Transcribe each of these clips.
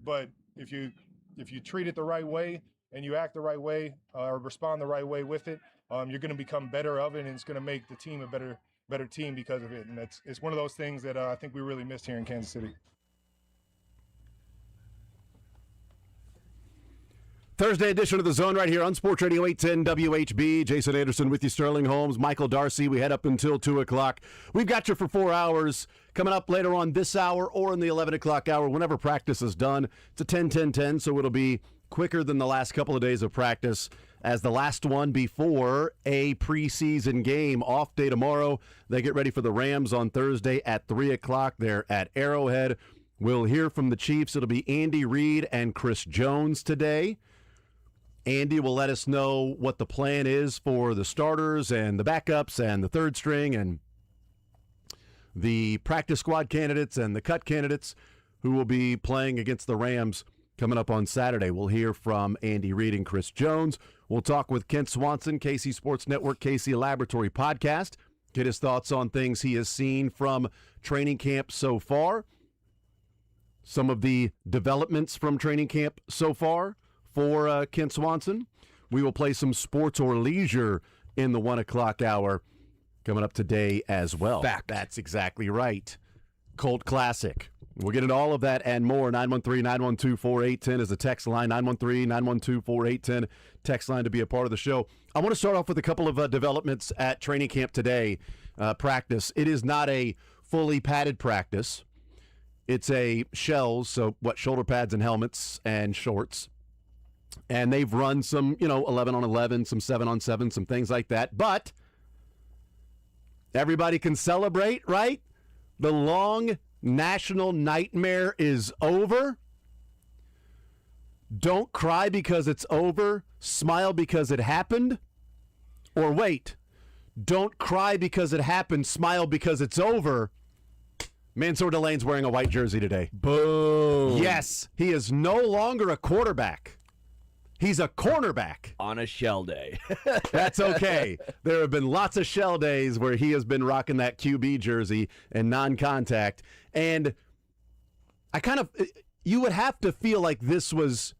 but if you treat it the right way and you act the right way or respond the right way with it, you're going to become better of it, and it's going to make the team a better team because of it. And it's one of those things that I think we really missed here in Kansas City. Thursday edition of The Zone right here on Sports Radio 810 WHB. Jason Anderson with you, Sterling Holmes, Michael Darcy. We head up until 2 o'clock. We've got you for 4 hours. Coming up later on this hour or in the 11 o'clock hour, whenever practice is done. It's a 10-10-10, so it'll be quicker than the last couple of days of practice as the last one before a preseason game. Off day tomorrow. They get ready for the Rams on Thursday at 3 o'clock. They're at Arrowhead. We'll hear from the Chiefs. It'll be Andy Reid and Chris Jones today. Andy will let us know what the plan is for the starters and the backups and the third string and the practice squad candidates and the cut candidates who will be playing against the Rams coming up on Saturday. We'll hear from Andy Reid and Chris Jones. We'll talk with Kent Swanson, KC Sports Network, KC Laboratory Podcast, get his thoughts on things he has seen from training camp so far, some of the developments from training camp so far. For Kent Swanson, we will play some sports or leisure in the 1 o'clock hour coming up today as well. Fact. That's exactly right. Colt Classic. We'll get into all of that and more. 913-912-4810 is the text line. 913-912-4810 text line to be a part of the show. I want to start off with a couple of developments at training camp today. Practice. It is not a fully padded practice. It's a shells, so shoulder pads and helmets and shorts. And they've run some, 11-on-11, some 7-on-7, some things like that. But everybody can celebrate, right? The long national nightmare is over. Don't cry because it's over. Smile because it happened. Or wait, don't cry because it happened. Smile because it's over. Mansour Delane's wearing a white jersey today. Boom. Yes, he is no longer a quarterback. He's a cornerback. On a shell day. That's okay. There have been lots of shell days where he has been rocking that QB jersey and non-contact. And you would have to feel like this was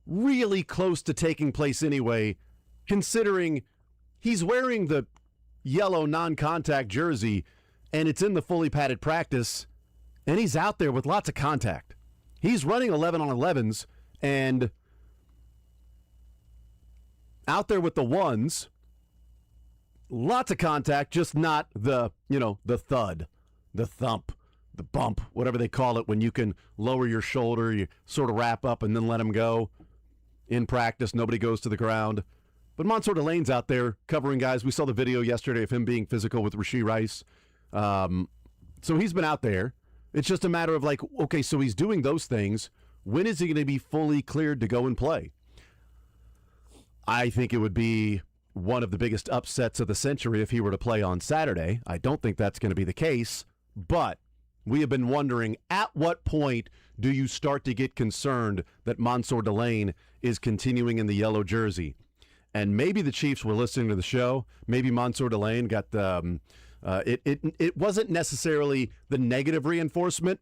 really close to taking place anyway, considering he's wearing the yellow non-contact jersey and it's in the fully padded practice and he's out there with lots of contact. He's running 11-on-11s and out there with the ones, lots of contact, just not the thud, the thump, the bump, whatever they call it, when you can lower your shoulder, you sort of wrap up and then let them go. In practice, nobody goes to the ground. But Mansour Delane's out there covering guys. We saw the video yesterday of him being physical with Rashee Rice. So he's been out there. It's just a matter of okay, so he's doing those things. When is he going to be fully cleared to go and play? I think it would be one of the biggest upsets of the century if he were to play on Saturday. I don't think that's going to be the case, but we have been wondering, at what point do you start to get concerned that Mansour Delane is continuing in the yellow jersey? And maybe the Chiefs were listening to the show. Maybe Mansour Delane got the it wasn't necessarily the negative reinforcement,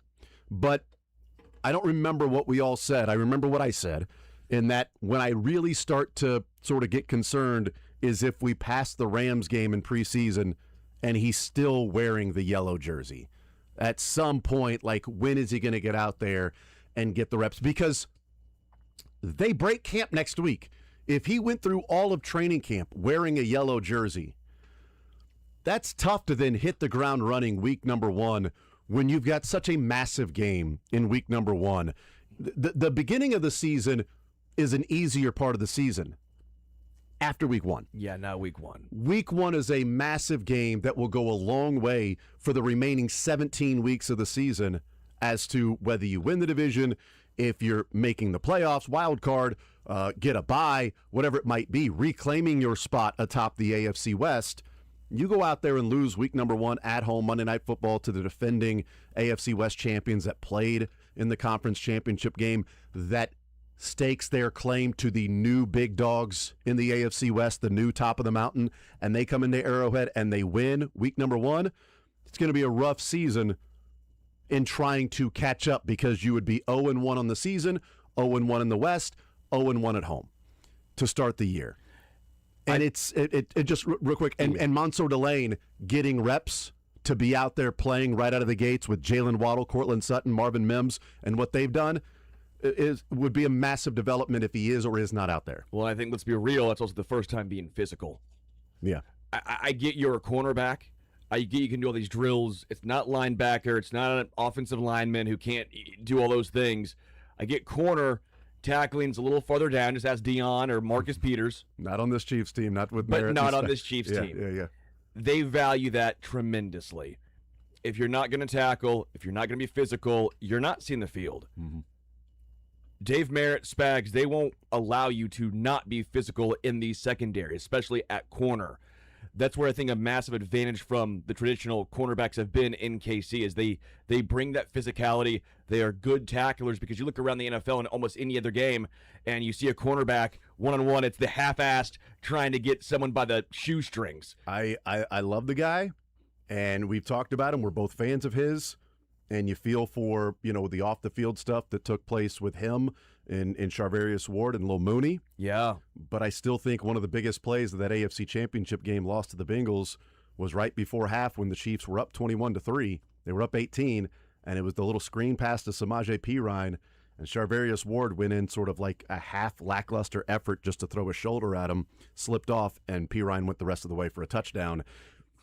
but I don't remember what we all said. I remember what I said. In that when I really start to sort of get concerned is if we pass the Rams game in preseason and he's still wearing the yellow jersey. At some point, when is he going to get out there and get the reps? Because they break camp next week. If he went through all of training camp wearing a yellow jersey, that's tough to then hit the ground running week number 1 when you've got such a massive game in week number 1. The beginning of the season is an easier part of the season after week 1. Yeah, not week 1. Week 1 is a massive game that will go a long way for the remaining 17 weeks of the season as to whether you win the division, if you're making the playoffs, wild card, get a bye, whatever it might be, reclaiming your spot atop the AFC West. You go out there and lose week number 1 at home, Monday Night Football, to the defending AFC West champions that played in the conference championship game, that stakes their claim to the new big dogs in the AFC West, the new top of the mountain, and they come into Arrowhead and they win week number 1. It's going to be a rough season. in trying to catch up because you would be 0-1 on the season, 0-1 in the West, 0-1 at home to start the year. And it just real quick, and Mansour Delane getting reps to be out there playing right out of the gates with Jalen Waddle, Cortland Sutton, Marvin Mims, and what they've done would be a massive development if he is or is not out there. Well, I think, let's be real, that's also the first time being physical. Yeah. I get you're a cornerback. I get you can do all these drills. It's not linebacker. It's not an offensive lineman who can't do all those things. I get corner. Tackling's a little farther down. Just ask Dion or Marcus Peters. Not on this Chiefs team. Not with But Merritt not and on stuff. this Chiefs team. Yeah. They value that tremendously. If you're not going to tackle, if you're not going to be physical, you're not seeing the field. Mm-hmm. Dave Merritt, Spags, they won't allow you to not be physical in the secondary, especially at corner. That's where I think a massive advantage from the traditional cornerbacks have been in KC is they bring that physicality. They are good tacklers because you look around the NFL in almost any other game and you see a cornerback one-on-one. It's the half-assed trying to get someone by the shoestrings. I love the guy, and we've talked about him. We're both fans of his, and you feel for, the off-the-field stuff that took place with him in Charvarius Ward and Lil Mooney. Yeah. But I still think one of the biggest plays of that AFC Championship game lost to the Bengals was right before half when the Chiefs were up 21-3. They were up 18, and it was the little screen pass to Samaje Perine, and Charvarius Ward went in sort of like a half lackluster effort just to throw a shoulder at him, slipped off, and Perine went the rest of the way for a touchdown.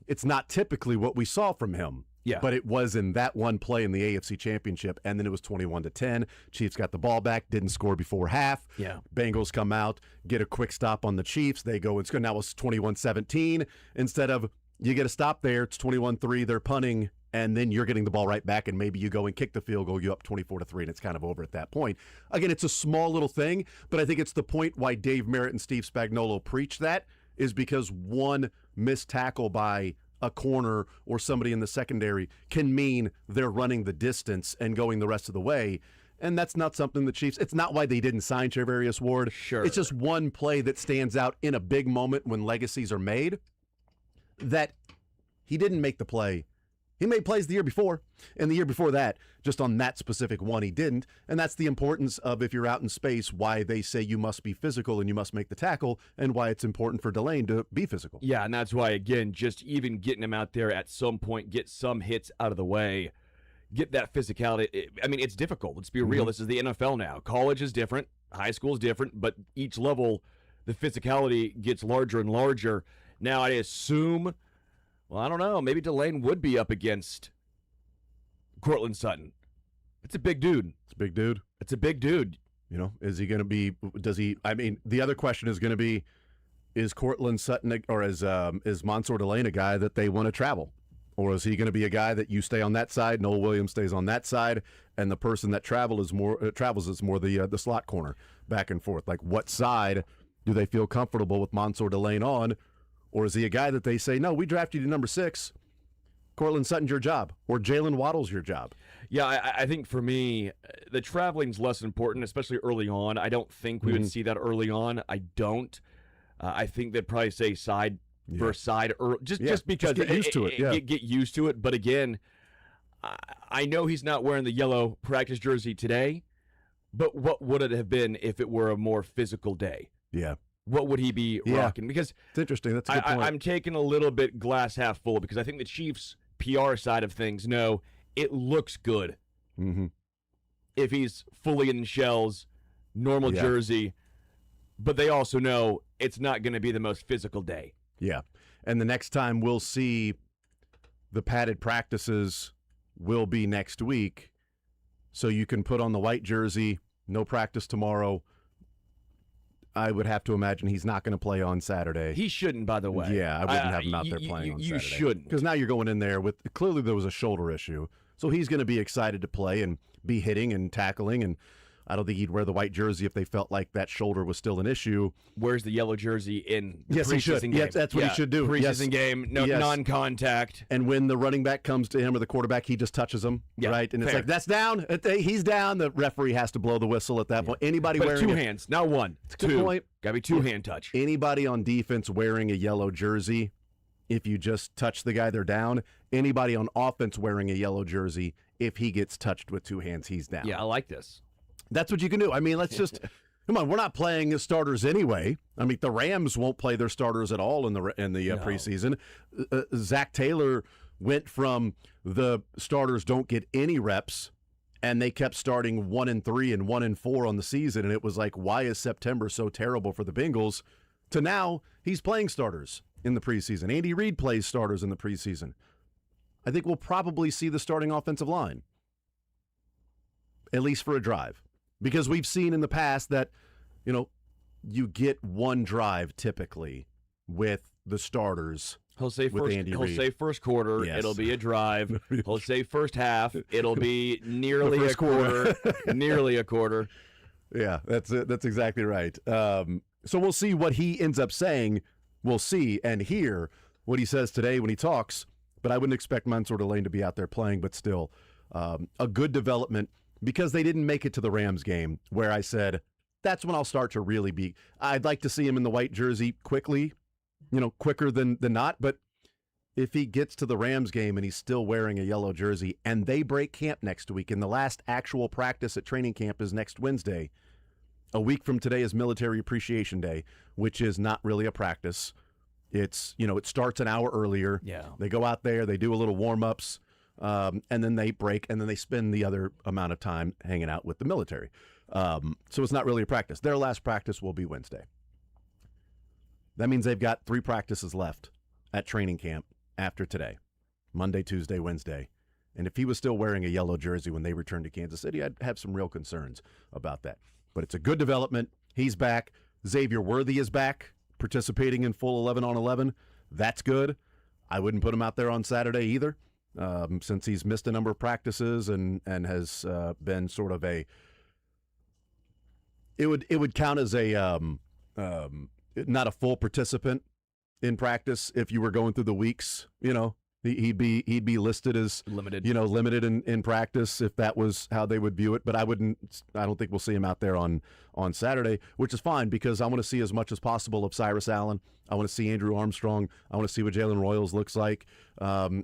It's not typically what we saw from him. Yeah. But it was in that one play in the AFC Championship, and then it was 21-10. Chiefs got the ball back, didn't score before half. Yeah. Bengals come out, get a quick stop on the Chiefs. They go, now it's 21-17. Instead of you get a stop there, it's 21-3, they're punting, and then you're getting the ball right back, and maybe you go and kick the field goal, you up 24-3, and it's kind of over at that point. Again, it's a small little thing, but I think it's the point why Dave Merritt and Steve Spagnuolo preach that is because one missed tackle by a corner or somebody in the secondary can mean they're running the distance and going the rest of the way. And that's not something the Chiefs, it's not why they didn't sign Charvarius Ward. Sure. It's just one play that stands out in a big moment when legacies are made that he didn't make the play. He made plays the year before, and the year before that, just on that specific one, he didn't. And that's the importance of, if you're out in space, why they say you must be physical and you must make the tackle, and why it's important for Delane to be physical. Yeah, and that's why, again, just even getting him out there at some point, get some hits out of the way, get that physicality. It's difficult. Let's be real. This is the NFL now. College is different. High school is different. But each level, the physicality gets larger and larger. Now, I assume, well, I don't know, maybe Delane would be up against Cortland Sutton. It's a big dude. It's a big dude. It's a big dude. Is he going to be, the other question is going to be, is Cortland Sutton or is Mansour Delane a guy that they want to travel? Or is he going to be a guy that you stay on that side, Noel Williams stays on that side, and the person that travels is more the slot corner, back and forth? Like, what side do they feel comfortable with Mansour Delane on? Or is he a guy that they say, no, we drafted you to number 6, Cortland Sutton's your job, or Jalen Waddle's your job? Yeah, I think for me, the traveling's less important, especially early on. I don't think we would see that early on. I don't. I think they'd probably say side versus side, just because get used to it. Yeah. Get used to it. But again, I know he's not wearing the yellow practice jersey today, but what would it have been if it were a more physical day? Yeah. What would he be rocking? Because it's interesting. That's a good point. I'm taking a little bit glass half full because I think the Chiefs' PR side of things know it looks good if he's fully in shells, normal jersey, but they also know it's not going to be the most physical day. Yeah, and the next time we'll see the padded practices will be next week, so you can put on the white jersey, no practice tomorrow. I would have to imagine he's not going to play on Saturday. He shouldn't, by the way. Yeah, I wouldn't have him out there playing on Saturday. You shouldn't. Because now you're going in there with, clearly there was a shoulder issue. So he's going to be excited to play and be hitting and tackling, and I don't think he'd wear the white jersey if they felt like that shoulder was still an issue. Wears the yellow jersey in the yes, he should. game. Yes, that's what he should do. Preseason game, non-contact. And when the running back comes to him or the quarterback, he just touches him, right? And it's like, that's down. He's down. The referee has to blow the whistle at that point. Anybody but wearing two hands, not one. It's a good point. Got to be two-hand touch. Anybody on defense wearing a yellow jersey, if you just touch the guy, they're down. Anybody on offense wearing a yellow jersey, if he gets touched with two hands, he's down. Yeah, I like this. That's what you can do. I mean, let's just come on. We're not playing as starters anyway. I mean, the Rams won't play their starters at all in the preseason. Zach Taylor went from the starters don't get any reps, and they kept starting 1-3 and 1-4 on the season, and it was like, why is September so terrible for the Bengals? To now, he's playing starters in the preseason. Andy Reid plays starters in the preseason. I think we'll probably see the starting offensive line, at least for a drive, because we've seen in the past that, you get one drive typically with the starters. He'll say first quarter, Yes. It'll be a drive. He'll say first half, it'll be nearly a quarter. Nearly a quarter. Yeah, that's it. That's exactly right. So we'll see what he ends up saying. We'll see and hear what he says today when he talks. But I wouldn't expect Mansour Lane to be out there playing, but still a good development because they didn't make it to the Rams game where I said, that's when I'll start to really be. I'd like to see him in the white jersey quickly, quicker than not. But if he gets to the Rams game and he's still wearing a yellow jersey and they break camp next week and the last actual practice at training camp is next Wednesday, a week from today is Military Appreciation Day, which is not really a practice. It's, it starts an hour earlier. Yeah. They go out there, they do a little warm-ups, and then they break, and then they spend the other amount of time hanging out with the military. So it's not really a practice. Their last practice will be Wednesday. That means they've got 3 practices left at training camp after today, Monday, Tuesday, Wednesday. And if he was still wearing a yellow jersey when they returned to Kansas City, I'd have some real concerns about that. But it's a good development. He's back. Xavier Worthy is back, participating in full 11-on-11. That's good. I wouldn't put him out there on Saturday either, since he's missed a number of practices and has been sort of a. It would count as a not a full participant in practice if you were going through the weeks. He'd be listed as limited. Limited in practice if that was how they would view it. But I don't think we'll see him out there on Saturday, which is fine because I want to see as much as possible of Cyrus Allen. I want to see Andrew Armstrong. I want to see what Jalen Royals looks like.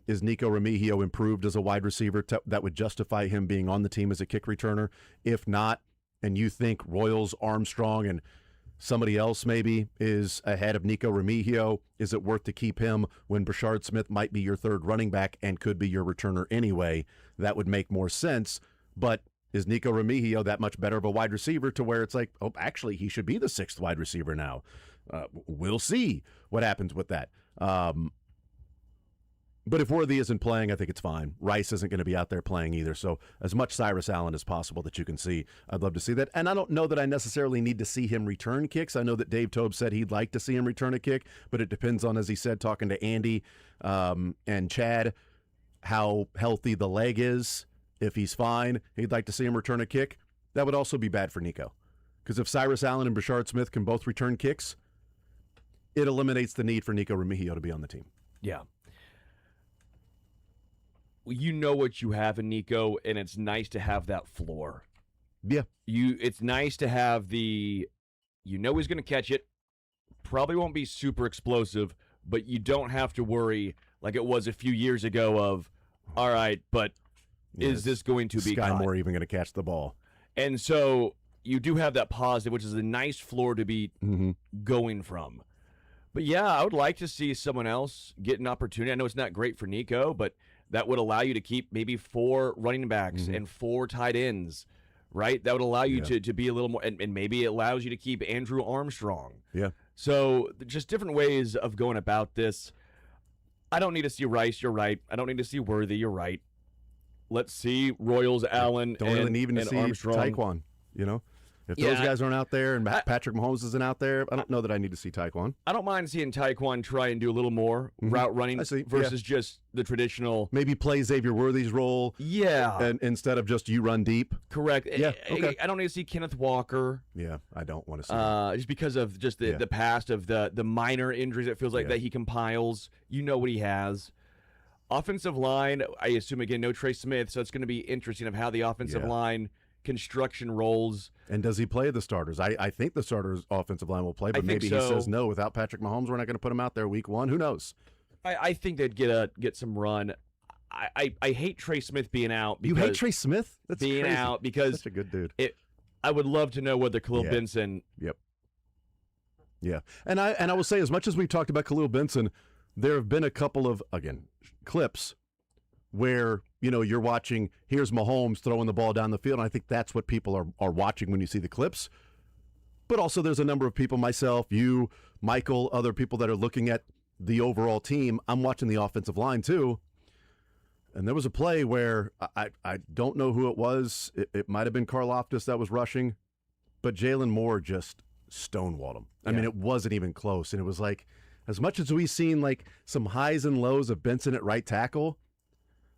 Is Nico Remigio improved as a wide receiver that would justify him being on the team as a kick returner? If not, and you think Royals, Armstrong, and somebody else maybe is ahead of Nico Remigio, is it worth to keep him when Brashard Smith might be your third running back and could be your returner anyway? That would make more sense. But is Nico Remigio that much better of a wide receiver to where it's like, oh, actually, he should be the 6th wide receiver now? We'll see what happens with that. But if Worthy isn't playing, I think it's fine. Rice isn't going to be out there playing either. So as much Cyrus Allen as possible that you can see, I'd love to see that. And I don't know that I necessarily need to see him return kicks. I know that Dave Tobe said he'd like to see him return a kick, but it depends on, as he said, talking to Andy and Chad, how healthy the leg is. If he's fine, he'd like to see him return a kick. That would also be bad for Nico. Because if Cyrus Allen and Brashard Smith can both return kicks, it eliminates the need for Nico Remigio to be on the team. Yeah. You know what you have in Nico, and it's nice to have that floor. Yeah. It's nice to have he's going to catch it. Probably won't be super explosive, but you don't have to worry like it was a few years ago of, all right, but is this going to be Sky Moore even going to catch the ball? And so you do have that positive, which is a nice floor to be going from. But yeah, I would like to see someone else get an opportunity. I know it's not great for Nico, but that would allow you to keep maybe 4 running backs and 4 tight ends, right? That would allow you to be a little more, and maybe it allows you to keep Andrew Armstrong. Yeah. So just different ways of going about this. I don't need to see Rice, you're right. I don't need to see Worthy, you're right. Let's see Royals, Allen, don't really even and see Armstrong. Taekwon, If those guys aren't out there and Patrick Mahomes isn't out there, I don't know that I need to see Taekwon. I don't mind seeing Taekwon try and do a little more route running versus just the traditional. Maybe play Xavier Worthy's role. Yeah. And instead of just you run deep. Correct. Yeah. Okay. I don't need to see Kenneth Walker. Yeah, I don't want to see that. Just because of just the past of the minor injuries it feels like that he compiles. You know what he has. Offensive line, I assume, again, no Trey Smith, so it's going to be interesting of how the offensive line construction rolls. And does he play the starters? I think the starters' offensive line will play, but maybe he says no. Without Patrick Mahomes, we're not going to put him out there week 1. Who knows? I think they'd get some run. I hate Trey Smith being out. You because hate Trey Smith? That's being crazy. out because such a good dude. I would love to know whether Khalil Benson. Yep. Yeah, and I will say, as much as we've talked about Khalil Benson, there have been a couple of clips where you're watching. Here's Mahomes throwing the ball down the field, and I think that's what people are watching when you see the clips. But also, there's a number of people, myself, you, Michael, other people that are looking at the overall team. I'm watching the offensive line too. And there was a play where I don't know who it was. It might have been Karlaftis that was rushing, but Jalen Moore just stonewalled him. I mean, it wasn't even close. And it was like, as much as we've seen like some highs and lows of Benson at right tackle,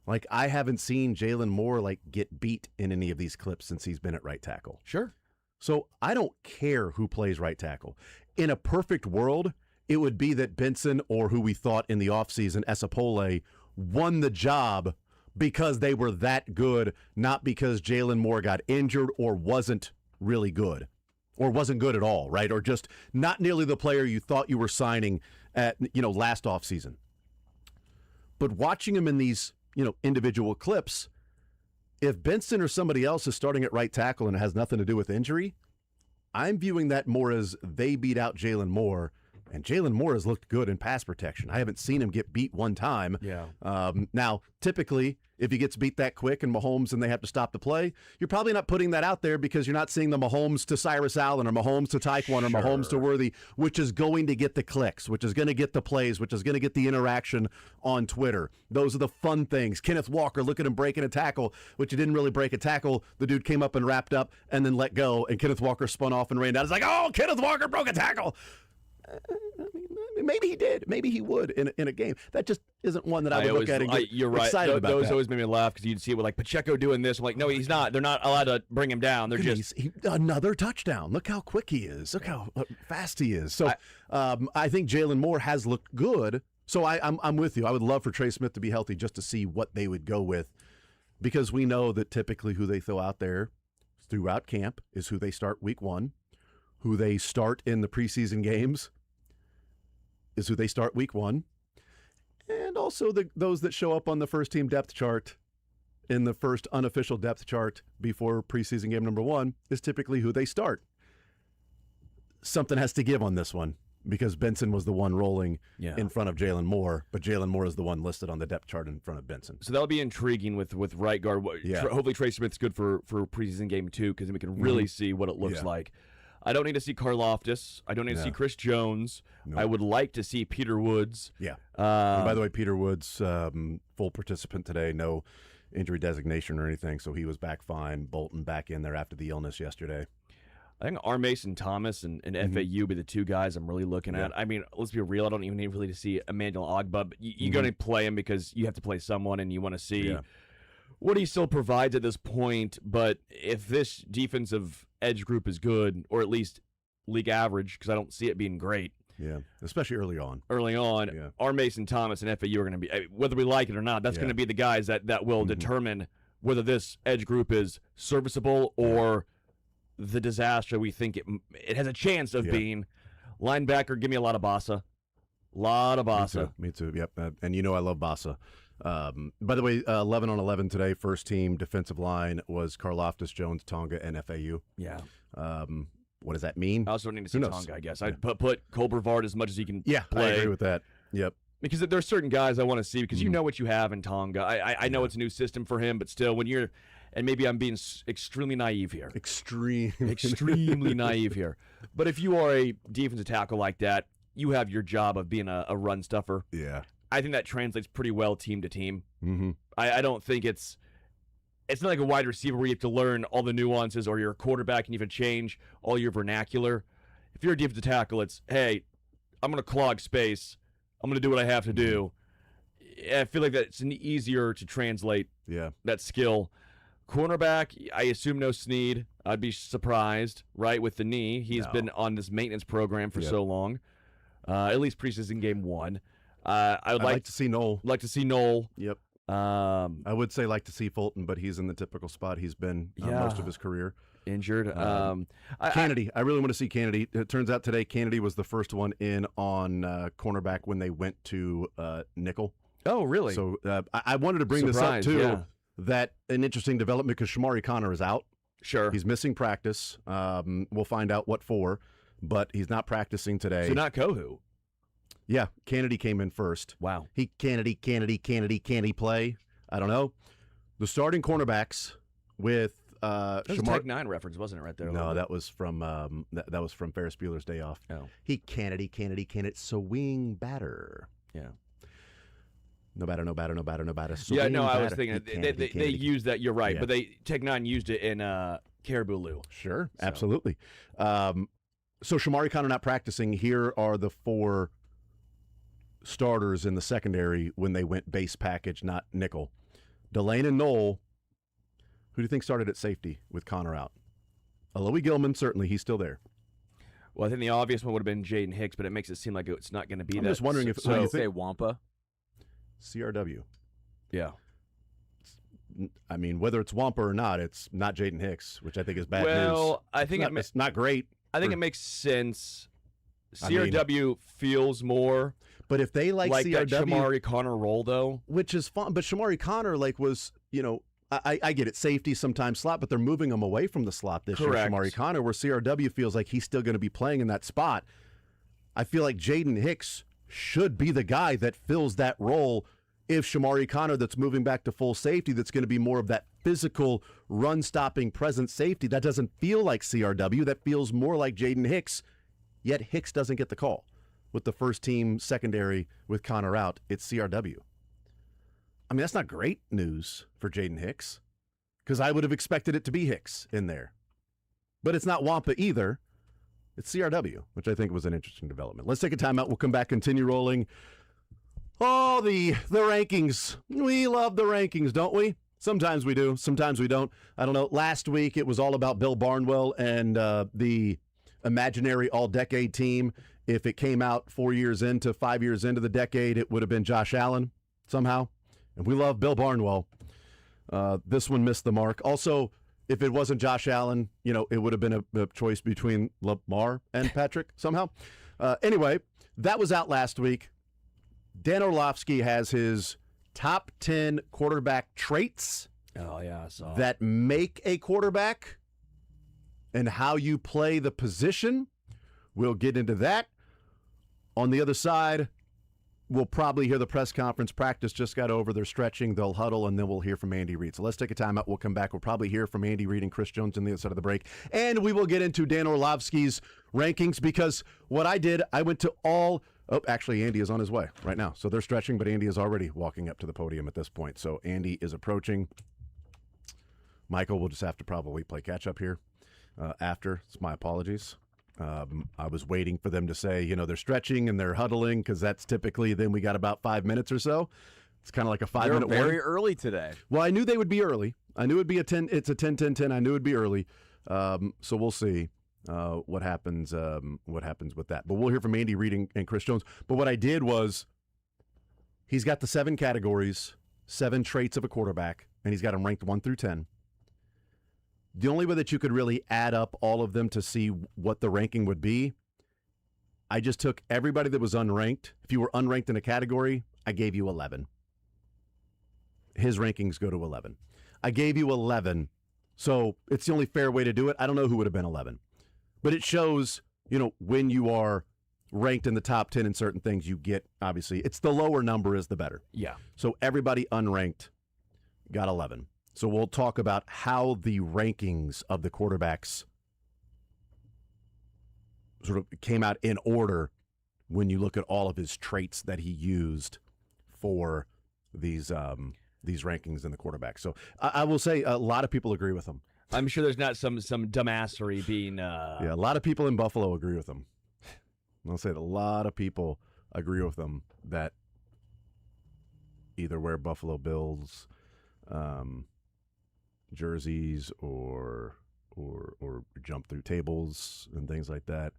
like I haven't seen Jalen Moore like get beat in any of these clips since he's been at right tackle. Sure. So I don't care who plays right tackle. In a perfect world, it would be that Benson or who we thought in the offseason, Esapole, won the job because they were that good, not because Jalen Moore got injured or wasn't really good or wasn't good at all, right? Or just not nearly the player you thought you were signing at, last offseason. But watching him in these, individual clips, if Benson or somebody else is starting at right tackle and it has nothing to do with injury, I'm viewing that more as they beat out Jalen Moore. And Jalen Moore has looked good in pass protection. I haven't seen him get beat one time. Yeah. Now, typically, if he gets beat that quick and Mahomes and they have to stop the play, you're probably not putting that out there because you're not seeing the Mahomes to Cyrus Allen or Mahomes to Tyquan or Mahomes to Worthy, which is going to get the clicks, which is going to get the plays, which is going to get the interaction on Twitter. Those are the fun things. Kenneth Walker, look at him breaking a tackle, which he didn't really break a tackle. The dude came up and wrapped up and then let go, and Kenneth Walker spun off and ran down. It's like, oh, Kenneth Walker broke a tackle. Maybe he did. Maybe he would in a game. That just isn't one that I would look at and get you're right. excited about. Those always made me laugh because you'd see it with like Pacheco doing this. I'm like, no, he's not. They're not allowed to bring him down. They're just another touchdown. Look how quick he is. Look how fast he is. So I think Jalen Moore has looked good. So I'm with you. I would love for Trey Smith to be healthy just to see what they would go with, because we know that typically who they throw out there throughout camp is who they start week one, who they start in the preseason games is who they start week one, and also those that show up on the first team depth chart in the first unofficial depth chart before preseason game number one is typically who they start. Something has to give on this one because Benson was the one rolling in front of Jalen Moore, but Jalen Moore is the one listed on the depth chart in front of Benson. So that'll be intriguing with right guard. Hopefully Trey Smith's good for preseason game 2 because then we can really see what it looks like. I don't need to see Karlaftis. I don't need to see Chris Jones. No. I would like to see Peter Woods. Yeah. By the way, Peter Woods, full participant today, no injury designation or anything, so he was back fine. Bolton back in there after the illness yesterday. I think R. Mason Thomas and FAU be the two guys I'm really looking at. I mean, let's be real. I don't even need really to see Emmanuel Ogbah, but you're going to play him because you have to play someone and you want to see what he still provides at this point. But if this defensive edge group is good, or at least league average, because I don't see it being great. Yeah, especially early on. R. Mason Thomas and FAU are going to be, whether we like it or not, that's going to be the guys that will determine whether this edge group is serviceable or the disaster we think it has a chance of being. Linebacker, give me a lot of Bassa. Me too. Yep. And I love Bassa. By the way, 11 on 11 today, first team defensive line was Karlaftis, Jones, Tonga, and FAU. Yeah. What does that mean? I also need to see Tonga, I guess. I'd put Cole Brevard as much as he can play. I agree with that. Yep. Because there are certain guys I want to see because you know what you have in Tonga. I know it's a new system for him, but still, when you're, and maybe I'm being extremely naive here. Extremely naive here. But if you are a defensive tackle like that, you have your job of being a run stuffer. Yeah. I think that translates pretty well team to team. Mm-hmm. I don't think it's not like a wide receiver where you have to learn all the nuances, or you're a quarterback and you have to change all your vernacular. If you're a defensive tackle, it's, hey, I'm going to clog space. I'm going to do what I have to do. I feel like that's easier to translate that skill. Cornerback, I assume no Snead. I'd be surprised, right, with the knee. He's been on this maintenance program for so long, at least preseason game 1. I'd like to see Noel. Yep. I would say like to see Fulton, but he's in the typical spot he's been most of his career. Injured. Kennedy. I really want to see Kennedy. It turns out today Kennedy was the first one in on cornerback when they went to nickel. Oh, really? So I wanted to bring this up, Surprise, too, yeah. that an interesting development because Shamari Connor is out. Sure. He's missing practice. We'll find out what for, but he's not practicing today. So not Kohu. Yeah, Kennedy came in first. Wow. Can he play? I don't know. The starting cornerbacks with That was a Shamar. Tech 9 reference, wasn't it, right there? No, that was from that was from Ferris Bueller's Day Off. Oh. Kennedy, swing batter. Yeah. No batter. Yeah, no, I was batter. thinking they used that. You're right, Yeah. but Tech 9 used it in Caribou Lou. Sure, So. absolutely. So Shamari Connor not practicing. Here are the 4 starters in the secondary when they went base package, not nickel. Delane and Knoll. Who do you think started at safety with Connor out? Aloy Gilman, certainly. He's still there. Well, I think the obvious one would have been Jaden Hicks, but it makes it seem like it's not going to be I'm that. just wondering if So you you think say Wampa? CRW. Yeah. I mean, whether it's Wampa or not, it's not Jaden Hicks, which I think is bad news. Well, I think It's not great. I think for- it makes sense. I mean- CRW feels more But if they like that CRW, Shamari Connor role, though. which is fun, but Shamari Connor was, I get it, safety, sometimes slot, but they're moving him away from the slot this Correct. year, Shamari Connor, where CRW feels like he's still going to be playing in that spot. I feel like Jaden Hicks should be the guy that fills that role if Shamari Connor that's moving back to full safety, that's going to be more of that physical, run-stopping present safety. That doesn't feel like CRW. That feels more like Jaden Hicks, yet Hicks doesn't get the call. With the first team secondary with Connor out, it's CRW. I mean, that's not great news for Jaden Hicks because I would have expected it to be Hicks in there. But it's not Wampa either. It's CRW, which I think was an interesting development. Let's take a timeout. We'll come back, continue rolling. Oh, the rankings. We love the rankings, don't we? Sometimes we do. Sometimes we don't. I don't know. Last week, it was all about Bill Barnwell and the imaginary all-decade team. If it came out 5 years into the decade, it would have been Josh Allen somehow. And we love Bill Barnwell. This one missed the mark. Also, if it wasn't Josh Allen, it would have been a choice between Lamar and Patrick somehow. Anyway, that was out last week. Dan Orlovsky has his top 10 quarterback traits Oh, yeah, I saw. that make a quarterback and how you play the position. We'll get into that. On the other side, we'll probably hear the press conference. Practice just got over. They're stretching. They'll huddle, and then we'll hear from Andy Reid. So let's take a timeout. We'll come back. We'll probably hear from Andy Reid and Chris Jones on the other side of the break. And we will get into Dan Orlovsky's rankings because what I did, I went to all – oh, actually, Andy is on his way right now. So they're stretching, but Andy is already walking up to the podium at this point. So Andy is approaching. Michael will just have to probably play catch-up here after. It's my apologies. I was waiting for them to say, they're stretching and they're huddling because that's typically then we got about 5 minutes or so. It's kind of like a 5-minute They're very warning. early today. Well, I knew they would be early. I knew it'd be a 10. It's a 10-10-10. I knew it'd be early. So we'll see what happens with that. But we'll hear from Andy Reid and Chris Jones. But what I did was he's got the 7 categories, 7 traits of a quarterback, and he's got them ranked 1 through 10. The only way that you could really add up all of them to see what the ranking would be, I just took everybody that was unranked. If you were unranked in a category, I gave you 11. His rankings go to 11. I gave you 11, so it's the only fair way to do it. I don't know who would have been 11. But it shows, when you are ranked in the top 10 in certain things, you get, obviously, it's the lower number is the better. Yeah. So everybody unranked got 11. So we'll talk about how the rankings of the quarterbacks sort of came out in order when you look at all of his traits that he used for these rankings in the quarterback. So I will say a lot of people agree with him. I'm sure there's not some dumbassery being. Yeah, a lot of people in Buffalo agree with him. I'll say that a lot of people agree with him that either wear Buffalo Bills jerseys or jump through tables and things like that,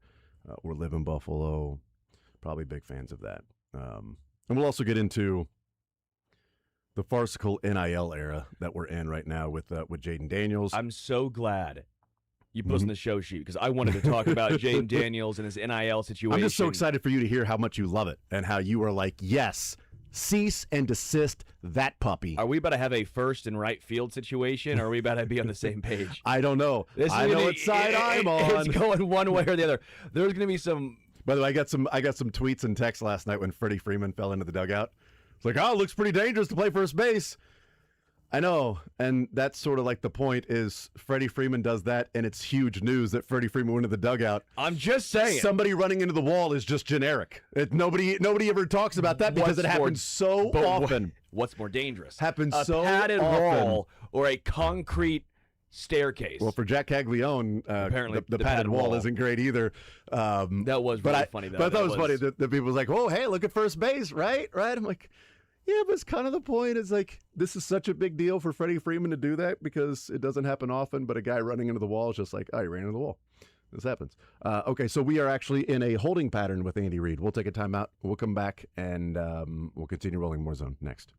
or live in Buffalo. Probably big fans of that. And we'll also get into the farcical NIL era that we're in right now with Jaden Daniels. I'm so glad you put us in the show sheet because I wanted to talk about Jaden Daniels and his NIL situation. I'm just so excited for you to hear how much you love it and how you are like, yes, cease and desist that puppy. Are we about to have a first and right field situation, or are we about to be on the same page? I don't know. I know what side I'm on. It's going one way or the other. There's going to be some. By the way, I got some tweets and texts last night when Freddie Freeman fell into the dugout. It's like, oh, it looks pretty dangerous to play first base. I know, and that's sort of like the point is Freddie Freeman does that, and it's huge news that Freddie Freeman went into the dugout. I'm just saying. Somebody running into the wall is just generic. Nobody ever talks about that because it happens so often. What's more dangerous? Happens so often. A padded wall or a concrete staircase? Well, for Jack Caglione, apparently the padded wall isn't great either. That was really funny, though. But I thought it was funny that the people was like, oh, hey, look at first base, right? I'm like, yeah, but it's kind of the point. It's like, this is such a big deal for Freddie Freeman to do that because it doesn't happen often, but a guy running into the wall is just like, oh, he ran into the wall. This happens. Okay, so we are actually in a holding pattern with Andy Reid. We'll take a timeout. We'll come back, and we'll continue rolling more zone next.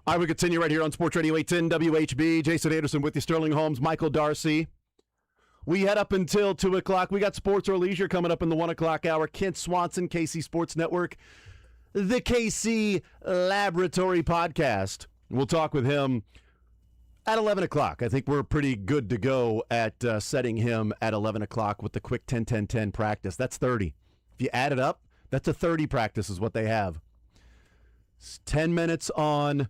All right, we continue right here on Sports Radio 810 WHB. Jason Anderson with you, Sterling Holmes, Michael Darcy. We head up until 2 o'clock. We got Sports or Leisure coming up in the 1 o'clock hour. Kent Swanson, KC Sports Network, the KC Laboratory Podcast. We'll talk with him at 11 o'clock. I think we're pretty good to go at setting him at 11 o'clock with the quick 10-10-10 practice. That's 30. If you add it up, that's a 30 practice is what they have. It's 10 minutes on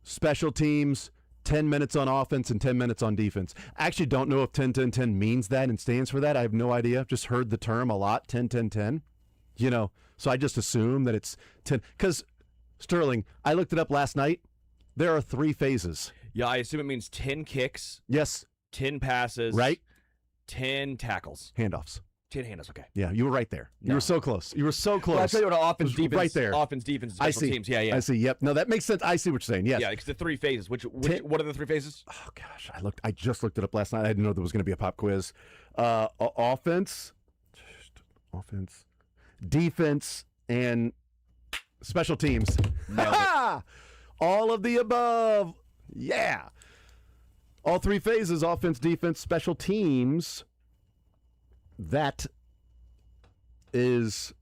special teams, 10 minutes on offense, and 10 minutes on defense. I actually don't know if 10-10-10 means that and stands for that. I have no idea. I've just heard the term a lot, 10-10-10. You know, so I just assume that it's 10. Because, Sterling, I looked it up last night. There are 3 phases. Yeah, I assume it means 10 kicks, Yes. 10 passes, Right? 10 tackles, Handoffs. 10 handoffs. Okay. Yeah, you were right there. You No. were so close. You were so close. Well, I'll tell you what, offense, was defense, right there. offense, defense, I special see. teams. Yeah, yeah. I see. Yep. No, that makes sense. I see what you're saying. Yes. Yeah, because the 3 phases. What are the 3 phases? Oh gosh, I just looked it up last night. I didn't know there was going to be a pop quiz. Offense, defense, and special teams. All of the above. Yeah. All 3 phases: offense, defense, special teams. That is,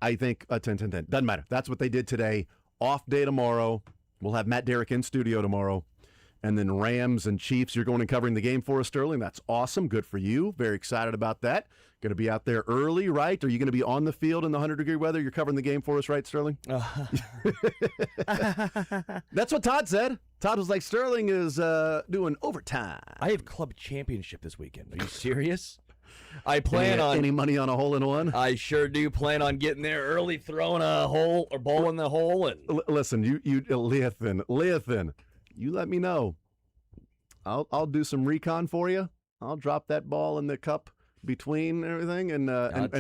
I think, a 10-10-10. Doesn't matter. That's what they did today. Off day tomorrow. We'll have Matt Derrick in studio tomorrow. And then Rams and Chiefs, you're going and covering the game for us, Sterling. That's awesome. Good for you. Very excited about that. Going to be out there early, right? Are you going to be on the field in the 100-degree weather? You're covering the game for us, right, Sterling? That's what Todd said. Todd was like, Sterling is doing overtime. I have club championship this weekend. Are you serious? I plan on any money on a hole-in-one? I sure do plan on getting there early, throwing a hole or ball in the hole, and Listen, you Leathan, you let me know. I'll do some recon for you. I'll drop that ball in the cup between everything, and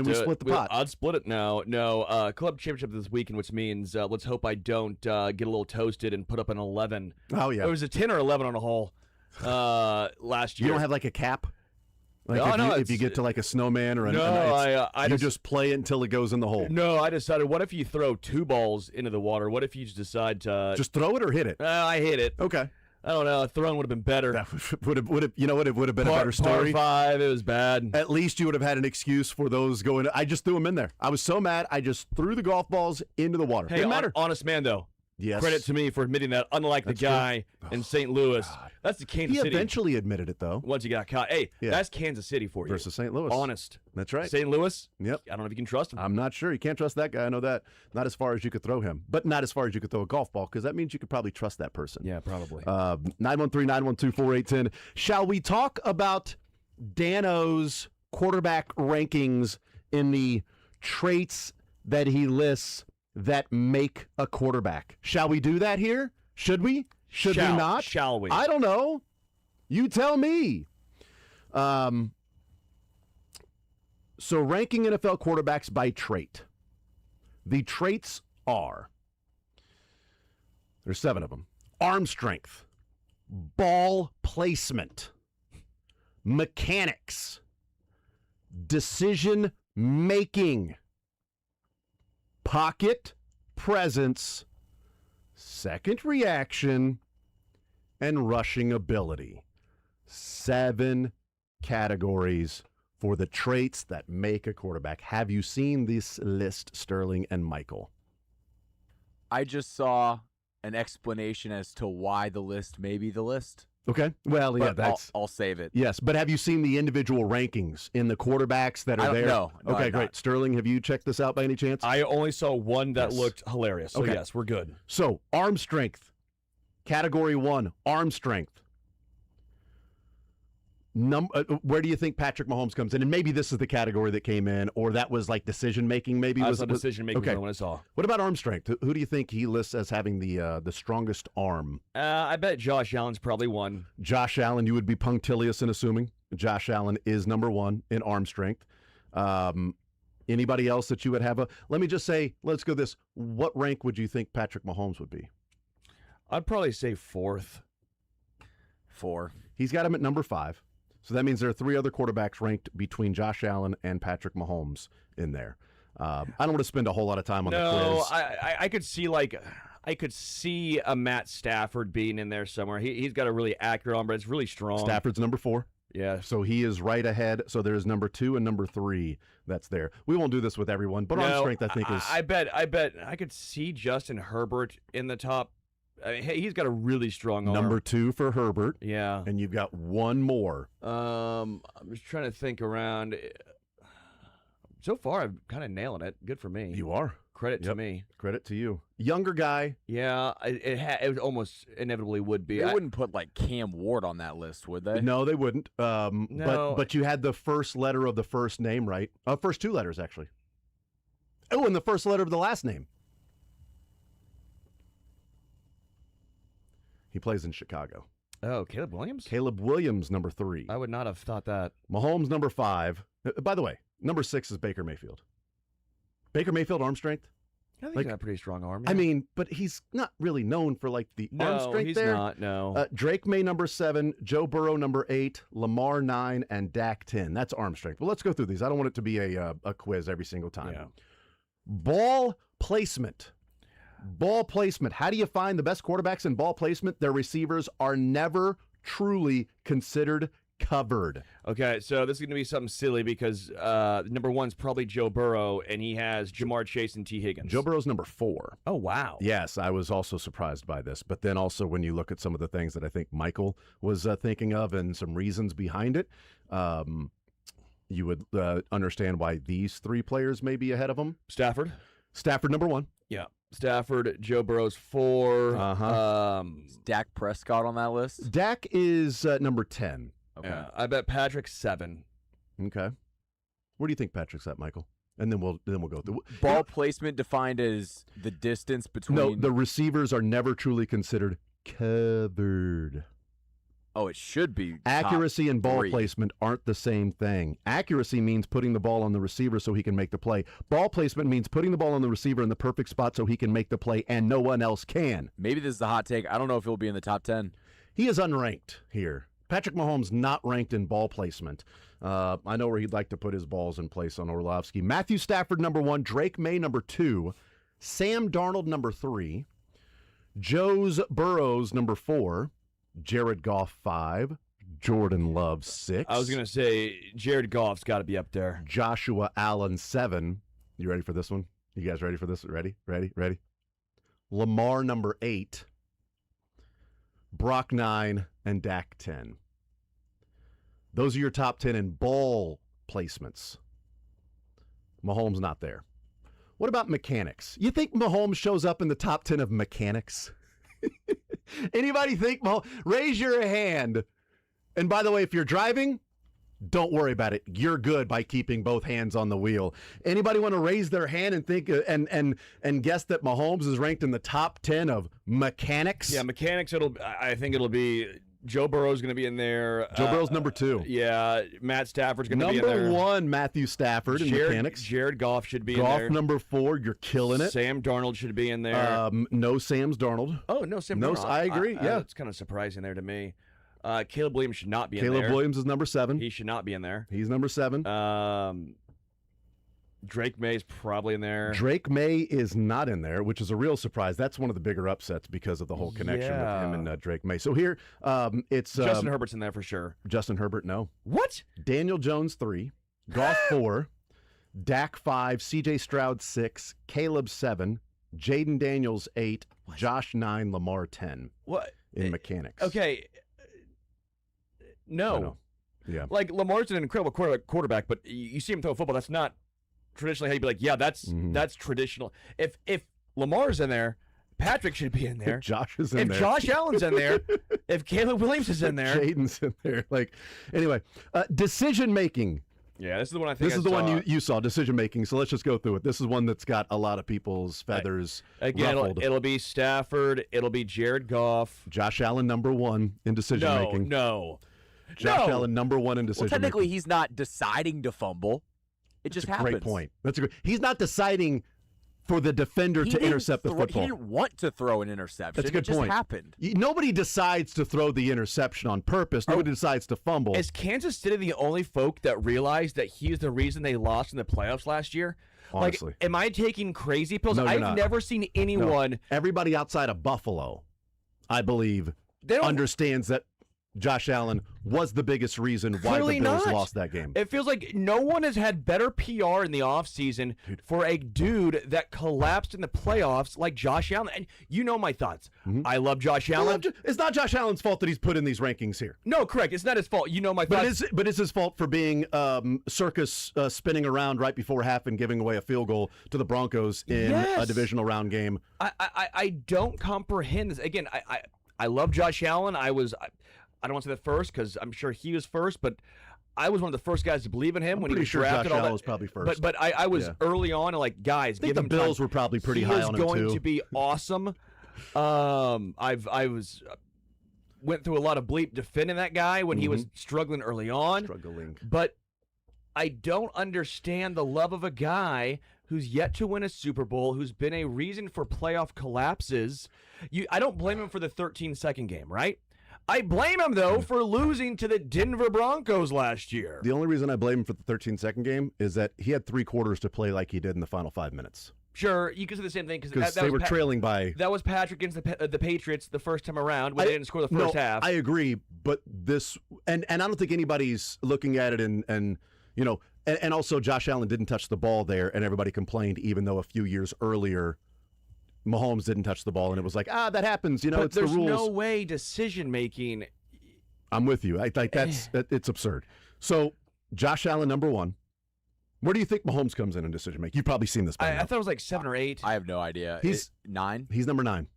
we split the pot. I'd split it now. No, club championship this weekend, which means let's hope I don't get a little toasted and put up an 11. Oh yeah, it was a 10 or 11 on a hole last year. You don't have like a cap. Like if you get to like a snowman or you just play it until it goes in the hole. No, I decided, what if you throw 2 balls into the water? What if you just decide to just throw it or hit it? I hit it. Okay. I don't know. Throwing would have been better. That would have. You know what? It would have been a better story. Par 5, it was bad. At least you would have had an excuse for those going. I just threw them in there. I was so mad. I just threw the golf balls into the water. Hey, Didn't matter. Honest man though. Yes. Credit to me for admitting that. Unlike the guy in St. Louis, that's the Kansas City. He eventually admitted it though. Once he got caught. Hey, that's Kansas City for you. Versus St. Louis. Honest. That's right. St. Louis. Yep. I don't know if you can trust him. I'm not sure. You can't trust that guy. I know that. Not as far as you could throw him, but not as far as you could throw a golf ball, because that means you could probably trust that person. Yeah, probably. 913-912-4810. Shall we talk about Dano's quarterback rankings in the traits that he lists that make a quarterback? Shall we do that here? Should we? Should we not? Shall we? I don't know. You tell me. So ranking NFL quarterbacks by trait. The traits are, there's 7 of them: arm strength, ball placement, mechanics, decision making, pocket presence, second reaction, and rushing ability. 7 categories for the traits that make a quarterback. Have you seen this list, Sterling and Michael? I just saw an explanation as to why the list may be the list. Okay. Well, yeah, but I'll save it. Yes, but have you seen the individual rankings in the quarterbacks that are there? No, okay, I'm great. not. Sterling, have you checked this out by any chance? I only saw one that looked hilarious. So, Okay. yes, we're good. So, arm strength. Category 1, arm strength. Where do you think Patrick Mahomes comes in? And maybe this is the category that came in, or that was like decision-making maybe? I saw decision-making okay. when I saw. What about arm strength? Who do you think he lists as having the strongest arm? I bet Josh Allen's probably one. Josh Allen, you would be punctilious in assuming. Josh Allen is number 1 in arm strength. Anybody else that you would have let me just say, let's go this. What rank would you think Patrick Mahomes would be? I'd probably say 4th. 4. He's got him at number 5. So that means there are 3 other quarterbacks ranked between Josh Allen and Patrick Mahomes in there. I don't want to spend a whole lot of time on the quiz. I could see I could see a Matt Stafford being in there somewhere. He's got a really accurate arm, but it's really strong. Stafford's number 4. Yeah. So he is right ahead. So there's number 2 and number 3 that's there. We won't do this with everyone, but arm strength I think is... I bet I could see Justin Herbert in the top. I mean, hey, he's got a really strong arm. Number 2 for Herbert. Yeah. And you've got one more. I'm just trying to think around. So far, I'm kind of nailing it. Good for me. You are. Credit to me. Credit to you. Younger guy. Yeah, it almost inevitably would be. They wouldn't put like Cam Ward on that list, would they? No, they wouldn't. No. But you had the first letter of the first name, right? First 2 letters, actually. Oh, and the first letter of the last name. He plays in Chicago. Oh, Caleb Williams? Caleb Williams, number 3. I would not have thought that. Mahomes, number 5. By the way, number 6 is Baker Mayfield. Baker Mayfield, arm strength? I think Like, he's got a pretty strong arm. I yeah. mean, but he's not really known for like the arm no, strength he's there. not. No. Drake May, number 7, Joe Burrow, number 8, Lamar, 9, and Dak, 10. That's arm strength. Well, let's go through these. I don't want it to be a quiz every single time. Yeah. Ball placement. Ball placement. How do you find the best quarterbacks in ball placement? Their receivers are never truly considered covered. Okay, so this is going to be something silly because number 1's probably Joe Burrow, and he has Jamar Chase and T. Higgins. Joe Burrow's number 4. Oh, wow. Yes, I was also surprised by this. But then also when you look at some of the things that I think Michael was thinking of and some reasons behind it, you would understand why these 3 players may be ahead of him. Stafford. Stafford, number 1. Yeah. Stafford, Joe Burrow's 4. Is Dak Prescott on that list? Dak is number 10. Okay. Yeah, I bet Patrick's 7. Okay. Where do you think Patrick's at, Michael? And then we'll go through. Ball placement defined as the distance between. No, the receivers are never truly considered covered. Oh, it should be. Accuracy and ball 3. placement aren't the same thing. Accuracy means putting the ball on the receiver so he can make the play. Ball placement means putting the ball on the receiver in the perfect spot so he can make the play and no one else can. Maybe this is a hot take. I don't know if he'll be in the top 10. He is unranked here. Patrick Mahomes not ranked in ball placement. I know where he'd like to put his balls in place on Orlovsky. Matthew Stafford, number 1. Drake May, number 2. Sam Darnold, number 3. Joe's Burrows, number 4. Jared Goff, 5. Jordan Love, 6. I was going to say Jared Goff's got to be up there. Joshua Allen, 7. You ready for this one? You guys ready for this? Ready? Lamar, number 8. Brock, 9. And Dak, 10. Those are your top 10 in ball placements. Mahomes not there. What about mechanics? You think Mahomes shows up in the top 10 of mechanics? Anybody think Mahomes? Raise your hand. And by the way, if you're driving, don't worry about it. You're good by keeping both hands on the wheel. Anybody want to raise their hand and think and guess that Mahomes is ranked in the top 10 of mechanics? Yeah, mechanics. I think it'll be Joe Burrow's going to be in there. Joe Burrow's number 2. Yeah, Matt Stafford's going to be in there. Number 1, Matthew Stafford in mechanics. Jared Goff should be in Goff, there. number 4. You're killing it. Sam Darnold should be in there. No Sam's Darnold. Oh, no, Sam No, Darnold. I agree, yeah. That's kind of surprising there to me. Caleb Williams should not be in there. Caleb Williams is number 7. He should not be in there. He's number 7. Drake May's probably in there. Drake May is not in there, which is a real surprise. That's one of the bigger upsets because of the whole connection with him and Drake May. So here, it's Justin Herbert's in there for sure. Justin Herbert, no. What? Daniel Jones, 3. Goff, 4. Dak, 5. C.J. Stroud, 6. Caleb, 7. Jaden Daniels, 8. Josh, 9. Lamar, 10. What? In mechanics. Okay. No. Yeah. Like, Lamar's an incredible quarterback, but you see him throw a football. That's not traditionally how you'd be like, yeah, that's traditional. If Lamar's in there, Patrick should be in there. If Josh is in there. If Josh Allen's in there. If Caleb Williams is in there. Jaden's in there. Like, anyway, decision making. Yeah, this is the one I think This is the one you saw, decision making. So let's just go through it. This is one that's got a lot of people's feathers ruffled. It'll be Stafford. It'll be Jared Goff. Josh Allen, number 1 in decision making. No. Josh Allen, number 1 in decision Well, technically, making. he's not deciding to fumble. It just happens. Great point. That's a great. He's not deciding for the defender to intercept the football. He didn't want to throw an interception. That's a good it just point. happened. Nobody decides to throw the interception on purpose. Nobody decides to fumble. Is Kansas City the only folk that realized that he's the reason they lost in the playoffs last year? Honestly. Like, am I taking crazy pills? No, you're I've not. never seen anyone. No. Everybody outside of Buffalo, I believe, understands that Josh Allen was the biggest reason why the Bills lost that game. It feels like no one has had better PR in the offseason for a dude that collapsed in the playoffs like Josh Allen. And you know my thoughts. I love Josh Allen. It's not Josh Allen's fault that he's put in these rankings here. No, correct. It's not his fault. You know my thoughts. But it's his fault for being circus spinning around right before half and giving away a field goal to the Broncos in a divisional round game. I don't comprehend this. Again, I love Josh Allen. I don't want to say the first because I'm sure he was first, but I was one of the first guys to believe in him when he was drafted. Josh Allen was probably first. But I was early on, and like, guys, I think the Bills were probably pretty high on him too. He is going to be awesome. I was went through a lot of bleep defending that guy when he was struggling early on. But I don't understand the love of a guy who's yet to win a Super Bowl, who's been a reason for playoff collapses. I don't blame him for the 13-second game, right? I blame him, though, for losing to the Denver Broncos last year. The only reason I blame him for the 13-second game is that he had 3 quarters to play like he did in the final 5 minutes. Sure, you could say the same thing because they were trailing by. That was Patrick against the Patriots the first time around when they didn't score the first half. I agree, but this and I don't think anybody's looking at it and you know, and also Josh Allen didn't touch the ball there, and everybody complained, even though a few years earlier Mahomes didn't touch the ball, and it was like, that happens. You know, but it's the rules. There's no way decision making. I'm with you. I like it's absurd. So Josh Allen, number 1. Where do you think Mahomes comes in decision making? You've probably seen this by now. I thought it was like 7 or 8. I have no idea. He's 9. He's number 9.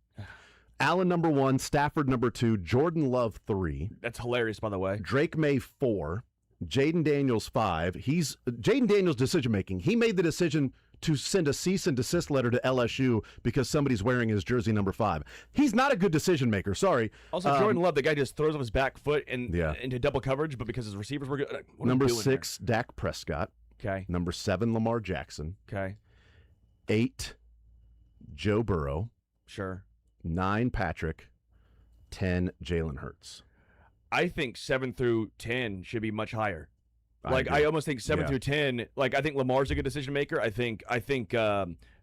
Allen number 1, Stafford number 2, Jordan Love 3. That's hilarious, by the way. Drake May 4, Jaden Daniels 5. Jaden Daniels' decision making. He made the decision to send a cease and desist letter to LSU because somebody's wearing his jersey number 5. He's not a good decision maker. Sorry. Also, Jordan Love, the guy just throws off his back foot into double coverage, but because his receivers were good. Number 6, Dak Prescott. Okay. Number 7, Lamar Jackson. Okay. 8, Joe Burrow. Sure. 9, Patrick. 10, Jalen Hurts. I think 7 through 10 should be much higher. I almost think 7 through 10. Like, I think Lamar's a good decision maker. I think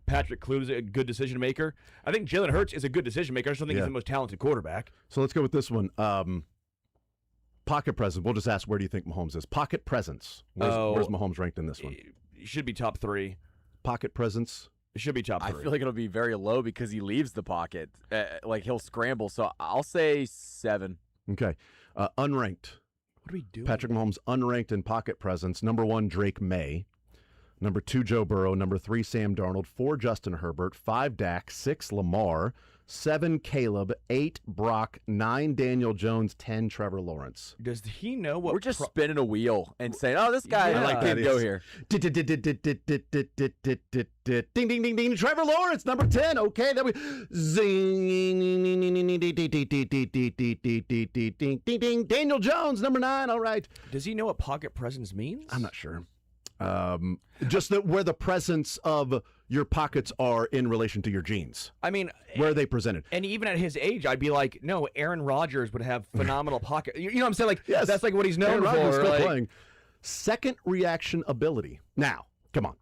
Patrick Clute's a good decision maker. I think Jalen Hurts is a good decision maker. I just don't think he's the most talented quarterback. So let's go with this one. Pocket presence. We'll just ask, where do you think Mahomes is? Pocket presence. Where's Mahomes ranked in this one? He should be top 3. Pocket presence. It should be top 3. I feel like it'll be very low because he leaves the pocket. Like, he'll scramble. So I'll say 7. Okay. Unranked. What are we doing? Patrick Mahomes unranked in pocket presence. Number 1, Drake May. Number 2, Joe Burrow. Number 3, Sam Darnold. 4, Justin Herbert. 5, Dak. 6, Lamar. 7, Caleb. 8, Brock. 9, Daniel Jones. 10, Trevor Lawrence. Does he know what? We're just spinning a wheel and saying, this guy can't go here. Ding, ding, ding, ding. Trevor Lawrence, number 10. Okay, then we zing. Ding, ding, ding. Daniel Jones, number 9. All right. Does he know what pocket presence means? I'm not sure. Just where the presence of your pockets are in relation to your genes. I mean, where are they presented? And even at his age, I'd be like, no, Aaron Rodgers would have phenomenal pocket. You know what I'm saying? Like, yes, that's like what he's known Aaron Rodgers for. Still playing. Second reaction ability. Now, come on.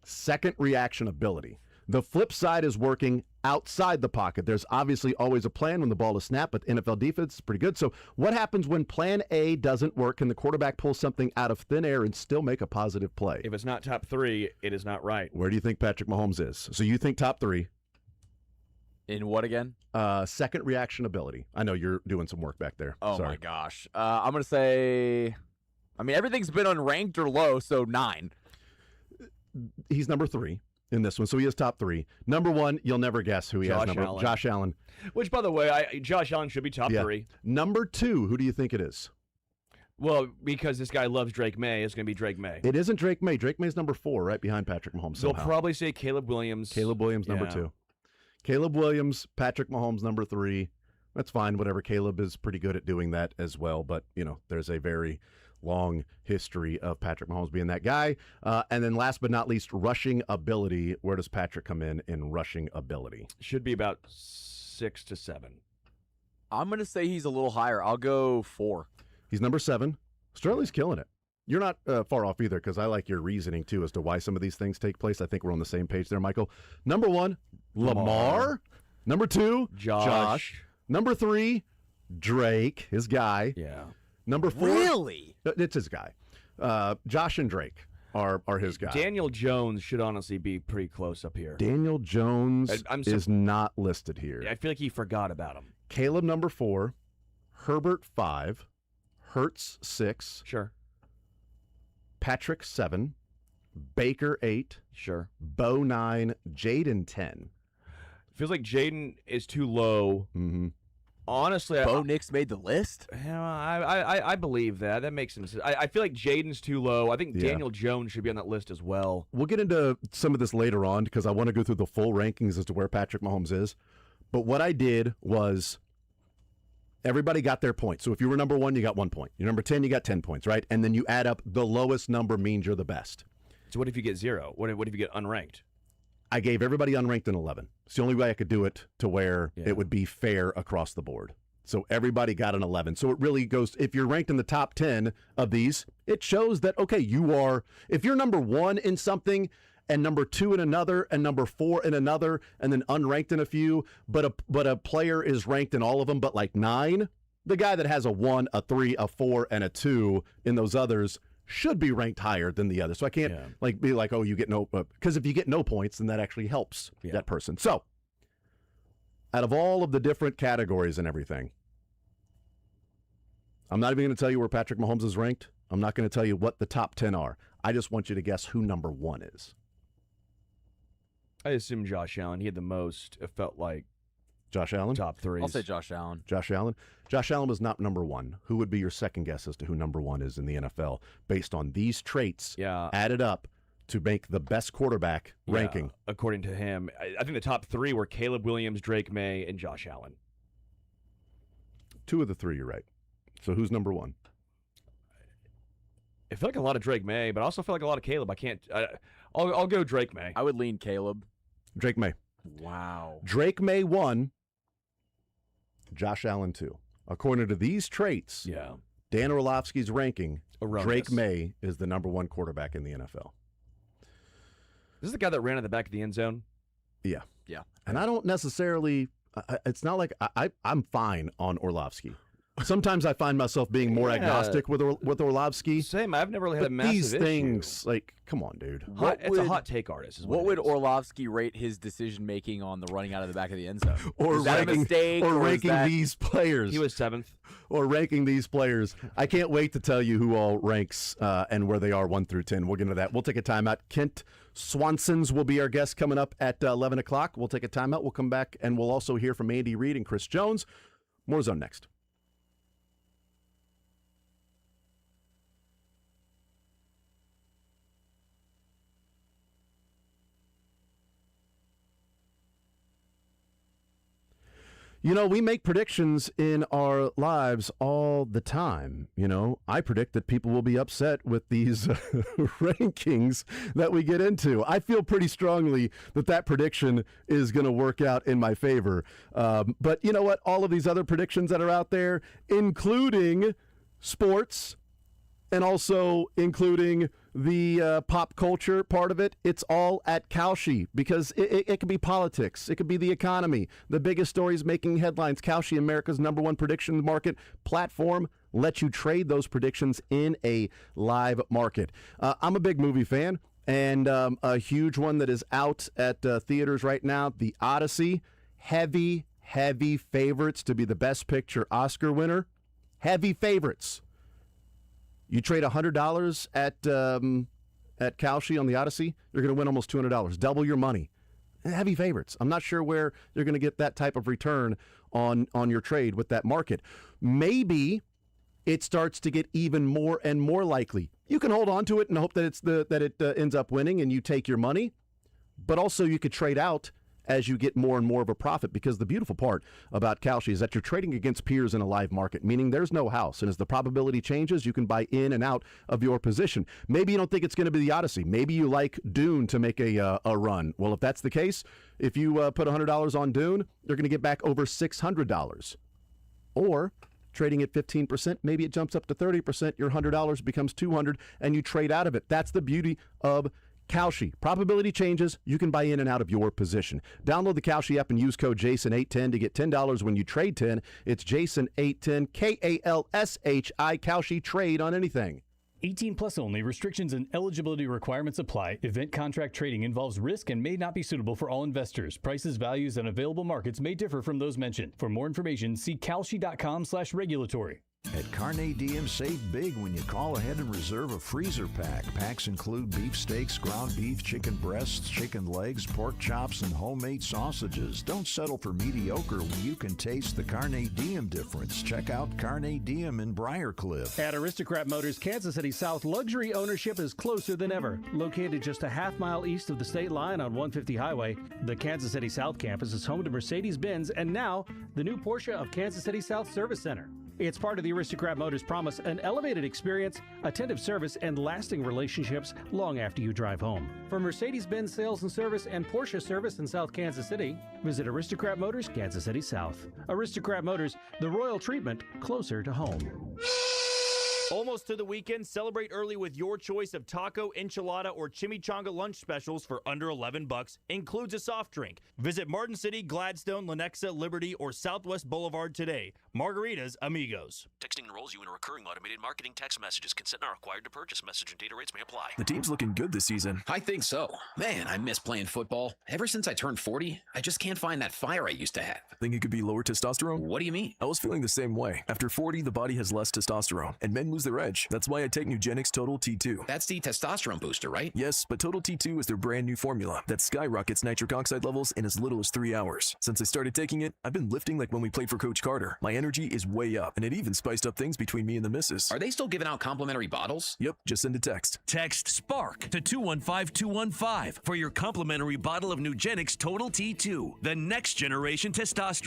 Second reaction ability. The flip side is working outside the pocket. There's obviously always a plan when the ball is snapped, but NFL defense is pretty good. So what happens when plan A doesn't work? Can the quarterback pull something out of thin air and still make a positive play? If it's not top 3, it is not right. Where do you think Patrick Mahomes is? So you think top 3. In what again? Second reaction ability. I know you're doing some work back there. Oh, Sorry. my gosh. I'm going to say, everything's been unranked or low, so 9. He's number 3. In this one, so he is top 3. Number 1, you'll never guess who he has. Josh Allen. Which, by the way, Josh Allen should be top 3. Number 2, who do you think it is? Well, because this guy loves Drake May, it's going to be Drake May. It isn't Drake May. Drake May's number 4, right behind Patrick Mahomes. They'll probably say Caleb Williams. Caleb Williams, number 2. Caleb Williams, Patrick Mahomes, number 3. That's fine. Whatever. Caleb is pretty good at doing that as well, but there's a very long history of Patrick Mahomes being that guy. And then last but not least, rushing ability. Where does Patrick come in rushing ability? Should be about 6 to 7. I'm going to say he's a little higher. I'll go 4. He's number 7. Sterling's killing it. You're not far off either, because I like your reasoning, too, as to why some of these things take place. I think we're on the same page there, Michael. Number 1, Lamar. Number 2, Josh. Number 3, Drake, his guy. Yeah. Number 4. Really? It's his guy. Josh and Drake are his guy. Daniel Jones should honestly be pretty close up here. Daniel Jones is not listed here. I feel like he forgot about him. Caleb, number 4. Herbert, 5. Hurts, 6. Sure. Patrick, 7. Baker, 8. Sure. Bo, 9. Jaden, 10. Feels like Jaden is too low. Mm-hmm. Honestly, Bo Nix made the list? I believe that. That makes sense. I feel like Jaden's too low. I think Daniel Jones should be on that list as well. We'll get into some of this later on because I want to go through the full rankings as to where Patrick Mahomes is. But what I did was Everybody got their point. So if you were number 1, you got 1 point. You're number 10, you got 10 points, right? And then you add up the lowest number means you're the best. So what if you get 0? What if you get unranked? I gave everybody unranked an 11. It's the only way I could do it to where it would be fair across the board. So everybody got an 11. So it really goes, if you're ranked in the top 10 of these, it shows that, okay, if you're number 1 in something and number 2 in another and number 4 in another and then unranked in a few, but a player is ranked in all of them but like 9, the guy that has a 1, a 3, a 4, and a 2 in those others should be ranked higher than the other. So I can't be like, oh, you get no, because if you get no points, then that actually helps that person. So out of all of the different categories and everything, I'm not even going to tell you where Patrick Mahomes is ranked. I'm not going to tell you what the top 10 are. I just want you to guess who number 1 is. I assume Josh Allen. He had the most, it felt like. Josh Allen? Top 3. I'll say Josh Allen. Josh Allen? Josh Allen was not number 1. Who would be your second guess as to who number 1 is in the NFL based on these traits added up to make the best quarterback ranking? According to him. I think the top 3 were Caleb Williams, Drake May, and Josh Allen. 2 of the 3, you're right. So who's number 1? I feel like a lot of Drake May, but I also feel like a lot of Caleb. I'll go Drake May. I would lean Caleb. Drake May. Wow. Drake May 1, Josh Allen 2. According to these traits, Dan Orlovsky's ranking, Drake May is the number 1 quarterback in the NFL. This is the guy that ran in the back of the end zone? Yeah. Yeah. And I don't necessarily, it's not like I'm fine on Orlovsky. Sometimes I find myself being more agnostic with Orlovsky. Same. I've never really had a massive these issue. things, like, come on, dude. It's a hot take artist. Is what it would is. Orlovsky rate his decision making on the running out of the back of the end zone? Or is that ranking, a mistake? or is ranking that... these players. He was 7th. Or ranking these players. I can't wait to tell you who all ranks and where they are 1 through 10. We'll get into that. We'll take a timeout. Kent Swansons will be our guest coming up at 11 o'clock. We'll take a timeout. We'll come back, and we'll also hear from Andy Reid and Chris Jones. More Zone next. You know, we make predictions in our lives all the time. You know, I predict that people will be upset with these rankings that we get into. I feel pretty strongly that prediction is going to work out in my favor. But you know what? All of these other predictions that are out there, including sports and also including the pop culture part of it, it's all at Kalshi because it could be politics. It could be the economy. The biggest stories making headlines. Kalshi, America's #1 prediction market platform, lets you trade those predictions in a live market. I'm a big movie fan, and a huge one that is out at theaters right now, The Odyssey. Heavy favorites to be the Best Picture Oscar winner. Heavy favorites. You trade $100 at Kalshi on The Odyssey, you're going to win almost $200. Double your money. Heavy favorites. I'm not sure where you're going to get that type of return on your trade with that market. Maybe it starts to get even more and more likely. You can hold on to it and hope that it ends up winning and you take your money, but also you could trade out as you get more and more of a profit, because the beautiful part about Kalshi is that you're trading against peers in a live market, meaning there's no house, and as the probability changes, you can buy in and out of your position. Maybe you don't think it's going to be The Odyssey. Maybe you like Dune to make a run. Well, if that's the case, if you put $100 on Dune, you're going to get back over $600. Or trading at 15%, maybe it jumps up to 30%, your $100 becomes $200, and you trade out of it. That's the beauty of Kalshi. Probability changes, you can buy in and out of your position. Download the Kalshi app and use code JASON810 to get $10 when you trade 10. It's JASON810, Kalshi, Kalshi, trade on anything. 18 plus only. Restrictions and eligibility requirements apply. Event contract trading involves risk and may not be suitable for all investors. Prices, values, and available markets may differ from those mentioned. For more information, see kalshi.com/regulatory. At Carne Diem, save big when you call ahead and reserve a freezer pack. Packs include beef steaks, ground beef, chicken breasts, chicken legs, pork chops, and homemade sausages. Don't settle for mediocre when you can taste the Carne Diem difference. Check out Carne Diem in Briarcliff. At Aristocrat Motors Kansas City South, luxury ownership is closer than ever. Located just a half-mile east of the state line on 150 Highway, the Kansas City South campus is home to Mercedes-Benz and now the new Porsche of Kansas City South Service Center. It's part of the Aristocrat Motors promise, an elevated experience, attentive service, and lasting relationships long after you drive home. For Mercedes-Benz sales and service and Porsche service in South Kansas City, visit Aristocrat Motors, Kansas City South. Aristocrat Motors, the royal treatment closer to home. Almost to the weekend, celebrate early with your choice of taco, enchilada, or chimichanga lunch specials for under $11. Includes a soft drink. Visit Martin City, Gladstone, Lenexa, Liberty, or Southwest Boulevard today. Margaritas Amigos. Texting enrolls you in a recurring automated marketing text messages. Consent not required to purchase. Message and data rates may apply. The team's looking good this season. I think so. Man, I miss playing football. Ever since I turned 40, I just can't find that fire I used to have. Think it could be lower testosterone? What do you mean? I was feeling the same way. After 40, the body has less testosterone, and men lose their edge. That's why I take Nugenix Total T2. That's the testosterone booster, right? Yes, but Total T2 is their brand new formula that skyrockets nitric oxide levels in as little as 3 hours. Since I started taking it, I've been lifting like when we played for Coach Carter. My energy is way up, and it even spiced up things between me and the missus. Are they still giving out complimentary bottles? Yep, just send a text. Text SPARK to 215215 for your complimentary bottle of Nugenix Total T2, the next generation testosterone.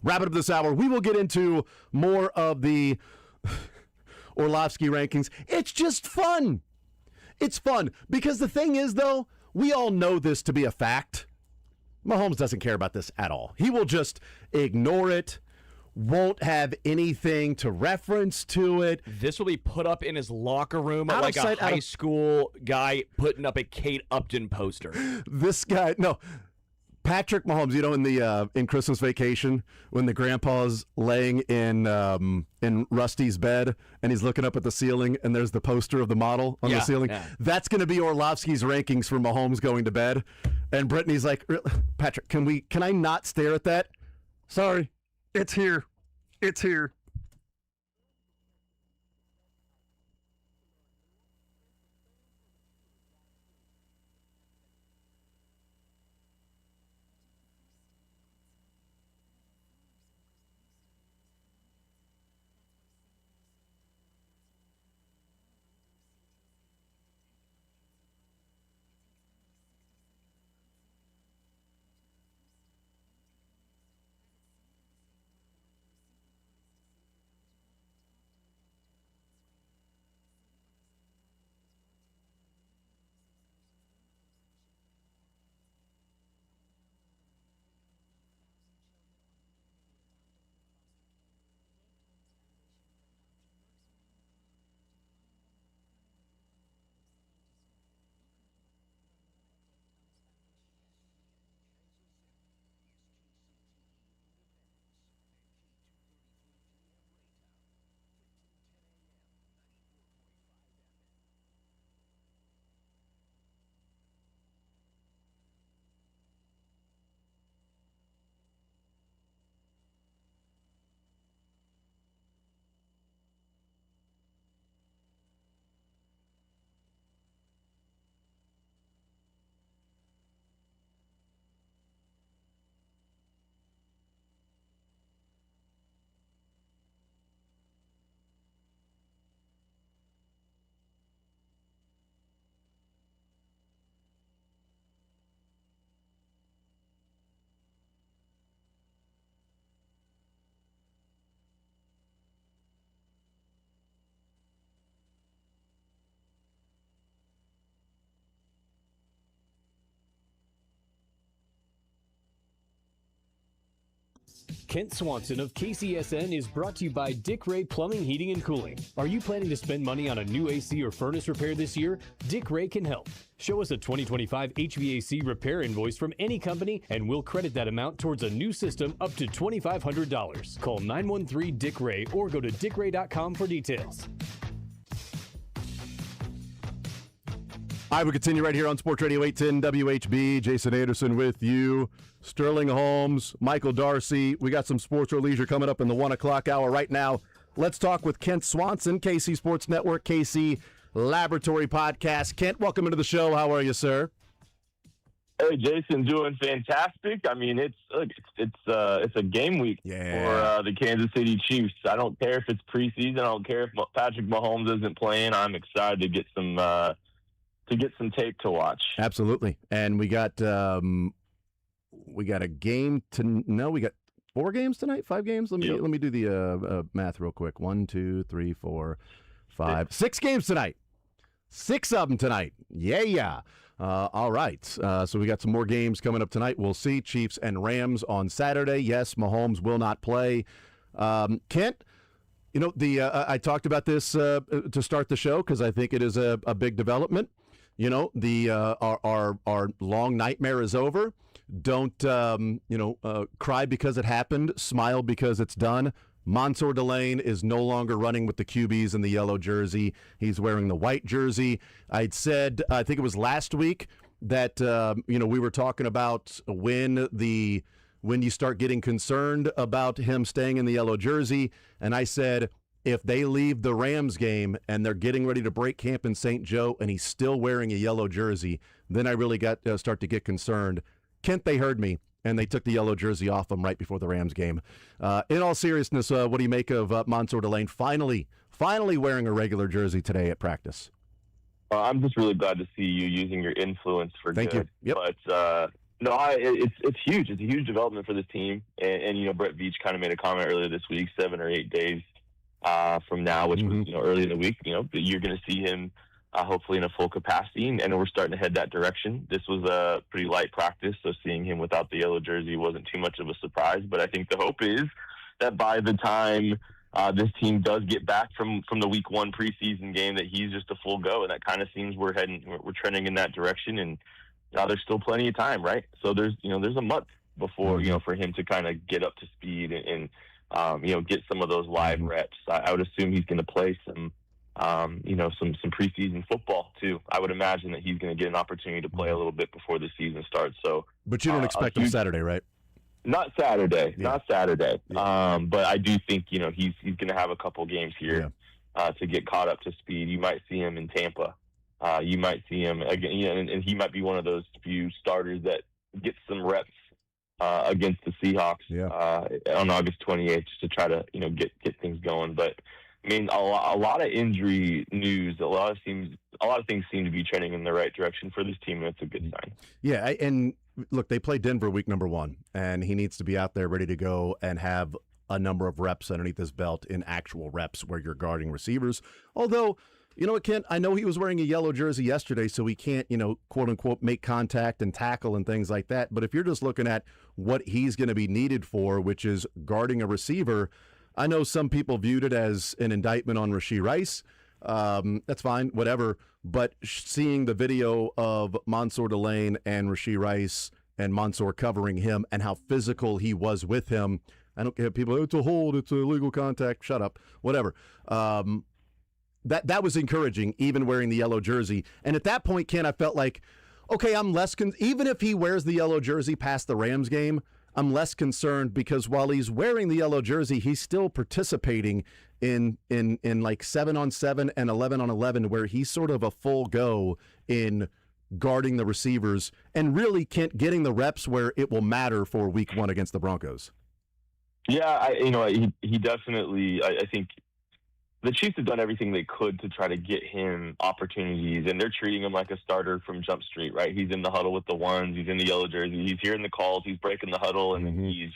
Wrap it up this hour. We will get into more of the Orlovsky rankings. It's just fun. It's fun because the thing is, though, we all know this to be a fact. Mahomes doesn't care about this at all. He will just ignore it, won't have anything to reference to it. This will be put up in his locker room Out of like sight, a high school guy putting up a Kate Upton poster. This guy, no. Patrick Mahomes, you know, in Christmas Vacation, when the grandpa's laying in Rusty's bed and he's looking up at the ceiling and there's the poster of the model on the ceiling. Yeah. That's going to be Orlovsky's rankings for Mahomes going to bed. And Brittany's like, Patrick, can I not stare at that? Sorry, it's here. It's here. Kent Swanson of KCSN is brought to you by Dick Ray Plumbing, Heating, and Cooling. Are you planning to spend money on a new AC or furnace repair this year? Dick Ray can help. Show us a 2025 HVAC repair invoice from any company, and we'll credit that amount towards a new system up to $2,500. Call 913-DICK-RAY or go to dickray.com for details. All right, we continue right here on Sports Radio 810 WHB. Jason Anderson with you. Sterling Holmes, Michael Darcy. We got some sports or leisure coming up in the 1 o'clock hour right now. Let's talk with Kent Swanson, KC Sports Network, KC Laboratory Podcast. Kent, welcome into the show. How are you, sir? Hey, Jason, doing fantastic. I mean, it's a game week for the Kansas City Chiefs. I don't care if it's preseason. I don't care if Patrick Mahomes isn't playing. I'm excited to get some tape to watch. Absolutely. And we got a game we got 4 games tonight, 5 games. Let me do the math real quick. 1, 2, 3, 4, 5, 6 games tonight. 6 of them tonight. Yeah. All right. So we got some more games coming up tonight. We'll see Chiefs and Rams on Saturday. Yes, Mahomes will not play. Kent, I talked about this to start the show because I think it is a big development. Our long nightmare is over. Don't cry because it happened. Smile because it's done. Mansour Delane is no longer running with the QBs in the yellow jersey. He's wearing the white jersey. I'd said, I think it was last week, that we were talking about when you start getting concerned about him staying in the yellow jersey, and I said, if they leave the Rams game and they're getting ready to break camp in St. Joe and he's still wearing a yellow jersey, then I really start to get concerned. Kent, they heard me, and they took the yellow jersey off him right before the Rams game. In all seriousness, what do you make of Mansour Delane finally wearing a regular jersey today at practice? I'm just really glad to see you using your influence for Thank good. you. Yep. But it's huge. It's a huge development for this team. And Brett Veach kind of made a comment earlier this week, 7 or 8 days from now, which was early in the week. You're going to see him hopefully in a full capacity, and we're starting to head that direction. This was a pretty light practice, so seeing him without the yellow jersey wasn't too much of a surprise. But I think the hope is that by the time this team does get back from the week 1 preseason game, that he's just a full go, and that kind of seems we're trending in that direction. And there's still plenty of time, right? So there's a month before for him to kind of get up to speed and get some of those live reps. I would assume he's going to play some preseason football too. I would imagine that he's going to get an opportunity to play a little bit before the season starts. So, but you don't expect him Saturday, right? Not Saturday. Yeah. But I do think he's going to have a couple games here to get caught up to speed. You might see him in Tampa. You might see him again, and he might be one of those few starters that gets some reps against the Seahawks on August 28th, just to try to get things going. But I mean, a lot of injury news. A lot of things seem to be trending in the right direction for this team, and it's a good sign. Yeah, and look, they play Denver week number 1, and he needs to be out there ready to go and have a number of reps underneath his belt in actual reps where you're guarding receivers. Although, you know what, Kent, I know he was wearing a yellow jersey yesterday, so he can't, quote unquote, make contact and tackle and things like that. But if you're just looking at what he's going to be needed for, which is guarding a receiver, I know some people viewed it as an indictment on Rashee Rice. That's fine, whatever. But seeing the video of Mansour Delane and Rashee Rice and Mansour covering him and how physical he was with him, I don't get people, it's a hold, it's a illegal contact, shut up, whatever. That was encouraging, even wearing the yellow jersey. And at that point, Ken, I felt like, okay, I'm less even if he wears the yellow jersey past the Rams game, I'm less concerned, because while he's wearing the yellow jersey, he's still participating in like 7-on-7 and 11-on-11, where he's sort of a full go in guarding the receivers and really getting the reps where it will matter for week 1 against the Broncos. Yeah, he definitely, I think the Chiefs have done everything they could to try to get him opportunities, and they're treating him like a starter from Jump Street, right? He's in the huddle with the ones, he's in the yellow jersey, he's hearing the calls, he's breaking the huddle, and then he's,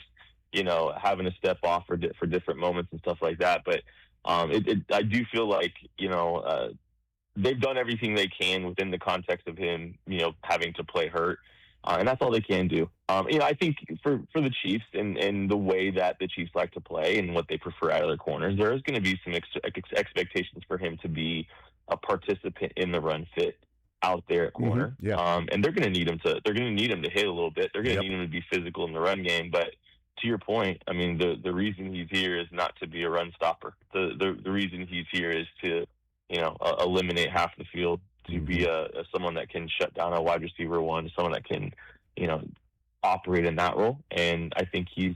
having to step off for different moments and stuff like that. But I do feel like, they've done everything they can within the context of him, having to play hurt. And that's all they can do. I think for the Chiefs and the way that the Chiefs like to play and what they prefer out of their corners, there is going to be some expectations for him to be a participant in the run fit out there at corner. And they're going to need him to. They're going to need him to hit a little bit. They're going to need him to be physical in the run game. But to your point, I mean, the reason he's here is not to be a run stopper. The reason he's here is to eliminate half the field, to be someone that can shut down a wide receiver one, someone that can operate in that role. And I think he's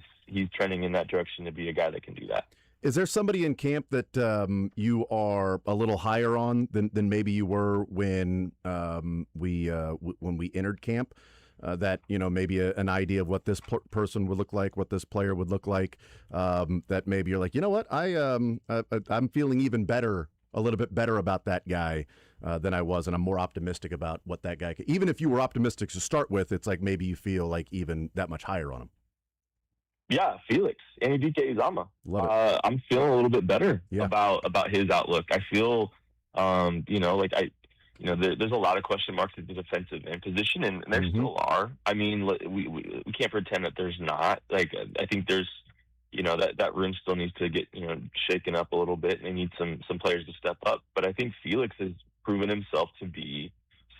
trending in that direction to be a guy that can do that. Is there somebody in camp that you are a little higher on than maybe you were when we entered camp? That maybe an idea of what this person would look like, what this player would look like. That maybe you're like, you know what, I'm feeling even better, a little bit better about that guy than I was, and I'm more optimistic about what that guy can. Even if you were optimistic to start with, it's like maybe you feel like even that much higher on him. Yeah, Felix, Anudike Uzama. I'm feeling a little bit better about his outlook. I feel, there's a lot of question marks at the defensive end position, and there still are. I mean, we can't pretend that there's not. Like, I think there's, that room still needs to get, shaken up a little bit, and they need some players to step up. But I think Felix has proven himself to be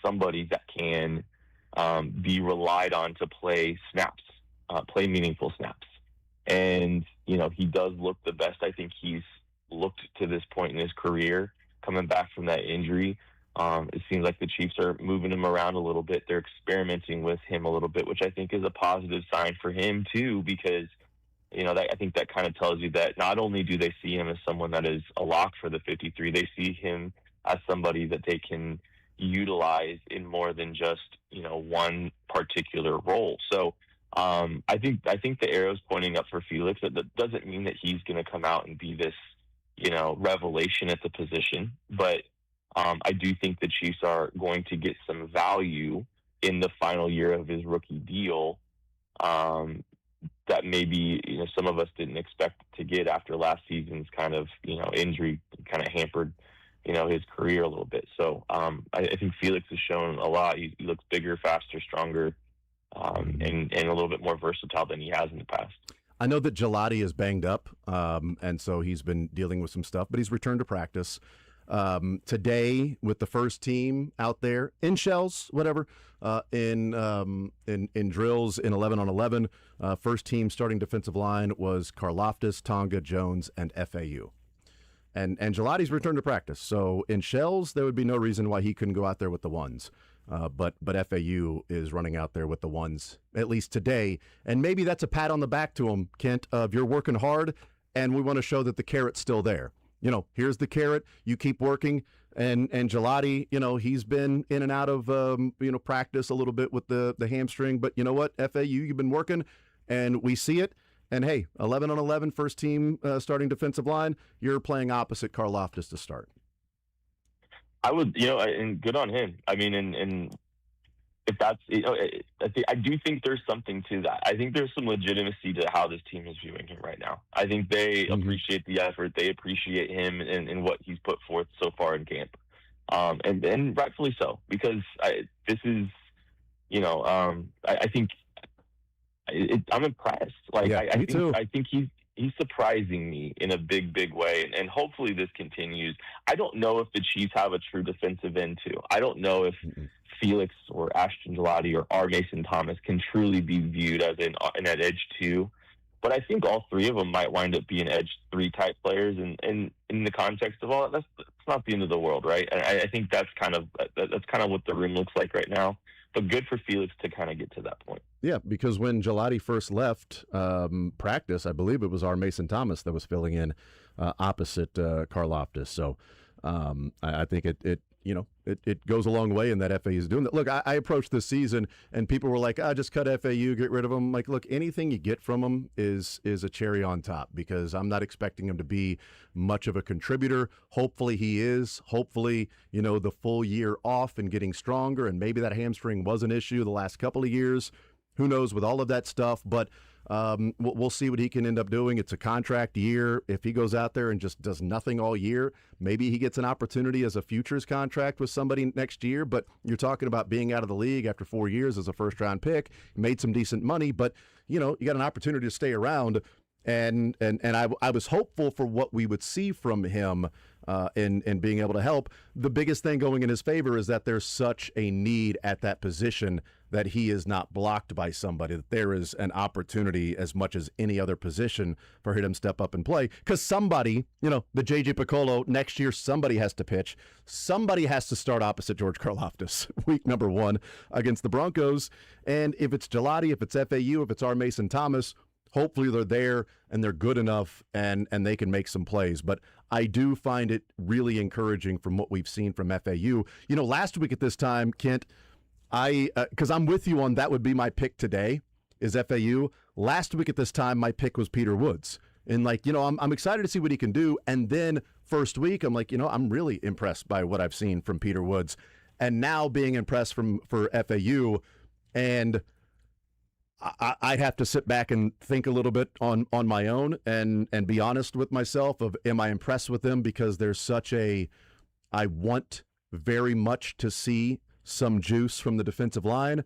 somebody that can be relied on to play snaps, play meaningful snaps. And, he does look the best I think he's looked to this point in his career, coming back from that injury. It seems like the Chiefs are moving him around a little bit. They're experimenting with him a little bit, which I think is a positive sign for him too, because, I think that kind of tells you that not only do they see him as someone that is a lock for the 53, they see him as somebody that they can utilize in more than just, one particular role. So, I think the arrow's pointing up for Felix. That doesn't mean that he's going to come out and be this, revelation at the position. But I do think the Chiefs are going to get some value in the final year of his rookie deal that maybe some of us didn't expect to get after last season's kind of injury kind of hampered his career a little bit. So I think Felix has shown a lot. He looks bigger, faster, stronger. And a little bit more versatile than he has in the past. I know that Gelati is banged up, and so he's been dealing with some stuff, but he's returned to practice today with the first team out there in shells, whatever, in drills in 11-on-11. First team starting defensive line was Karlaftis, Tonga, Jones, and FAU. And Gelati's returned to practice, so in shells there would be no reason why he couldn't go out there with the ones. But FAU is running out there with the ones, at least today. And maybe that's a pat on the back to him, Kent, of you're working hard, and we want to show that the carrot's still there. Here's the carrot. You keep working. And Gelati, he's been in and out of, practice a little bit with the hamstring. But you know what, FAU, you've been working, and we see it. And, hey, 11-on-11, first team starting defensive line, you're playing opposite Karlaftis to start. I would, and good on him. I mean, and if that's, I do think there's something to that. I think there's some legitimacy to how this team is viewing him right now. I think they appreciate the effort. They appreciate him and what he's put forth so far in camp. And rightfully so, because this is, I think I'm impressed. Like, I think he's surprising me in a big, big way, and hopefully this continues. I don't know if the Chiefs have a true defensive end, too. I don't know if Felix or Ashton Gelati or R. Mason Thomas can truly be viewed as an edge 2. But I think all three of them might wind up being edge 3 type players, and in the context of all that, that's not the end of the world, right? And I think that's kind of what the room looks like right now. But good for Felix to kind of get to that point. Yeah, because when Gelati first left practice, I believe it was our Mason Thomas that was filling in opposite Karlaftis. So I think it goes a long way in that FAU is doing that. Look, I approached this season, and people were like, just cut FAU, get rid of them. Like, look, anything you get from them is a cherry on top, because I'm not expecting him to be much of a contributor. Hopefully he is. Hopefully, the full year off and getting stronger, and maybe that hamstring was an issue the last couple of years. Who knows with all of that stuff, but We'll see what he can end up doing. It's a contract year. If he goes out there and just does nothing all year, maybe he gets an opportunity as a futures contract with somebody next year. But you're talking about being out of the league after 4 years as a first-round pick. Made some decent money, but you got an opportunity to stay around. And I was hopeful for what we would see from him in being able to help. The biggest thing going in his favor is that there's such a need at that position that he is not blocked by somebody, that there is an opportunity as much as any other position for him to step up and play. Because somebody, the J.J. Piccolo, next year somebody has to pitch. Somebody has to start opposite George Karlaftis week number 1 against the Broncos. And if it's Gelati, if it's FAU, if it's R. Mason Thomas, hopefully they're there and they're good enough and they can make some plays. But I do find it really encouraging from what we've seen from FAU. Last week at this time, Kent, because I'm with you on that would be my pick today is FAU. Last week at this time, my pick was Peter Woods. And I'm excited to see what he can do. And then first week, I'm like, I'm really impressed by what I've seen from Peter Woods. And now being impressed for FAU. And I'd have to sit back and think a little bit on my own and be honest with myself of, am I impressed with them? Because there's I want very much to see some juice from the defensive line,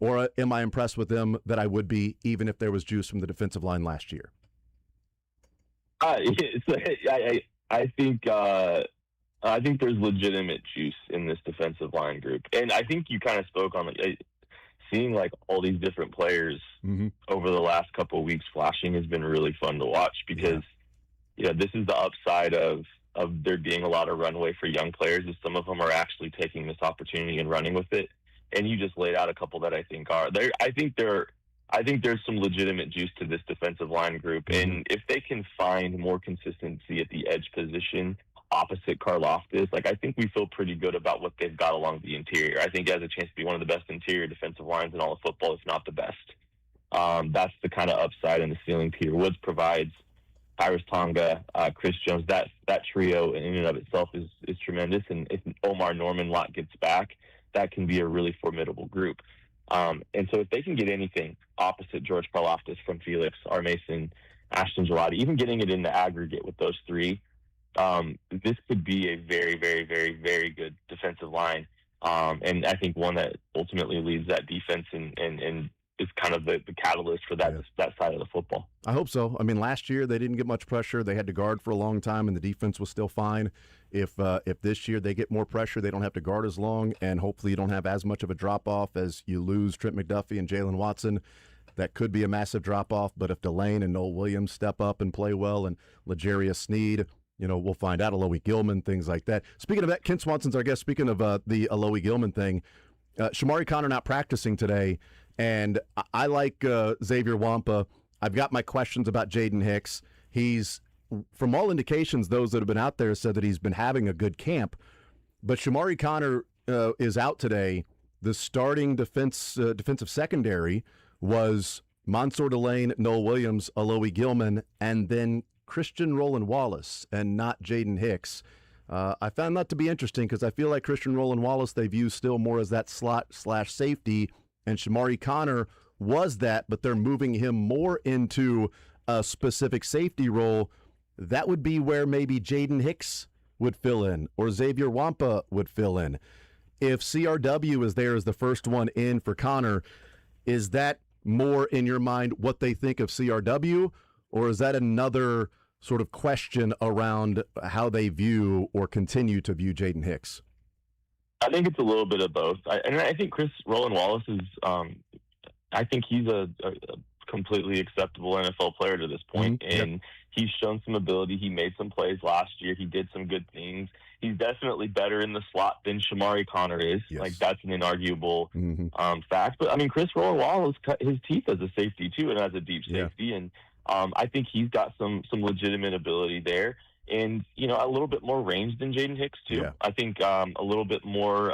or am I impressed with them that I would be even if there was juice from the defensive line last year? I think there's legitimate juice in this defensive line group, and I think you kind of spoke on seeing all these different players over the last couple of weeks flashing has been really fun to watch because this is the upside of there being a lot of runway for young players, is some of them are actually taking this opportunity and running with it. And you just laid out a couple that I think are there. I think there's some legitimate juice to this defensive line group, and if they can find more consistency at the edge position opposite Karlaftis, I think we feel pretty good about what they've got along the interior. I think it has a chance to be one of the best interior defensive lines in all of football, if not the best. That's the kind of upside in the ceiling Peter Woods provides. Tyrus Tonga, Chris Jones, that trio in and of itself is tremendous. And if Omar Norman-Lott gets back, that can be a really formidable group. And so if they can get anything opposite George Karlaftis from Felix, R. Mason, Ashton Gelati, even getting it in the aggregate with those three, this could be a very, very, very, very good defensive line. And I think one that ultimately leads that defense and is kind of the catalyst for that side of the football. I hope so. I mean, last year they didn't get much pressure. They had to guard for a long time, and the defense was still fine. If this year they get more pressure, they don't have to guard as long, and hopefully you don't have as much of a drop-off as you lose Trent McDuffie and Jalen Watson. That could be a massive drop-off, but if Delane and Noel Williams step up and play well, and L'Jarius Sneed, we'll find out. Alohi Gilman, things like that. Speaking of that, Kent Swanson's our guest. Speaking of the Alohi Gilman thing, Shamari Connor not practicing today, and I like Xavier Wampa. I've got my questions about Jaden Hicks. He's, from all indications, those that have been out there said that he's been having a good camp. But Shamari Connor is out today. The starting defensive secondary was Mansour Delane, Noel Williams, Alohi Gilman, and then Christian Roland Wallace, and not Jaden Hicks. I found that to be interesting because I feel like Christian Roland Wallace they view still more as that slot/safety, and Shamari Connor was that, but they're moving him more into a specific safety role. That would be where maybe Jaden Hicks would fill in, or Xavier Wampa would fill in. If CRW is there as the first one in for Connor, is that more in your mind what they think of CRW, or is that another sort of question around how they view or continue to view Jaden Hicks? I think it's a little bit of both. I think Chris Roland Wallace is, I think he's a completely acceptable NFL player to this point, and he's shown some ability. He made some plays last year. He did some good things. He's definitely better in the slot than Shamari Connor is. Yes. That's an inarguable fact. But, I mean, Chris Roland Wallace cut his teeth as a safety, too, and as a deep safety. And I think he's got some legitimate ability there. And, a little bit more range than Jaden Hicks, too. Yeah. I think a little bit more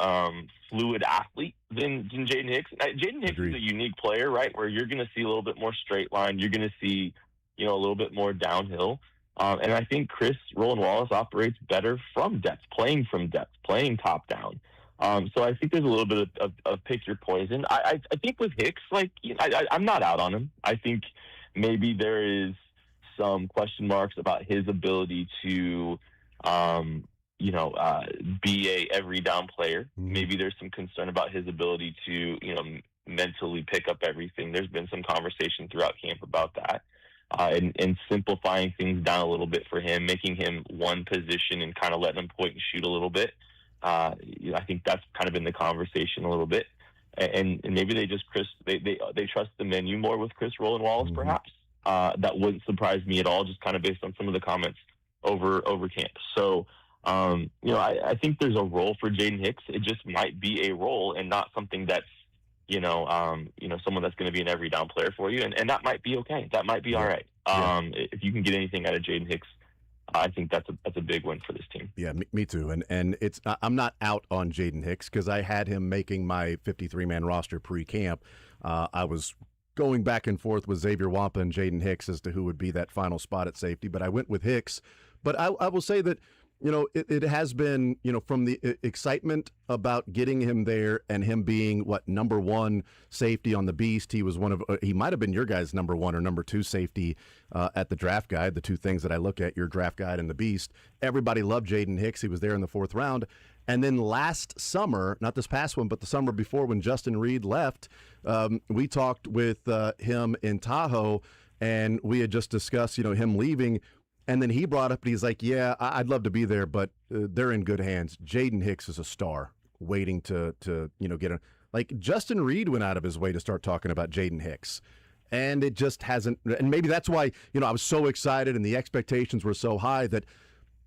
fluid athlete than Jaden Hicks. Jaden Hicks is a unique player, right, where you're going to see a little bit more straight line. You're going to see, a little bit more downhill. And I think Chris Roland Wallace operates better from depth, playing top down. So I think there's a little bit of pick your poison. I think with Hicks, I'm not out on him. I think maybe there is some question marks about his ability to, be a every down player. Maybe there's some concern about his ability to, mentally pick up everything. There's been some conversation throughout camp about that. And simplifying things down a little bit for him, making him one position and kind of letting him point and shoot a little bit. I think that's kind of in the conversation a little bit. And maybe they just they trust the menu more with Chris Rowland Wallace, perhaps. That wouldn't surprise me at all, just kind of based on some of the comments over camp. So, I think there's a role for Jaden Hicks. It just might be a role and not something that's, someone that's going to be an every down player for you. And that might be okay. That might be all right. If you can get anything out of Jaden Hicks, I think that's a big win for this team. Yeah, me too. And I'm not out on Jaden Hicks because I had him making my 53-man roster pre-camp. I was going back and forth with Xavier Wampa and Jaden Hicks as to who would be that final spot at safety, but I went with Hicks. But I will say that, it has been, from the excitement about getting him there and him being number one safety on the Beast. He was he might have been your guys' number one or number two safety at the draft guide, the two things that I look at, your draft guide and the Beast. Everybody loved Jaden Hicks. He was there in the 4th round. And then last summer, not this past one, but the summer before when Justin Reed left, we talked with him in Tahoe, and we had just discussed, him leaving. And then he brought up, and he's like, yeah, I'd love to be there, but they're in good hands. Jaden Hicks is a star waiting to get him. Like, Justin Reed went out of his way to start talking about Jaden Hicks. And it just hasn't. And maybe that's why, I was so excited and the expectations were so high that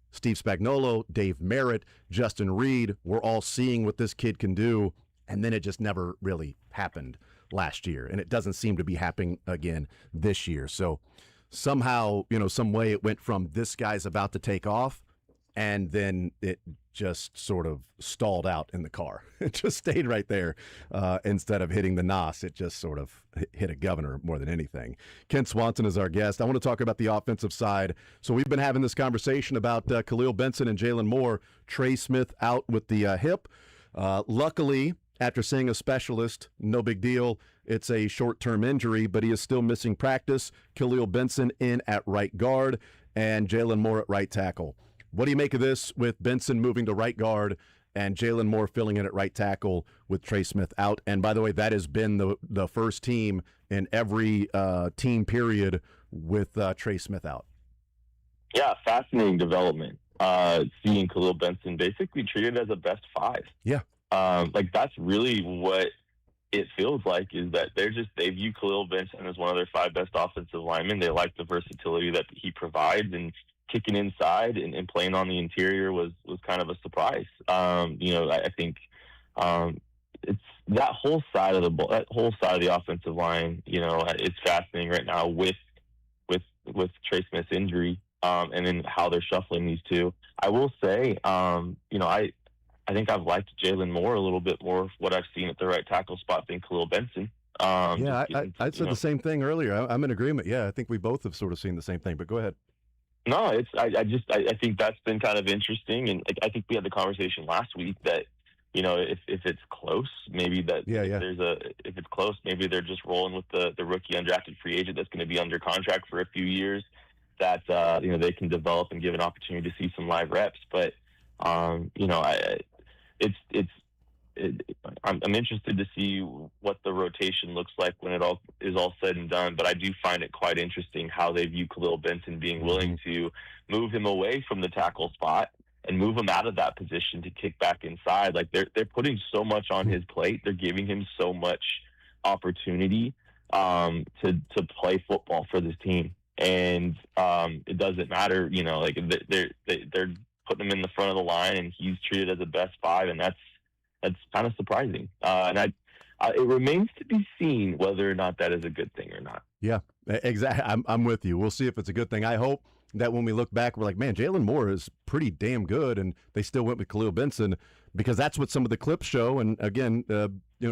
Steve Spagnuolo, Dave Merritt, Justin Reed were all seeing what this kid can do. And then it just never really happened last year. And it doesn't seem to be happening again this year. So somehow, some way it went from this guy's about to take off, and then it just sort of stalled out in the car. It just stayed right there. Instead of hitting the NOS, it just sort of hit a governor more than anything. Kent Swanson is our guest. I want to talk about the offensive side. So we've been having this conversation about Khalil Benson and Jalen Moore. Trey Smith out with the hip. Luckily, after seeing a specialist, no big deal. It's a short-term injury, but he is still missing practice. Khalil Benson in at right guard and Jalen Moore at right tackle. What do you make of this with Benson moving to right guard and Jalen Moore filling in at right tackle with Trey Smith out? And by the way, that has been the first team in every team period with Trey Smith out. Yeah, fascinating development. Seeing Khalil Benson basically treated as a best 5. Yeah. That's really what it feels like, is that they view Khalil Benson as one of their 5 best offensive linemen. They like the versatility that he provides, and kicking inside and playing on the interior was kind of a surprise. I think it's that whole side of the offensive line. It's fascinating right now with Trey Smith's injury, and then how they're shuffling these two. I will say, I think I've liked Jalen Moore a little bit more, what I've seen at the right tackle spot, than Khalil Benson. I said the same thing earlier. I'm in agreement. Yeah, I think we both have sort of seen the same thing, but go ahead. No, I think that's been kind of interesting. And I think we had the conversation last week that, if it's close, maybe that if it's close, maybe they're just rolling with the rookie undrafted free agent that's going to be under contract for a few years, that, they can develop and give an opportunity to see some live reps. But, I'm interested to see what the rotation looks like when it all is all said and done. But I do find it quite interesting how they view Khalil Benson, being willing to move him away from the tackle spot and move him out of that position to kick back inside. Like, they're putting so much on his plate. They're giving him so much opportunity to play football for this team. And it doesn't matter, they're putting him in the front of the line, and he's treated as a best 5, and that's kind of surprising. And it remains to be seen whether or not that is a good thing or not. Yeah, exactly. I'm with you. We'll see if it's a good thing. I hope that when we look back, we're like, man, Jalen Moore is pretty damn good, and they still went with Khalil Benson because that's what some of the clips show. And again,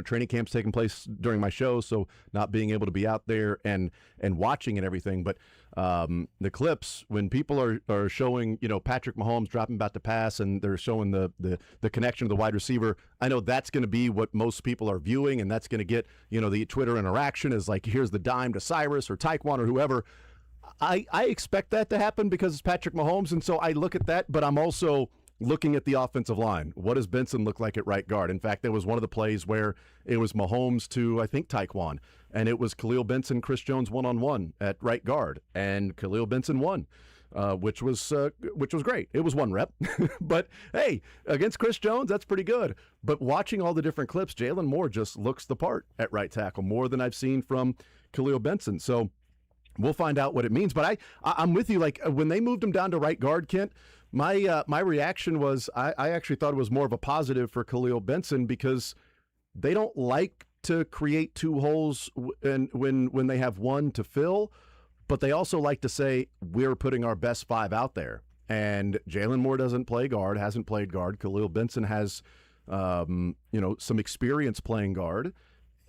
training camp's taking place during my show, so not being able to be out there and watching and everything. But the clips, when people are showing, Patrick Mahomes dropping about to pass, and they're showing the connection to the wide receiver, I know that's going to be what most people are viewing, and that's going to get, the Twitter interaction is like, here's the dime to Cyrus or Taekwon or whoever. I expect that to happen because it's Patrick Mahomes, and so I look at that, but I'm also looking at the offensive line. What does Benson look like at right guard? In fact, there was one of the plays where it was Mahomes to, I think, Taekwon, and it was Khalil Benson, Chris Jones one-on-one at right guard, and Khalil Benson won, which was great. It was one rep, but hey, against Chris Jones, that's pretty good. But watching all the different clips, Jalen Moore just looks the part at right tackle more than I've seen from Khalil Benson. So we'll find out what it means. But I'm with you. Like when they moved him down to right guard, Kent, my reaction was I actually thought it was more of a positive for Khalil Benson because they don't like to create two holes when they have one to fill, but they also like to say we're putting our best five out there. And Jalen Moore doesn't play guard, hasn't played guard. Khalil Benson has some experience playing guard.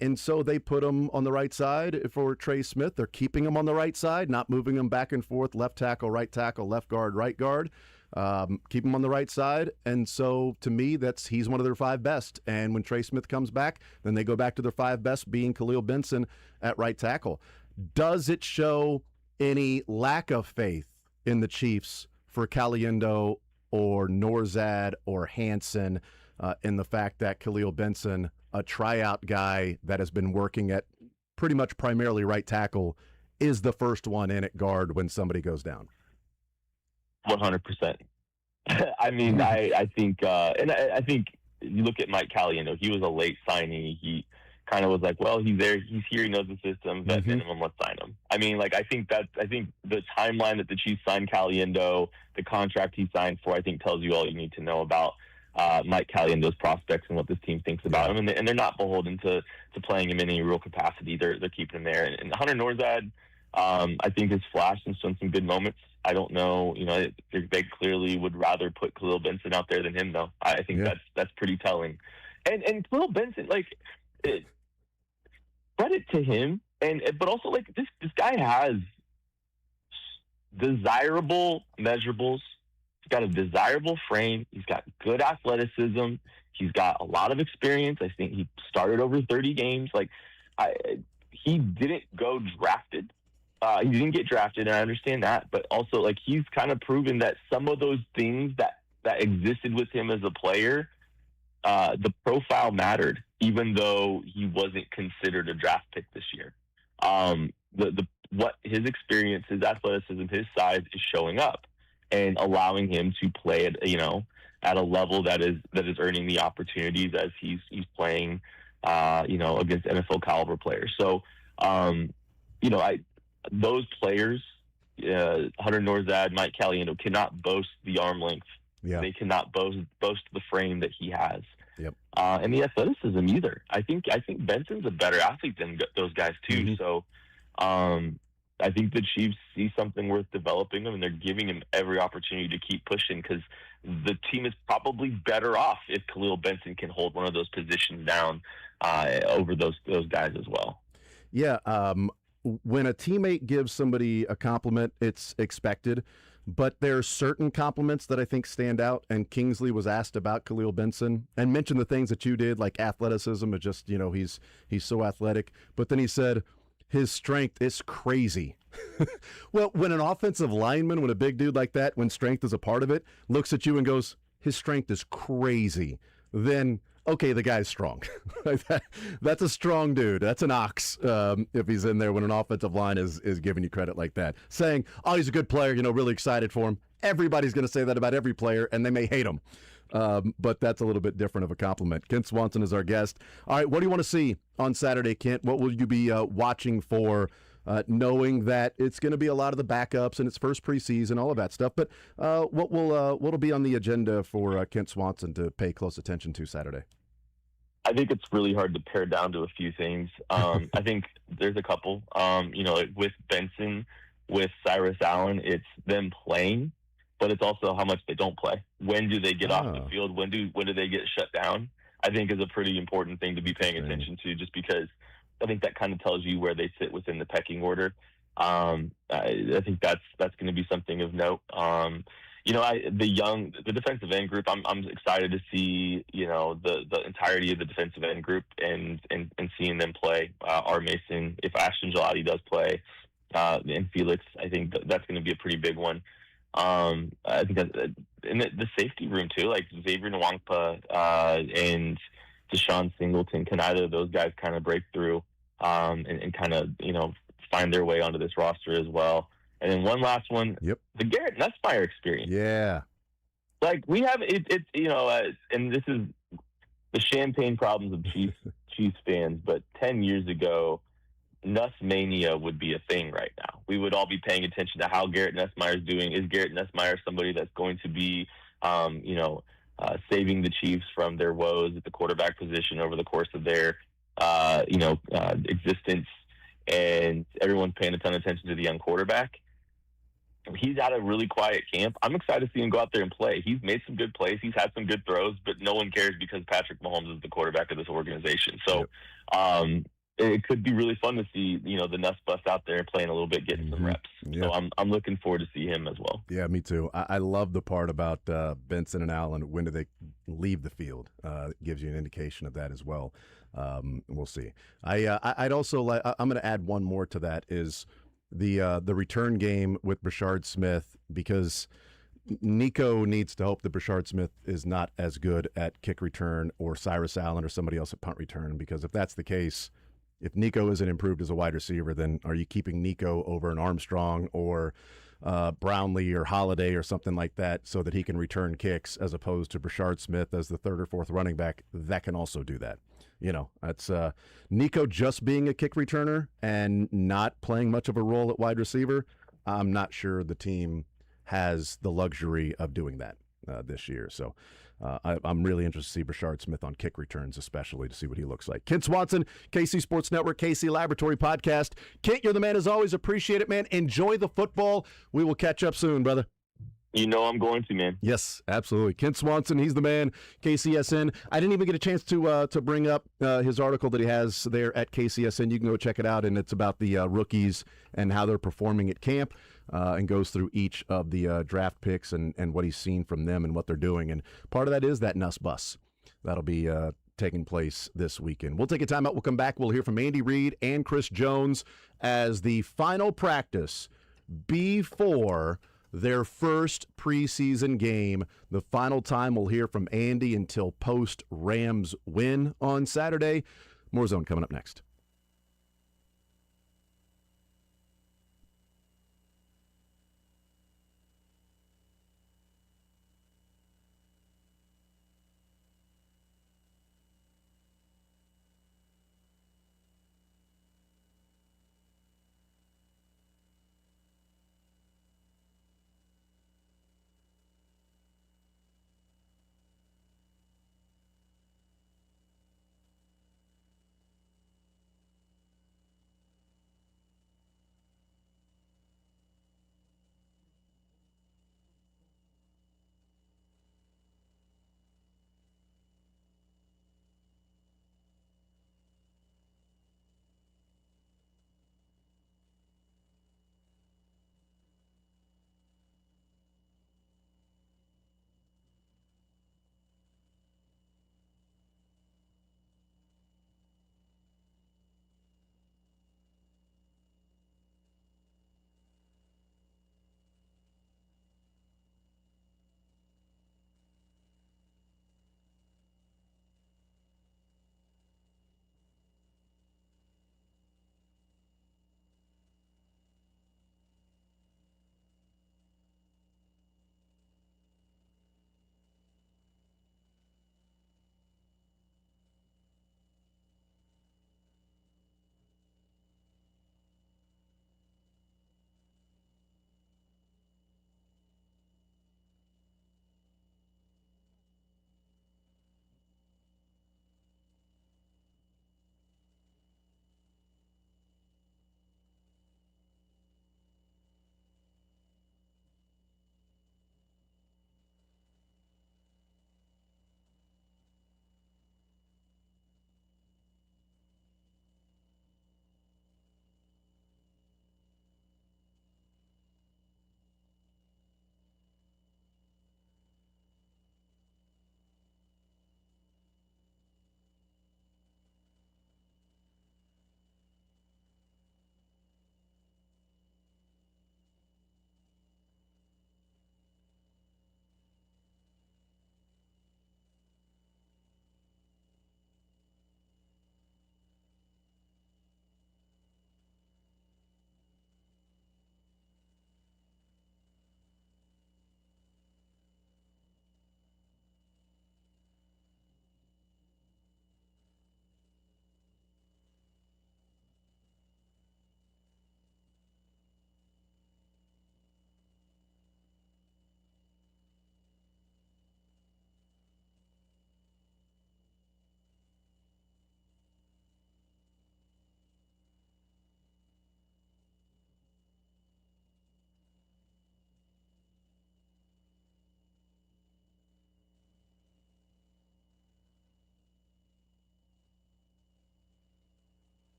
And so they put him on the right side for Trey Smith. They're keeping him on the right side, not moving him back and forth, left tackle, left guard, right guard. Keep him on the right side. And so to me, he's one of their five best. And when Trey Smith comes back, then they go back to their five best, being Khalil Benson at right tackle. Does it show any lack of faith in the Chiefs for Caliendo or Norzad or Hansen in the fact that Khalil Benson, a tryout guy that has been working at pretty much primarily right tackle, is the first one in at guard when somebody goes down? 100%. I mean, I think, and I think you look at Mike Caliendo, he was a late signee. He kind of was like, well, he's there, he's here, he knows the system, but minimum, let's sign him. I mean, like, I think the timeline that the Chiefs signed Caliendo, the contract he signed for, I think tells you all you need to know about Mike Caliendo's prospects and what this team thinks about him. And they're not beholden to playing him in any real capacity. They're keeping him there. And Hunter Norzad, I think has flashed and shown some good moments. I don't know, they clearly would rather put Khalil Benson out there than him, though. I think that's pretty telling. And Khalil Benson, like, credit to him, but also, like, this guy has desirable measurables. He's got a desirable frame. He's got good athleticism. He's got a lot of experience. I think he started over 30 games. Like, he didn't go drafted. He didn't get drafted, and I understand that. But also, like, he's kind of proven that some of those things that existed with him as a player, the profile mattered, even though he wasn't considered a draft pick this year. What his experience, his athleticism, his size is showing up and allowing him to play at a level that is earning the opportunities as he's playing, against NFL caliber players. So, those players, Hunter Norzad, Mike Caliendo, cannot boast the arm length. Yeah. They cannot boast the frame that he has. Yep. And the athleticism either. I think Benson's a better athlete than those guys too. Mm-hmm. So, I think the Chiefs see something worth developing him, and they're giving him every opportunity to keep pushing because the team is probably better off if Khalil Benson can hold one of those positions down over those guys as well. Yeah. When a teammate gives somebody a compliment, it's expected, but there are certain compliments that I think stand out. And Kingsley was asked about Khalil Benson and mentioned the things that you did, like athleticism. It just, he's so athletic. But then he said, his strength is crazy. Well, when an offensive lineman, when a big dude like that, when strength is a part of it, looks at you and goes, his strength is crazy, then, okay, the guy's strong. That's a strong dude. That's an ox if he's in there when an offensive line is giving you credit like that. Saying, oh, he's a good player, really excited for him. Everybody's going to say that about every player, and they may hate him. But that's a little bit different of a compliment. Kent Swanson is our guest. All right, what do you want to see on Saturday, Kent? What will you be watching for, knowing that it's going to be a lot of the backups and it's first preseason, all of that stuff? But what'll be on the agenda for Kent Swanson to pay close attention to Saturday? I think it's really hard to pare down to a few things. I think there's a couple. With Benson, with Cyrus Allen, it's them playing, but it's also how much they don't play. When do they get off the field? When do they get shut down? I think is a pretty important thing to be paying attention to, just because I think that kind of tells you where they sit within the pecking order. I think that's going to be something of note. The defensive end group, I'm excited to see, the entirety of the defensive end group and seeing them play. R. Mason, if Ashton Gelati does play, and Felix, I think that's going to be a pretty big one. I think that in the safety room too, like Xavier Nwankpa and Deshaun Singleton, can either of those guys kind of break through and kind of find their way onto this roster as well? And then one last one, the Garrett Nussmeier experience. Yeah, like we have it and this is the champagne problems of Chiefs fans. But 10 years ago, Nussmania would be a thing right now. We would all be paying attention to how Garrett Nussmeier is doing. Is Garrett Nussmeier somebody that's going to be, saving the Chiefs from their woes at the quarterback position over the course of their, existence? And everyone's paying a ton of attention to the young quarterback. He's at a really quiet camp. I'm excited to see him go out there and play. He's made some good plays. He's had some good throws, but no one cares because Patrick Mahomes is the quarterback of this organization. So, it could be really fun to see, the Nuss bust out there and playing a little bit, getting some reps. Yep. So I'm looking forward to see him as well. Yeah, me too. I love the part about Benson and Allen. When do they leave the field? It gives you an indication of that as well. We'll see. I'd also like. I'm going to add one more to that is the return game with Brashard Smith, because Nico needs to hope that Brashard Smith is not as good at kick return, or Cyrus Allen or somebody else at punt return, because if that's the case, if Nico isn't improved as a wide receiver, then are you keeping Nico over an Armstrong or Brownlee or Holiday or something like that so that he can return kicks, as opposed to Brashard Smith as the third or fourth running back that can also do that? That's Nico just being a kick returner and not playing much of a role at wide receiver. I'm not sure the team has the luxury of doing that this year. So I'm really interested to see Brashard Smith on kick returns, especially to see what he looks like. Kent Swanson, KC Sports Network, KC Laboratory Podcast. Kent, you're the man as always. Appreciate it, man. Enjoy the football. We will catch up soon, brother. I'm going to, man. Yes, absolutely. Kent Swanson, he's the man, KCSN. I didn't even get a chance to bring up his article that he has there at KCSN. You can go check it out, and it's about the rookies and how they're performing at camp, and goes through each of the draft picks and what he's seen from them and what they're doing. And part of that is that Nuss bus. That'll be taking place this weekend. We'll take a timeout. We'll come back. We'll hear from Andy Reid and Chris Jones as the final practice before their first preseason game. The final time we'll hear from Andy until post-Rams win on Saturday. More Zone coming up next.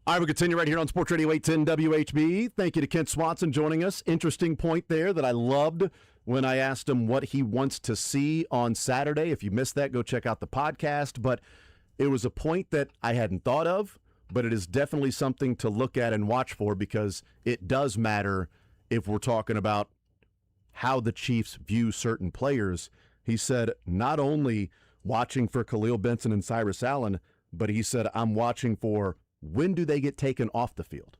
All right, we continue right here on Sports Radio 810 WHB. Thank you to Kent Swanson joining us. Interesting point there that I loved when I asked him what he wants to see on Saturday. If you missed that, go check out the podcast. But it was a point that I hadn't thought of, but it is definitely something to look at and watch for because it does matter if we're talking about how the Chiefs view certain players. He said not only watching for Khalil Benson and Cyrus Allen, but he said I'm watching for when do they get taken off the field?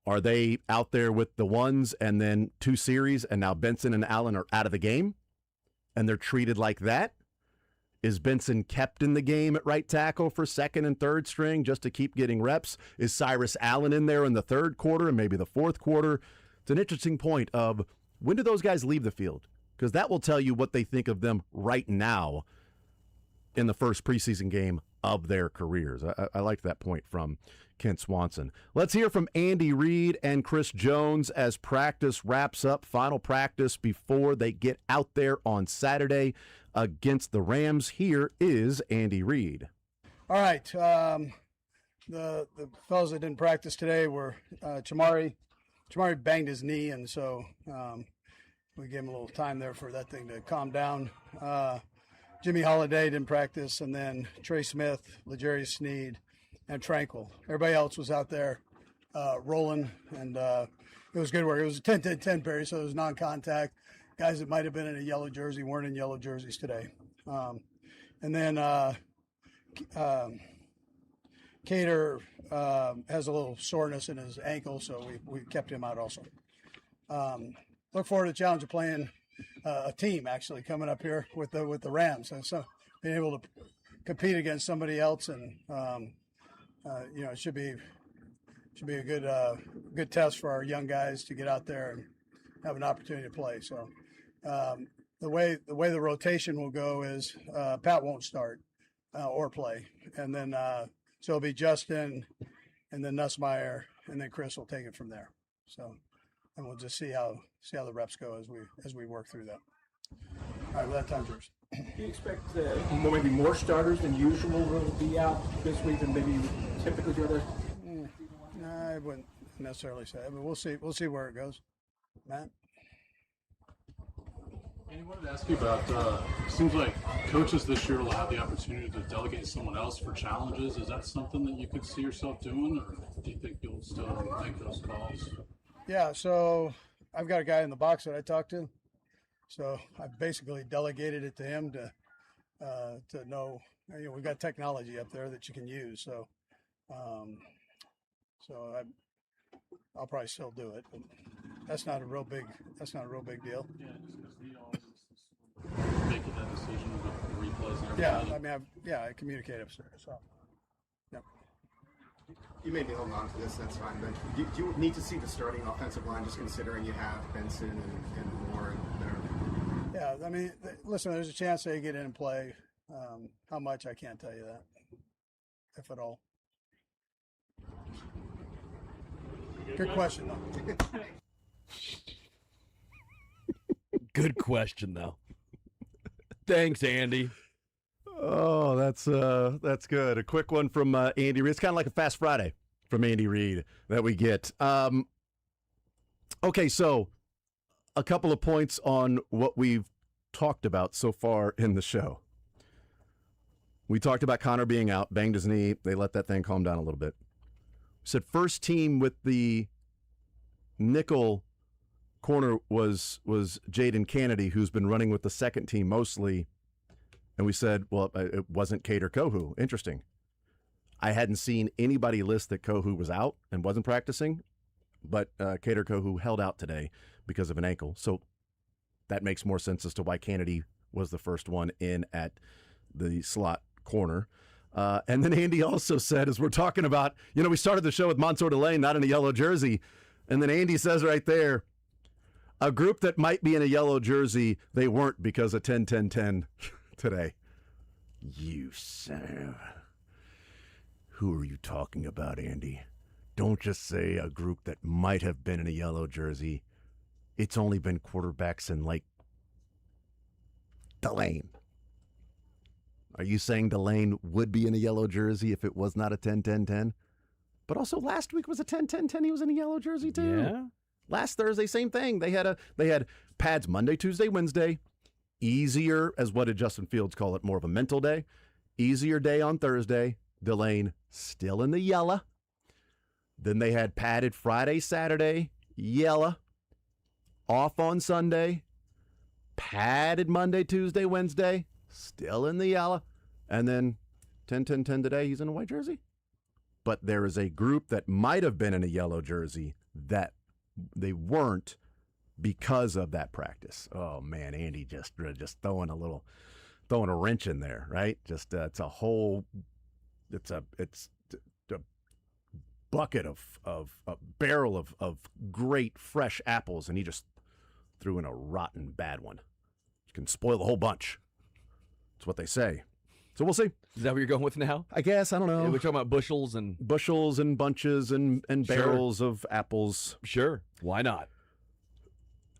Are they out there with the ones and then 2 series and now Benson and Allen are out of the game and they're treated like that? Is Benson kept in the game at right tackle for second and third string just to keep getting reps? Is Cyrus Allen in there in the third quarter and maybe the fourth quarter? It's an interesting point of when do those guys leave the field? Because that will tell you what they think of them right now in the first preseason game of their careers. I like that point from Kent Swanson. Let's hear from Andy Reid and Chris Jones as practice wraps up, final practice before they get out there on Saturday against the Rams. Here is Andy Reid. All right. The fellas that didn't practice today were Chamari. Chamari banged his knee, and so we gave him a little time there for that thing to calm down. Jimmy Holiday didn't practice, and then Trey Smith, L'Jarius Sneed, and Tranquil. Everybody else was out there rolling, and it was good work. It was a 10-10-10 period, so it was non-contact. Guys that might have been in a yellow jersey weren't in yellow jerseys today. And then Cater has a little soreness in his ankle, so we kept him out also. Look forward to the challenge of playing a team actually coming up here with the Rams, and so being able to compete against somebody else, and it should be a good test for our young guys to get out there and have an opportunity to play. So the way the rotation will go is Pat won't start or play, and then so it'll be Justin, and then Nussmeier, and then Chris will take it from there. So. And we'll just see how the reps go as we work through that. All right, well, that time's yours. Do you expect maybe more starters than usual will be out this week than maybe you typically do? No, I wouldn't necessarily say, but we'll see. We'll see where it goes. Matt? I wanted to ask you about, it seems like coaches this year will have the opportunity to delegate someone else for challenges. Is that something that you could see yourself doing, or do you think you'll still make those calls? Yeah, so I've got a guy in the box that I talked to. So I basically delegated it to him to know, we've got technology up there that you can use. So I'll probably still do it, but that's not a real big deal. Yeah, just because he always making that decision about the replays and everything. Yeah, I communicate upstairs. So. You may be holding on to this, that's fine, but do you need to see the starting offensive line, just considering you have Benson and Moore there? Yeah, I mean, listen, there's a chance they get in and play. How much, I can't tell you that, if at all. Good question, though. Good question, though. Thanks, Andy. Oh, that's good. A quick one from Andy Reid. It's kind of like a Fast Friday from Andy Reid that we get. Okay, so a couple of points on what we've talked about so far in the show. We talked about Connor being out, banged his knee. They let that thing calm down a little bit. We said first team with the nickel corner was Jaden Kennedy, who's been running with the second team mostly. And we said, well, it wasn't Cater Kohu. Interesting. I hadn't seen anybody list that Kohu was out and wasn't practicing, but Cater Kohu held out today because of an ankle. So that makes more sense as to why Kennedy was the first one in at the slot corner. And then Andy also said, as we're talking about, we started the show with Mansour Delane, not in a yellow jersey. And then Andy says right there, a group that might be in a yellow jersey, they weren't because of 10-10-10. Today. You son of... Who are you talking about, Andy? Don't just say a group that might have been in a yellow jersey. It's only been quarterbacks and Delane. Are you saying Delane would be in a yellow jersey if it was not a 10-10-10? But also last week was a 10-10-10. He was in a yellow jersey too. Yeah. Last Thursday, same thing. They had pads Monday, Tuesday, Wednesday. Easier, as what did Justin Fields call it, more of a mental day. Easier day on Thursday. Delane still in the yellow. Then they had padded Friday, Saturday, yellow. Off on Sunday. Padded Monday, Tuesday, Wednesday. Still in the yellow. And then 10-10-10 today, he's in a white jersey. But there is a group that might have been in a yellow jersey that they weren't because of that practice. Oh man, Andy just throwing a wrench in there, right? Just it's a bucket of a barrel of great fresh apples, and he just threw in a rotten bad one. You can spoil the whole bunch. That's what they say. So we'll see. Is that what you're going with now? I guess. I don't know. We're talking about bushels and bunches and barrels of apples. Sure. Why not?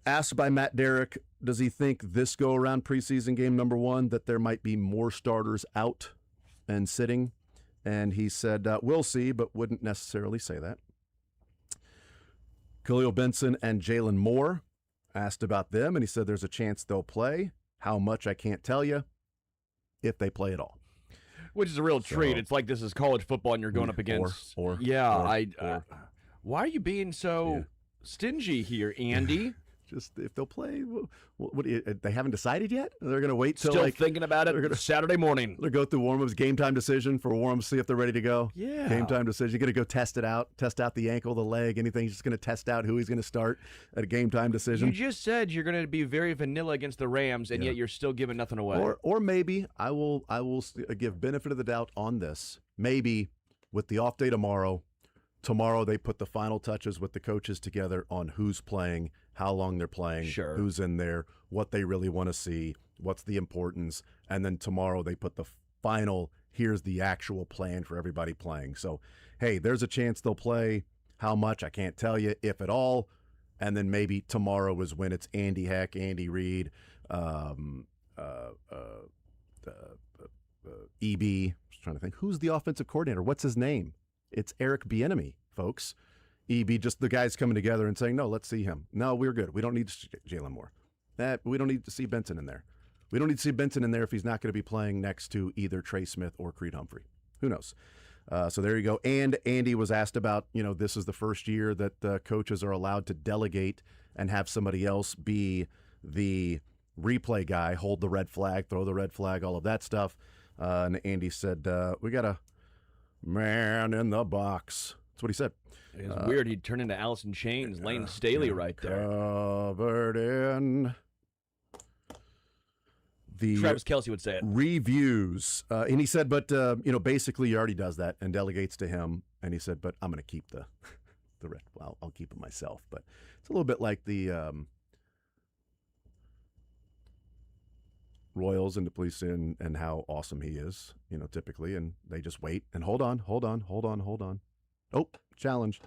Asked by Matt Derrick, does he think this go around preseason game number 1 that there might be more starters out and sitting? And he said, we'll see, but wouldn't necessarily say that. Khalil Benson and Jalen Moore, asked about them, and he said there's a chance they'll play. How much, I can't tell you, if they play at all. Which is a real treat. It's like this is college football and you're going up against... why are you being so stingy here, Andy? Just if they'll play, what they haven't decided yet? They're going to wait till Still thinking about it Saturday morning. They'll go through warm-ups, game time decision for warm-ups, see if they're ready to go. Yeah. Game time decision. You're going to go test out the ankle, the leg, anything. You're just going to test out who he's going to start at a game time decision. You just said you're going to be very vanilla against the Rams, and yet you're still giving nothing away. Or maybe I will give benefit of the doubt on this. Maybe with the off day tomorrow they put the final touches with the coaches together on who's playing, how long they're playing, who's in there, what they really want to see, what's the importance, and then tomorrow they put the final, here's the actual plan for everybody playing. So, hey, there's a chance they'll play. How much, I can't tell you, if at all. And then maybe tomorrow is when it's Andy Heck, Andy Reid, EB. Just trying to think. Who's the offensive coordinator? What's his name? It's Eric Bieniemy, folks. EB, just the guys coming together and saying, no, let's see him. No, we're good. We don't need Jalen Moore. We don't need to see Benson in there. We don't need to see Benson in there if he's not going to be playing next to either Trey Smith or Creed Humphrey. Who knows? So there you go. And Andy was asked about, this is the first year that coaches are allowed to delegate and have somebody else be the replay guy, hold the red flag, throw the red flag, all of that stuff. And Andy said, we got a man in the box. That's what he said. It's weird. He'd turn into Alice in Chains, Lane Staley right there. Covered in the Travis Kelce would say it. Reviews. And he said, but, basically he already does that and delegates to him. And he said, but I'm going to keep the red. Well, I'll keep it myself. But it's a little bit like the Royals and the police and how awesome he is, typically. And they just wait and hold on. Oh, challenge.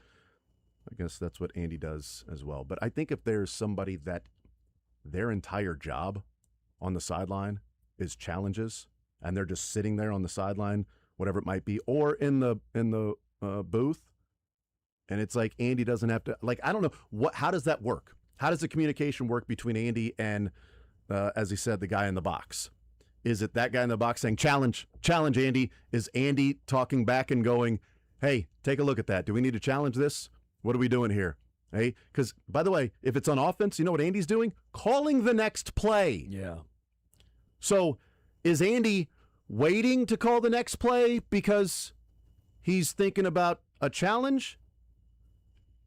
I guess that's what Andy does as well. But I think if there's somebody that their entire job on the sideline is challenges, and they're just sitting there on the sideline, whatever it might be, or in the booth, and it's like Andy doesn't have to, I don't know, how does that work? How does the communication work between Andy and, as he said, the guy in the box? Is it that guy in the box saying, challenge, Andy? Is Andy talking back and going, hey, take a look at that. Do we need to challenge this? What are we doing here? Hey, because, by the way, if it's on offense, you know what Andy's doing? Calling the next play. Yeah. So is Andy waiting to call the next play because he's thinking about a challenge?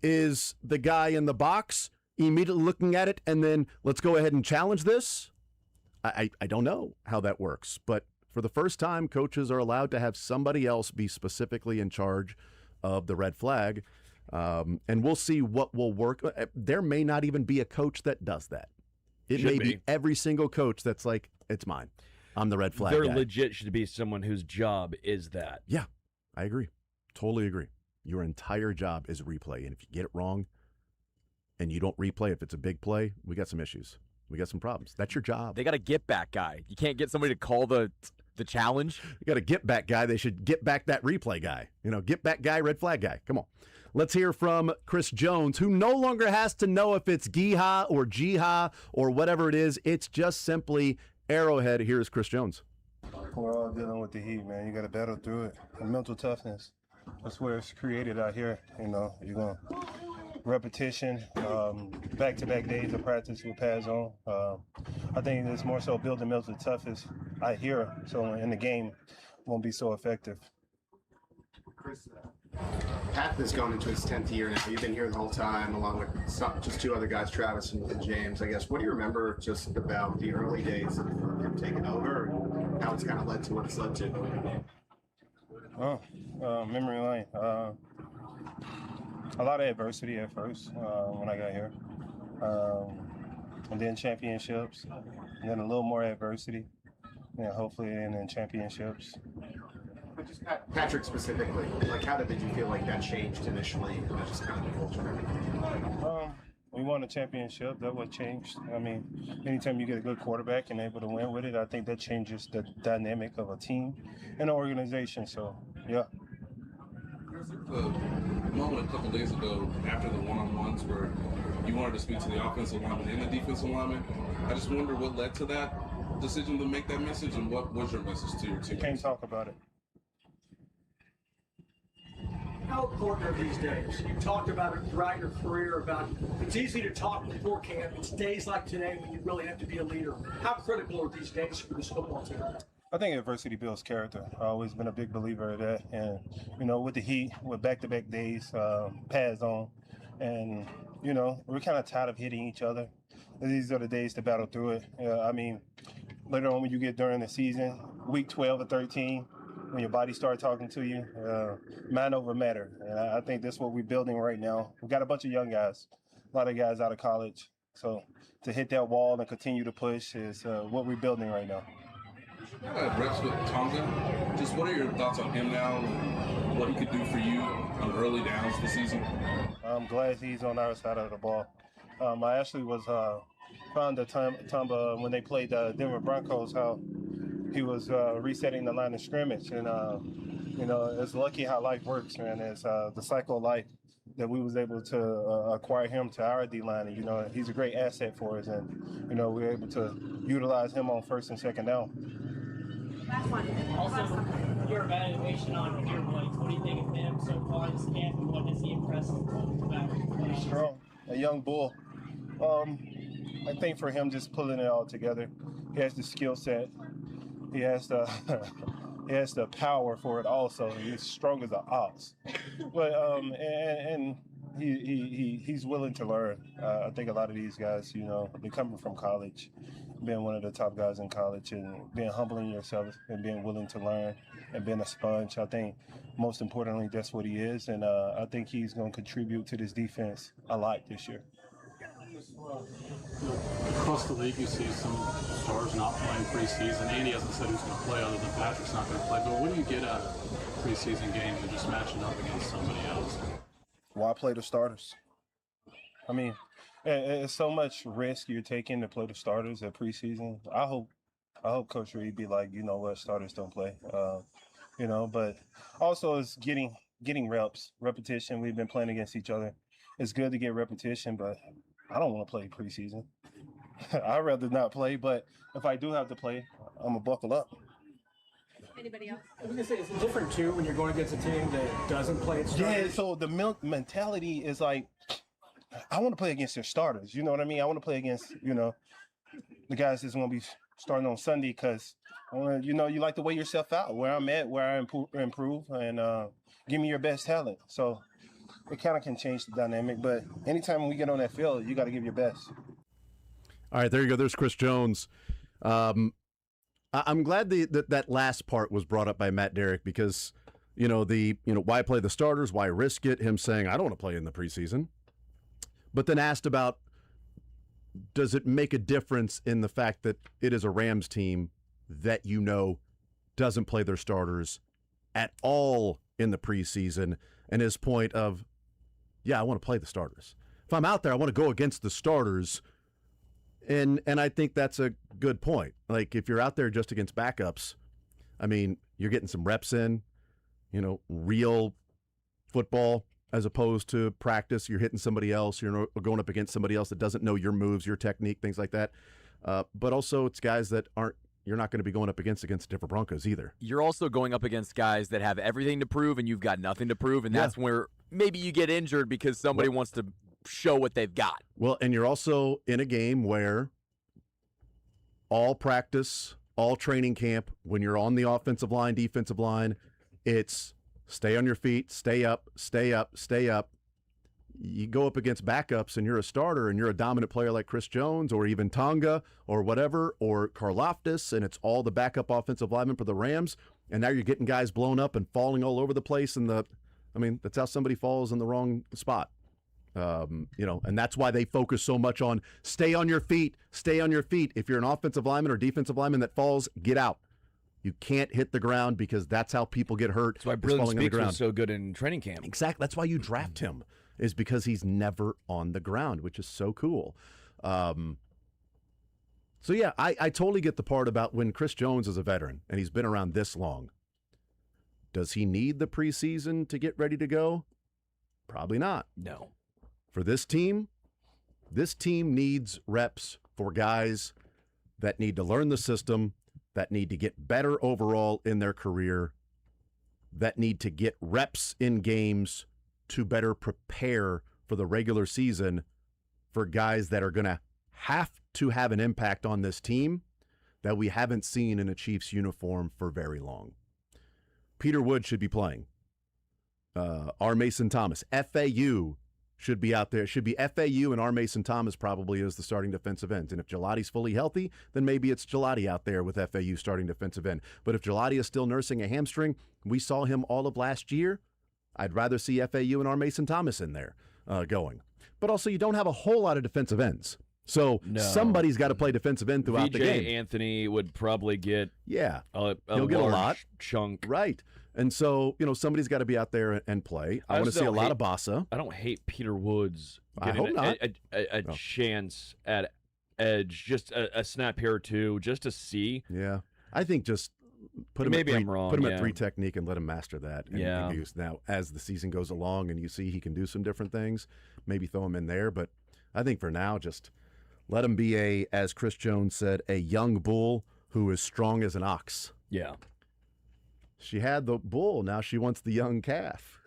Is the guy in the box immediately looking at it and then let's go ahead and challenge this? I don't know how that works, but for the first time, coaches are allowed to have somebody else be specifically in charge of the red flag, and we'll see what will work. There may not even be a coach that does that. It may be every single coach that's like, it's mine. I'm the red flag There guy. legit should be someone whose job is that. Yeah, I agree. Totally agree. Your entire job is replay, and if you get it wrong and you don't replay, if it's a big play, we got some issues. We got some problems. That's your job. They got a get back guy. You can't get somebody to call the the challenge. You got a get back guy. They should get back that replay guy. Get back guy, red flag guy. Come on. Let's hear from Chris Jones, who no longer has to know if it's Giha or Jiha or whatever it is. It's just simply Arrowhead. Here's Chris Jones. We're all dealing with the heat, man. You got to battle through it. And mental toughness. That's where it's created out here. You're going to repetition, back-to-back days of practice with pads on. I think it's more so building mental toughness out here, so in the game won't be so effective. Chris, Pat is going into his 10th year now. You've been here the whole time, along with just two other guys, Travis and James. I guess, what do you remember just about the early days of him taking over and how it's kind of led to what it's led to? Memory lane. A lot of adversity at first when I got here. And then championships, and then a little more adversity, and hopefully and then championships. But just Patrick specifically, like how did you feel like that changed initially, and just kind of the culture and everything? We won a championship. That what changed. I mean, anytime you get a good quarterback and able to win with it, I think that changes the dynamic of a team and an organization. So, yeah. There's a moment a couple days ago after the one-on-ones where you wanted to speak to the offensive lineman and the defensive lineman. I just wonder what led to that decision to make that message, and what was your message to your team? Can't talk about it. How important are these days? You talked about it throughout your career about it's easy to talk before camp. It's days like today when you really have to be a leader. How critical are these days for this football team? I think adversity builds character. I've always been a big believer of that. And, with the heat, with back-to-back days, pads on, and, we're kind of tired of hitting each other. These are the days to battle through it. Later on when you get during the season, week 12 or 13, when your body starts talking to you, mind over matter. And I think that's what we're building right now. We've got a bunch of young guys, a lot of guys out of college. So to hit that wall and continue to push is what we're building right now. Reps with Tonga. Just what are your thoughts on him now and what he could do for you on early downs this season? I'm glad he's on our side of the ball. I actually was found at Tonga when they played the Denver Broncos, how he was resetting the line of scrimmage. And, it's lucky how life works, man. It's the cycle of life that we was able to acquire him to our D-line. And, he's a great asset for us. And, we were able to utilize him on first and second down. Also, your evaluation on Deer Blades. What do you think of him so far this camp, and what has he impressed about? He's strong, a young bull. I think for him, just pulling it all together, he has the skill set. He has the he has the power for it also. He's strong as an ox, but and he's willing to learn. I think a lot of these guys, they're coming from college, being one of the top guys in college, and being humble in yourself and being willing to learn and being a sponge. I think most importantly, that's what he is, and I think he's going to contribute to this defense a lot this year. Across the league, you see some stars not playing preseason. Andy hasn't said who's going to play other than Patrick's not going to play. But what do you get out of preseason games and just matching up against somebody else? Why play the starters? I mean, it's so much risk you're taking to play the starters at preseason. I hope Coach Reed be like, starters don't play. But also it's getting reps, repetition. We've been playing against each other. It's good to get repetition, but I don't want to play preseason. I'd rather not play, but if I do have to play, I'm going to buckle up. Anybody else? I was going to say, it's different, too, when you're going against a team that doesn't play its starters. Yeah, so the mentality is like, I want to play against their starters. You know what I mean? I want to play against, the guys that's going to be starting on Sunday because, you like to weigh yourself out, where I'm at, where I improve, and give me your best talent. So it kind of can change the dynamic, but anytime we get on that field, you got to give your best. All right, there you go. There's Chris Jones. I'm glad that last part was brought up by Matt Derrick because, why play the starters? Why risk it? Him saying, I don't want to play in the preseason. But then asked about, does it make a difference in the fact that it is a Rams team that doesn't play their starters at all in the preseason? And his point of, I want to play the starters. If I'm out there, I want to go against the starters. And I think that's a good point. Like, if you're out there just against backups, I mean, you're getting some reps in, real football as opposed to practice. You're hitting somebody else. You're going up against somebody else that doesn't know your moves, your technique, things like that. But also it's guys that you're not going to be going up against Denver Broncos either. You're also going up against guys that have everything to prove and you've got nothing to prove, and that's where maybe you get injured because somebody wants to show what they've got. Well, and you're also in a game where all practice, all training camp, when you're on the offensive line, defensive line, it's stay on your feet, stay up, stay up, stay up. You go up against backups and you're a starter and you're a dominant player like Chris Jones or even Tonga or whatever, or Karlaftis, and it's all the backup offensive linemen for the Rams, and now you're getting guys blown up and falling all over the place. That's how somebody falls in the wrong spot. And that's why they focus so much on stay on your feet, stay on your feet. If you're an offensive lineman or defensive lineman that falls, get out. You can't hit the ground because that's how people get hurt. That's why Brilliant Speaks was so good in training camp. Exactly. That's why you draft him, is because he's never on the ground, which is so cool. I totally get the part about when Chris Jones is a veteran and he's been around this long. Does he need the preseason to get ready to go? Probably not. No. For this team needs reps for guys that need to learn the system, that need to get better overall in their career, that need to get reps in games to better prepare for the regular season for guys that are going to have an impact on this team that we haven't seen in a Chiefs uniform for very long. Peter Wood should be playing. R. Mason Thomas. FAU should be out there. It should be FAU and R. Mason Thomas probably as the starting defensive ends. And if Gelati's fully healthy, then maybe it's Gelati out there with FAU starting defensive end. But if Gelati is still nursing a hamstring, we saw him all of last year, I'd rather see FAU and R. Mason Thomas in there going. But also, you don't have a whole lot of defensive ends. So somebody's got to play defensive end throughout the game. Anthony would probably get he'll get a lot chunk. Right. And so, somebody's got to be out there and play. I want to see a lot of Bossa. I don't hate Peter Woods getting a chance at edge, just a snap here or two, just to see. Yeah. I think just put him at three technique and let him master that. And use. Now, as the season goes along and you see he can do some different things, maybe throw him in there. But I think for now, just let him be as Chris Jones said, a young bull who is strong as an ox. Yeah. She had the bull. Now she wants the young calf.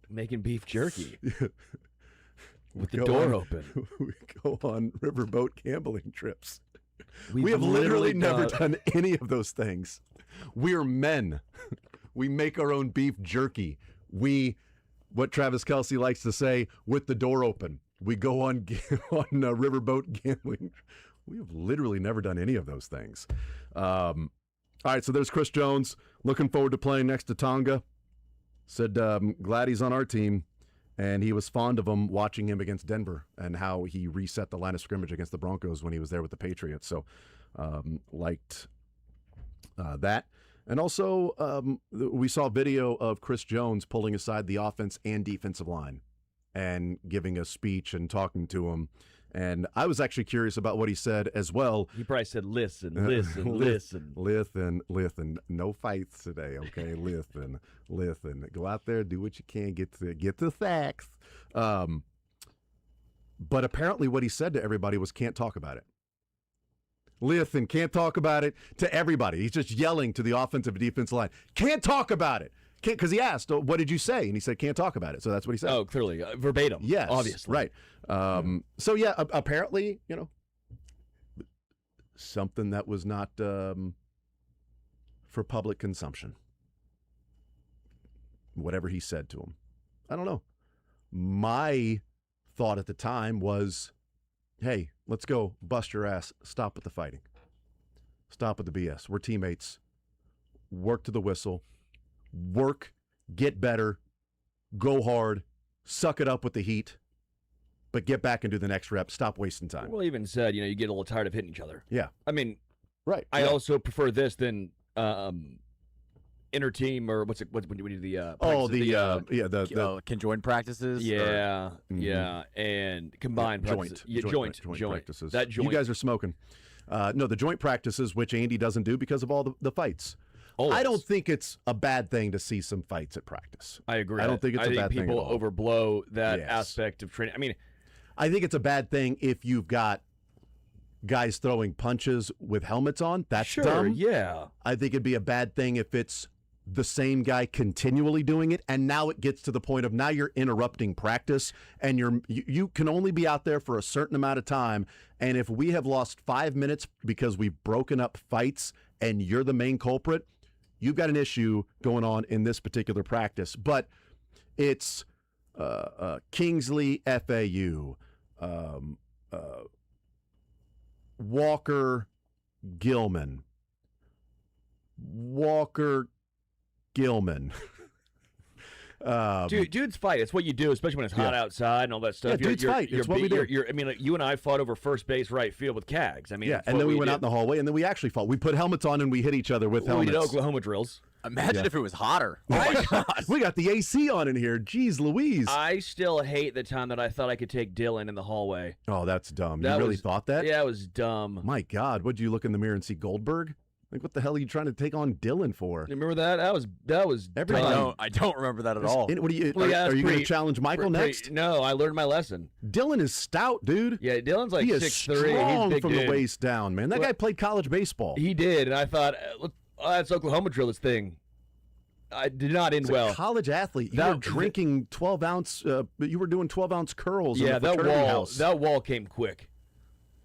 Making beef jerky. With the door open. We go on riverboat gambling trips. We have literally never done any of those things. We're men. We make our own beef jerky. What Travis Kelce likes to say, with the door open. We go on riverboat gambling. We have literally never done any of those things. All right, so there's Chris Jones. Looking forward to playing next to Tonga. Said, glad he's on our team. And he was fond of him watching him against Denver and how he reset the line of scrimmage against the Broncos when he was there with the Patriots. So liked that. And also we saw video of Chris Jones pulling aside the offense and defensive line and giving a speech and talking to him. And I was actually curious about what he said as well. He probably said, listen. Listen. No fights today, okay? Listen. Go out there, do what you can, get the sacks. But apparently what he said to everybody was, can't talk about it. Listen, can't talk about it to everybody. He's just yelling to the offensive and defensive line. Can't talk about it. Because he asked, what did you say? And he said, can't talk about it. So that's what he said. Oh, clearly. Verbatim. Yes. Obviously. Right. So, yeah, apparently, something that was not for public consumption. Whatever he said to him. I don't know. My thought at the time was, hey, let's go bust your ass. Stop with the fighting. Stop with the BS. We're teammates. Work to the whistle. Work, get better, go hard, suck it up with the heat, but get back and do the next rep. Stop wasting time. Well, even said, you get a little tired of hitting each other. Yeah. I mean, right. I also prefer this than inter team or what's it? What do we do? The conjoined practices. Yeah, and combined practices. Joint practices. That joint. You guys are smoking. No, the joint practices, which Andy doesn't do because of all the fights. Always. I don't think it's a bad thing to see some fights at practice. I agree. I don't think it's a bad thing. People at all. overblow that Yes. aspect of training. I mean, I think it's a bad thing if you've got guys throwing punches with helmets on. That's sure, dumb. yeah. I think it'd be a bad thing if it's the same guy continually doing it, and now it gets to the point of now you're interrupting practice, and you can only be out there for a certain amount of time. And if we have lost 5 minutes because we've broken up fights and you're the main culprit, you've got an issue going on in this particular practice. But it's Kingsley, FAU, Walker, Gilman. Dudes fight. It's what you do, especially when it's hot outside and all that stuff. Yeah, dudes fight. It's what we do. I mean, like, you and I fought over first base, right field with Cags. I mean, yeah, and then we went out in the hallway, and then we actually fought. We put helmets on, and we hit each other with helmets. We did Oklahoma drills. Imagine if it was hotter. Oh my God. We got the AC on in here. Jeez Louise. I still hate the time that I thought I could take Dylan in the hallway. Oh, that's dumb. That You really was- thought that? Yeah, it was dumb. My God, what, did you look in the mirror and see Goldberg? Like, what the hell are you trying to take on Dylan for? You remember that? That was Everybody. I don't remember that at all. What do you? Well, yeah, are it's you going to pretty- challenge Michael next? No, I learned my lesson. Dylan is stout, dude. Yeah, Dylan's like he is 6'3". strong He's big from dude. the waist down, man. That guy played college baseball. He did, and I thought, that's Oklahoma drill, this thing. I did not end He's a well. college athlete. You were drinking 12-ounce. You were doing 12-ounce curls. Yeah, in the that fraternity wall. house. That wall came quick.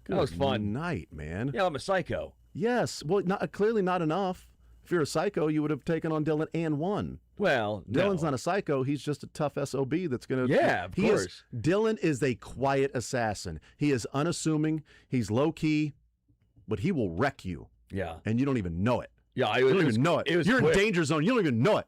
That was Good fun. night, man. Yeah, I'm a psycho. Yes. Well, clearly not enough. If you're a psycho, you would have taken on Dylan and won. Well, Dylan's not a psycho. He's just a tough SOB that's going to... Yeah, of course. Dylan is a quiet assassin. He is unassuming. He's low-key, but he will wreck you. Yeah. And you don't even know it. Yeah, you don't even know it. You're quick. in danger zone. You don't even know it.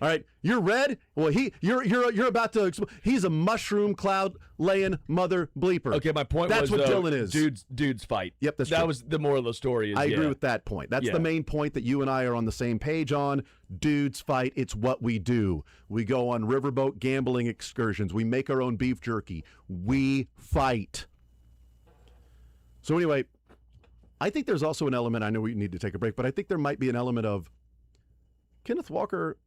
All right, you're red. Well, you're about to. He's a mushroom cloud laying mother bleeper. Okay, my point That's was what though, Dylan is. Dudes fight. Yep, that's that true. was the moral of the story. Is, I agree yeah. with that point. That's Yeah. the main point that you and I are on the same page on. Dudes fight. It's what we do. We go on riverboat gambling excursions. We make our own beef jerky. We fight. So anyway, I think there's also an element, I know we need to take a break, but I think there might be an element of Kenneth Walker.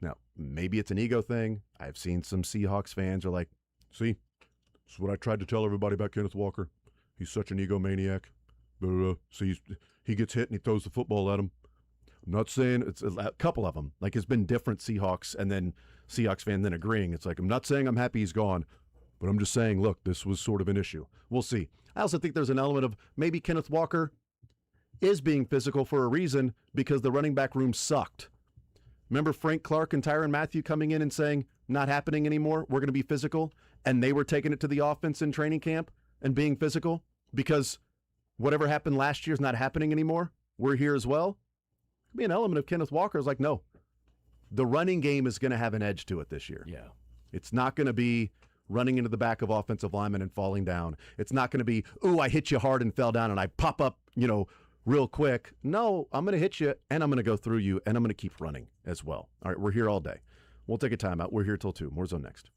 Now, maybe it's an ego thing. I've seen some Seahawks fans are like, see, this is what I tried to tell everybody about Kenneth Walker. He's such an egomaniac. Blah, blah, blah. See, he gets hit and he throws the football at him. I'm not saying it's a couple of them. Like, it's been different Seahawks and then Seahawks fan then agreeing. It's like, I'm not saying I'm happy he's gone, but I'm just saying, look, this was sort of an issue. We'll see. I also think there's an element of maybe Kenneth Walker is being physical for a reason because the running back room sucked. Remember Frank Clark and Tyrann Mathieu coming in and saying, not happening anymore, we're going to be physical, and they were taking it to the offense in training camp and being physical because whatever happened last year is not happening anymore. We're here as well. Could be an element of Kenneth Walker is like, no, the running game is going to have an edge to it this year. Yeah. It's not going to be running into the back of offensive linemen and falling down. It's not going to be, ooh, I hit you hard and fell down and I pop up, real quick. No, I'm going to hit you and I'm going to go through you and I'm going to keep running as well. All right, we're here all day. We'll take a timeout. We're here till 2. More Zone next.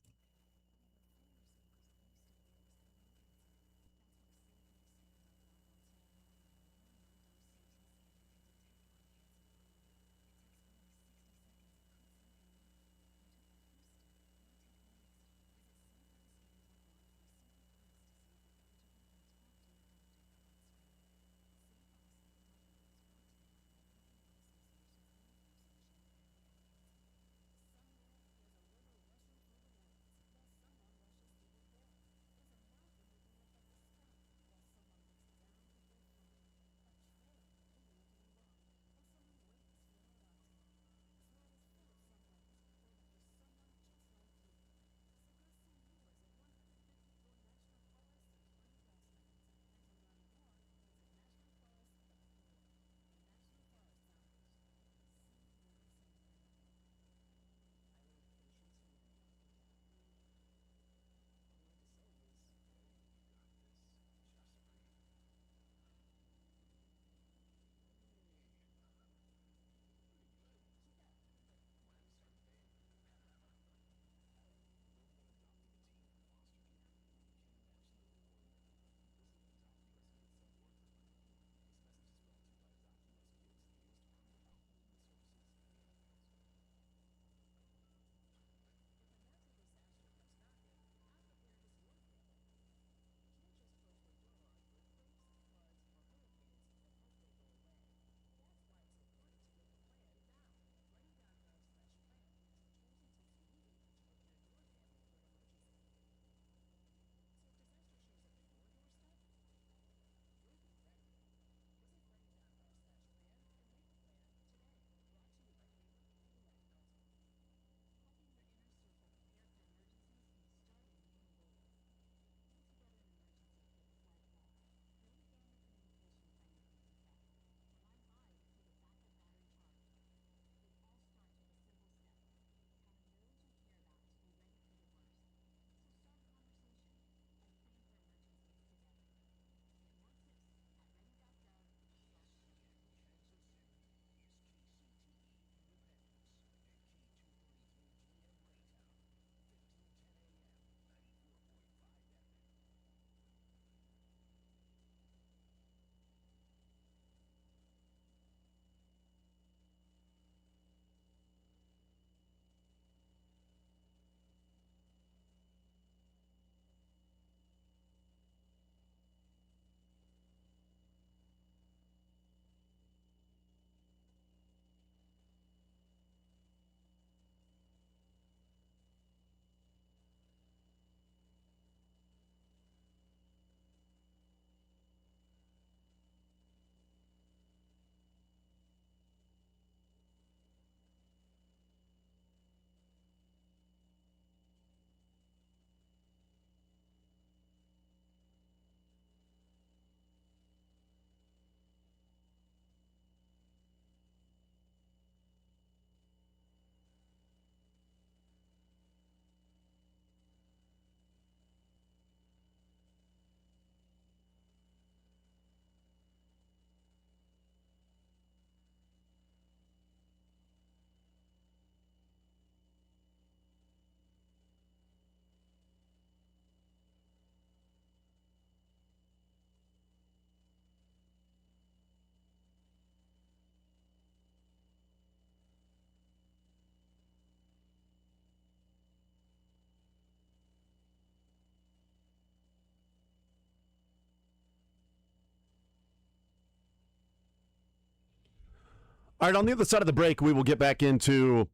All right, on the other side of the break, we will get back into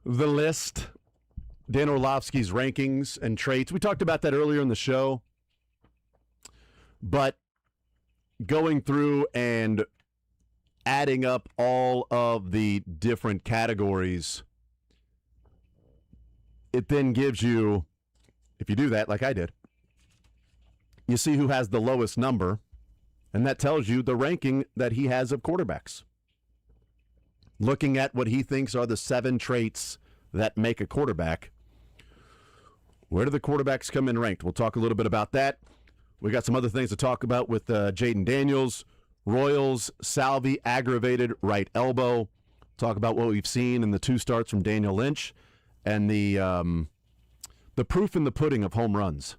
the list, Dan Orlovsky's rankings and traits. We talked about that earlier in the show, but going through and adding up all of the different categories, it then gives you, if you do that like I did, you see who has the lowest number, and that tells you the ranking that he has of quarterbacks. Looking at what he thinks are the 7 traits that make a quarterback, where do the quarterbacks come in ranked? We'll talk a little bit about that. We got some other things to talk about with Jaden Daniels, Royals, Salvi, aggravated right elbow. Talk about what we've seen in the 2 starts from Daniel Lynch, and the proof in the pudding of home runs.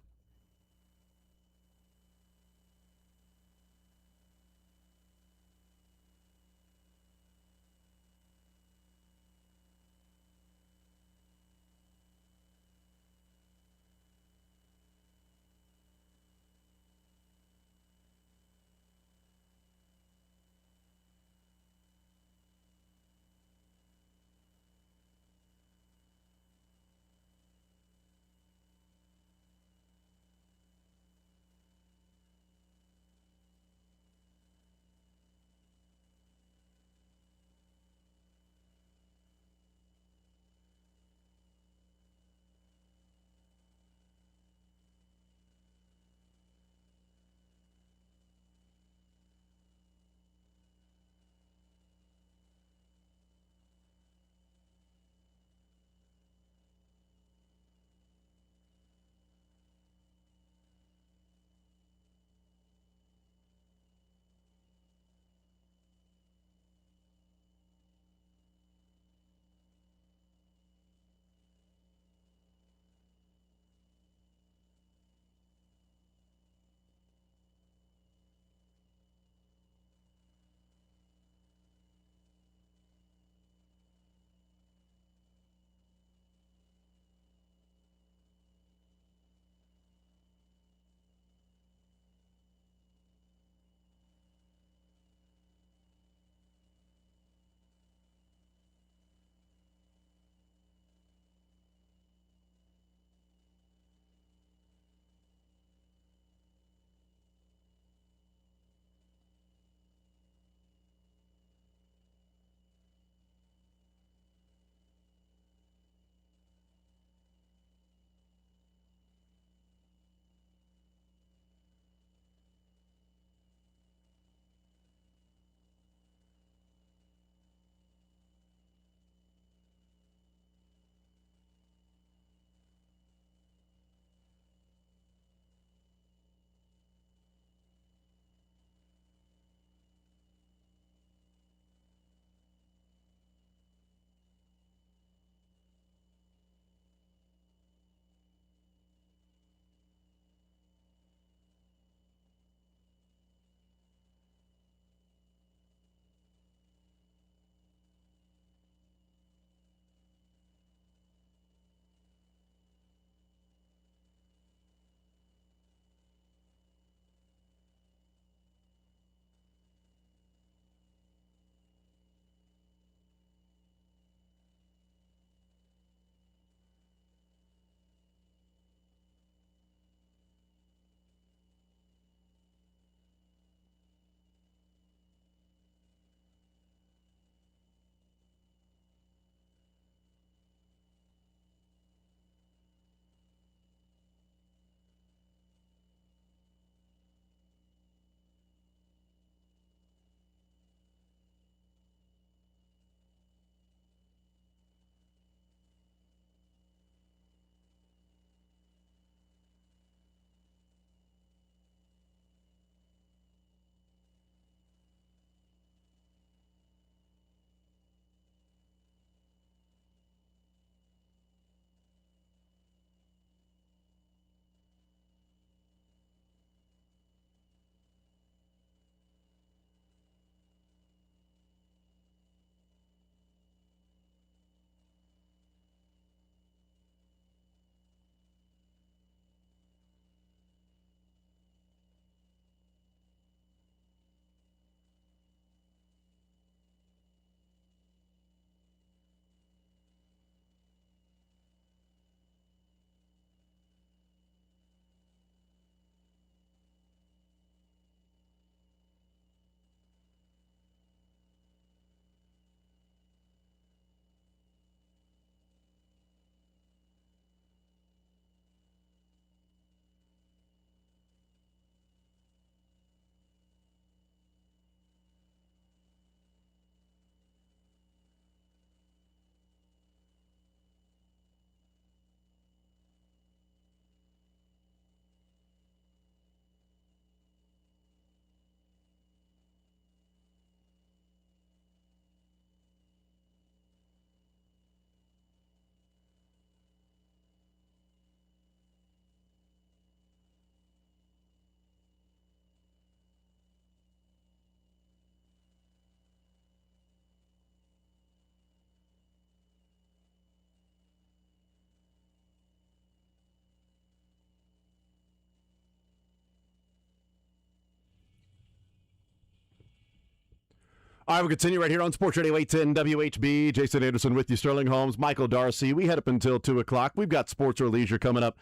All right, we'll continue right here on Sports Radio 810 WHB. Jason Anderson with you, Sterling Holmes, Michael Darcy. We head up until 2 o'clock. We've got Sports or Leisure coming up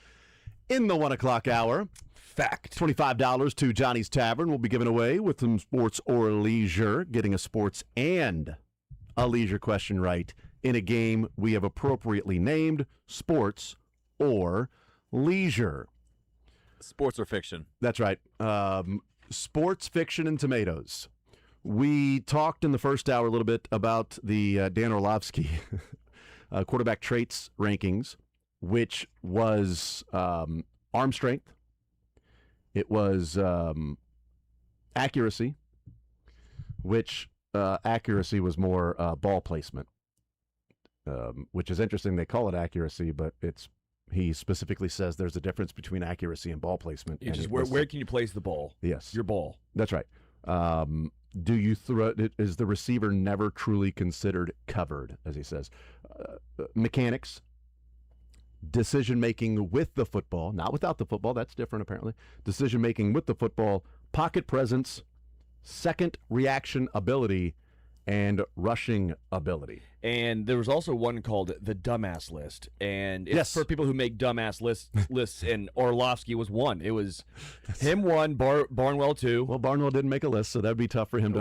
in the 1 o'clock hour. Fact. $25 to Johnny's Tavern. We'll be giving away with some Sports or Leisure, getting a sports and a leisure question right in a game we have appropriately named Sports or Leisure. Sports or fiction? That's right. Sports, fiction, and tomatoes. We talked in the first hour a little bit about the Dan Orlovsky quarterback traits rankings, which was arm strength. It was accuracy, which accuracy was more ball placement, which is interesting. They call it accuracy, but he specifically says there's a difference between accuracy and ball placement. It's just where can you place the ball? Yes. Your ball. That's right. Do you throw it? Is the receiver never truly considered covered, as he says? Mechanics, decision-making with the football, not without the football. That's different, apparently. Decision-making with the football, pocket presence, second reaction ability, and rushing ability. And there was also one called the dumbass list, and it's for people who make dumbass lists. And Orlovsky was one. It was him one, Barnwell two. Well, Barnwell didn't make a list, so that'd be tough for him to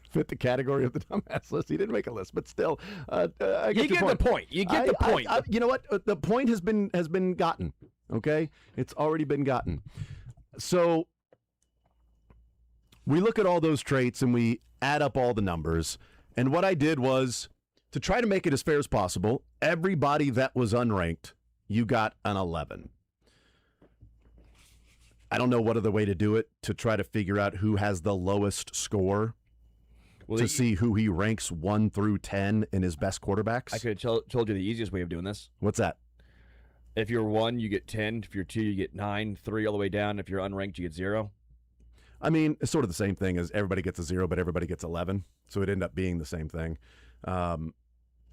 fit the category of the dumbass list. He didn't make a list, but still, I get you get the point. You get the point. You know what? The point has been gotten. Okay, it's already been gotten. So we look at all those traits and we add up all the numbers. And what I did was, to try to make it as fair as possible, everybody that was unranked, you got an 11. I don't know what other way to do it to try to figure out who has the lowest score to see who he ranks 1 through 10 in his best quarterbacks. I could have told you the easiest way of doing this. What's that? If you're 1, you get 10. If you're 2, you get 9. 3 all the way down. If you're unranked, you get 0. I mean, it's sort of the same thing as everybody gets a 0, but everybody gets 11. So it ended up being the same thing. And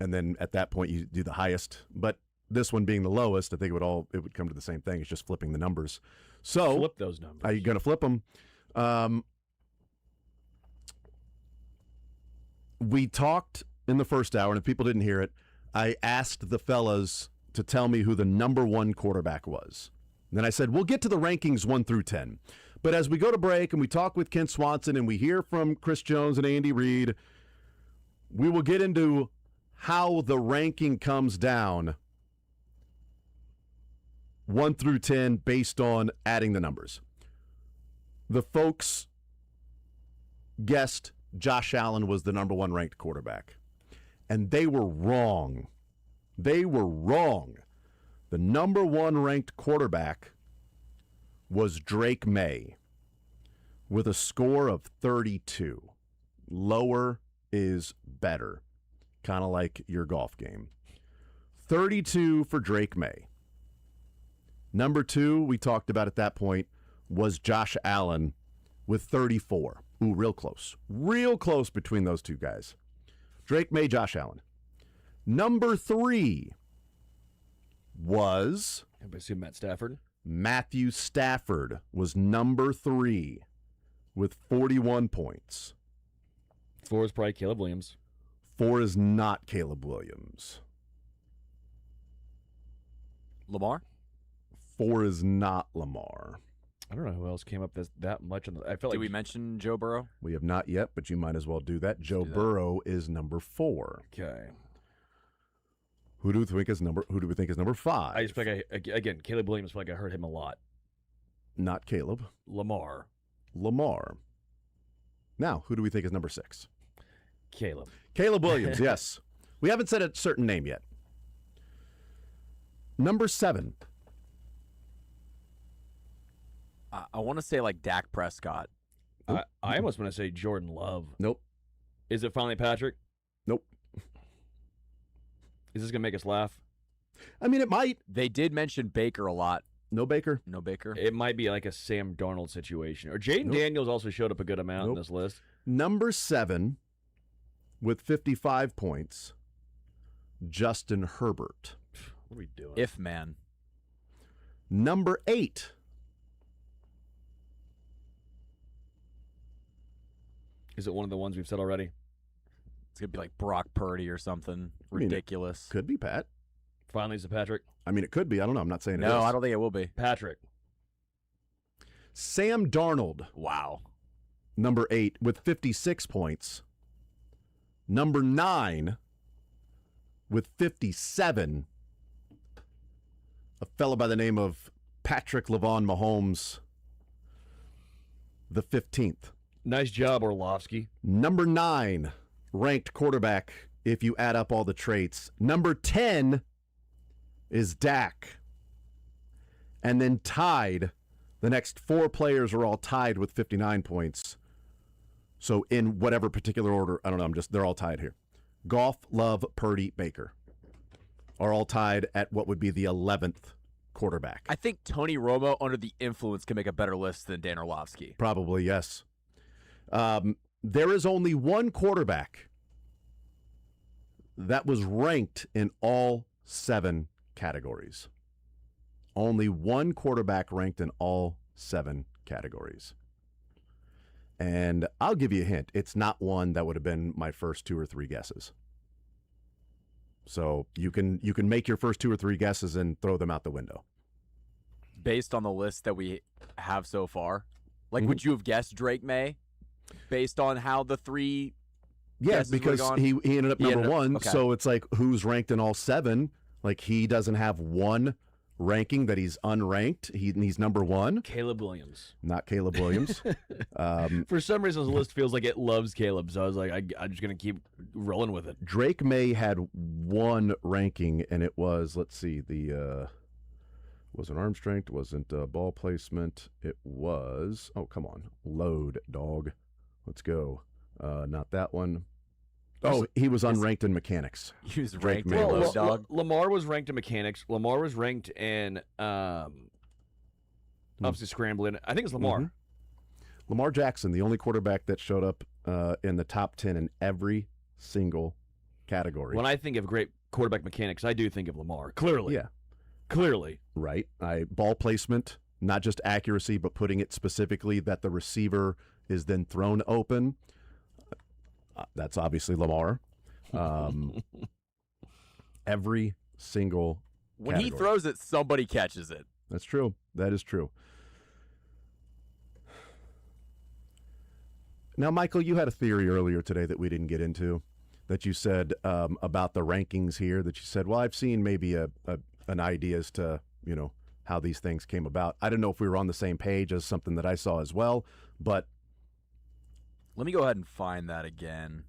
then at that point, you do the highest. But this one being the lowest, I think it would come to the same thing. It's just flipping the numbers. So flip those numbers. Are you going to flip them? We talked in the first hour, and if people didn't hear it, I asked the fellas to tell me who the number 1 quarterback was. And then I said, we'll get to the rankings 1 through 10. But as we go to break and we talk with Kent Swanson and we hear from Chris Jones and Andy Reid, we will get into how the ranking comes down 1 through 10 based on adding the numbers. The folks guessed Josh Allen was the number 1 ranked quarterback. And they were wrong. They were wrong. The number 1 ranked quarterback was Drake May with a score of 32. Lower is better, kind of like your golf game. 32 for Drake May. Number 2, we talked about at that point, was Josh Allen with 34. Ooh, real close. Real close between those two guys. Drake May, Josh Allen. Number 3 was... I assume Matt Stafford. Matthew Stafford was number 3 with 41 points. 4 is probably Caleb Williams. 4 is not Caleb Williams. Lamar? 4 is not Lamar. I don't know who else came up that much. I felt Did we mention Joe Burrow? We have not yet, but you might as well do that. Joe Burrow is number 4. Okay. Who do we think is number 5? I just feel like again, Caleb Williams, feel like I heard him a lot. Not Caleb. Lamar. Now, who do we think is number 6? Caleb. Caleb Williams, yes. We haven't said a certain name yet. Number 7. I want to say like Dak Prescott. I almost want to say Jordan Love. Nope. Is it finally Patrick? Nope. Is this going to make us laugh? I mean, it might. They did mention Baker a lot. No Baker? No Baker. It might be like a Sam Darnold situation. Or Jaden Daniels also showed up a good amount in this list. Number 7 with 55 points, Justin Herbert. What are we doing? If man. Number 8. Is it one of the ones we've said already? It's going to be like Brock Purdy or something ridiculous. Could be Pat. Finally, is it Patrick? I mean, it could be. I don't know. I'm not saying it is. No, I don't think it will be. Patrick. Sam Darnold. Wow. Number 8 with 56 points. Number 9 with 57. A fellow by the name of Patrick Lavon Mahomes, the 15th. Nice job, Orlovsky. Number 9 ranked quarterback if you add up all the traits. Number 10 is Dak. And then tied, the next 4 players are all tied with 59 points. So in whatever particular order, I don't know, they're all tied here. Goff, Love, Purdy, Baker are all tied at what would be the 11th quarterback. I think Tony Romo, under the influence, can make a better list than Dan Orlovsky. Probably, yes. There is only one quarterback that was ranked in all 7 categories. Only one quarterback ranked in all 7 categories. And I'll give you a hint. It's not one that would have been my first 2 or 3 guesses. So you can make your first 2 or 3 guesses and throw them out the window. Based on the list that we have so far? Like, would you have guessed Drake May? Based on how the 3 Yes, because he ended up number 1, okay. So it's like, who's ranked in all 7? Like, he doesn't have one ranking that he's unranked. He's number 1. Caleb Williams. Not Caleb Williams. For some reason, the list feels like it loves Caleb, so I was like, I'm just going to keep rolling with it. Drake May had 1 ranking, and it was, let's see, wasn't arm strength, wasn't ball placement. It was, oh, come on, load, dog. Let's go. Not that one. Oh, he was unranked in mechanics. He was Drake ranked May in was. low dog. Lamar was ranked in mechanics. Lamar was ranked in obviously scrambling. I think it's Lamar. Mhm. Lamar Jackson, the only quarterback that showed up in the top 10 in every single category. When I think of great quarterback mechanics, I do think of Lamar. Clearly. Yeah. Clearly. Right. Ball placement, not just accuracy, but putting it specifically that the receiver is then thrown open. That's obviously Lamar. Every single When category. he throws it, somebody catches it. That's true. That is true. Now, Michael, you had a theory earlier today that we didn't get into, that you said about the rankings here, that you said, well, I've seen maybe an idea as to, how these things came about. I don't know if we were on the same page as something that I saw as well, but Let me go ahead and find that again.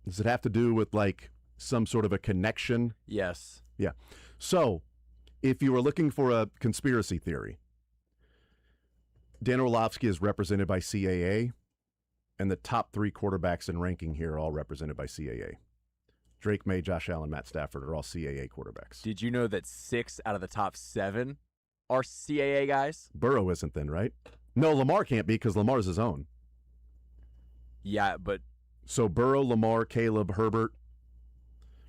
does it have to do with like some sort of a connection? Yes. Yeah. So if you were looking for a conspiracy theory, Dan Orlovsky is represented by CAA, and the top 3 quarterbacks in ranking here are all represented by CAA. Drake May, Josh Allen, Matt Stafford are all CAA quarterbacks. Did you know that 6 out of the top 7 are CAA guys? Burrow isn't then, right? No, Lamar can't be because Lamar's his own. Yeah, but So Burrow, Lamar, Caleb, Herbert.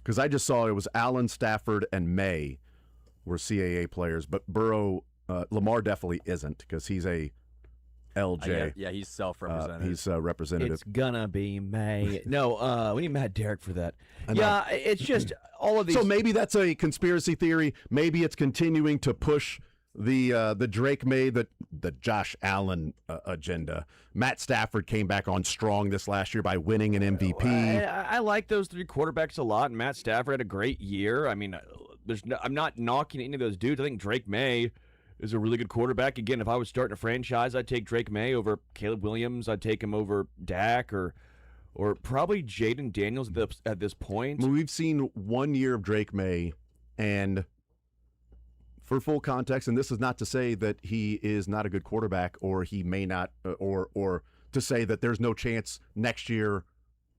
Because I just saw it was Allen, Stafford, and May were CAA players, but Burrow, Lamar definitely isn't because he's a LJ. Yeah, he's self-represented. He's representative. It's gonna be May. No, we need Matt Derrick for that. I know. Yeah, it's just all of these. So maybe that's a conspiracy theory. Maybe it's continuing to push the Drake May, the Josh Allen agenda. Matt Stafford came back on strong this last year by winning an MVP. I like those 3 quarterbacks a lot. Matt Stafford had a great year. I mean, I'm not knocking any of those dudes. I think Drake May is a really good quarterback. Again, if I was starting a franchise, I'd take Drake May over Caleb Williams. I'd take him over Dak or probably Jaden Daniels at this point. We've seen 1 year of Drake May, and for full context, and this is not to say that he is not a good quarterback or he may not, or to say that there's no chance next year,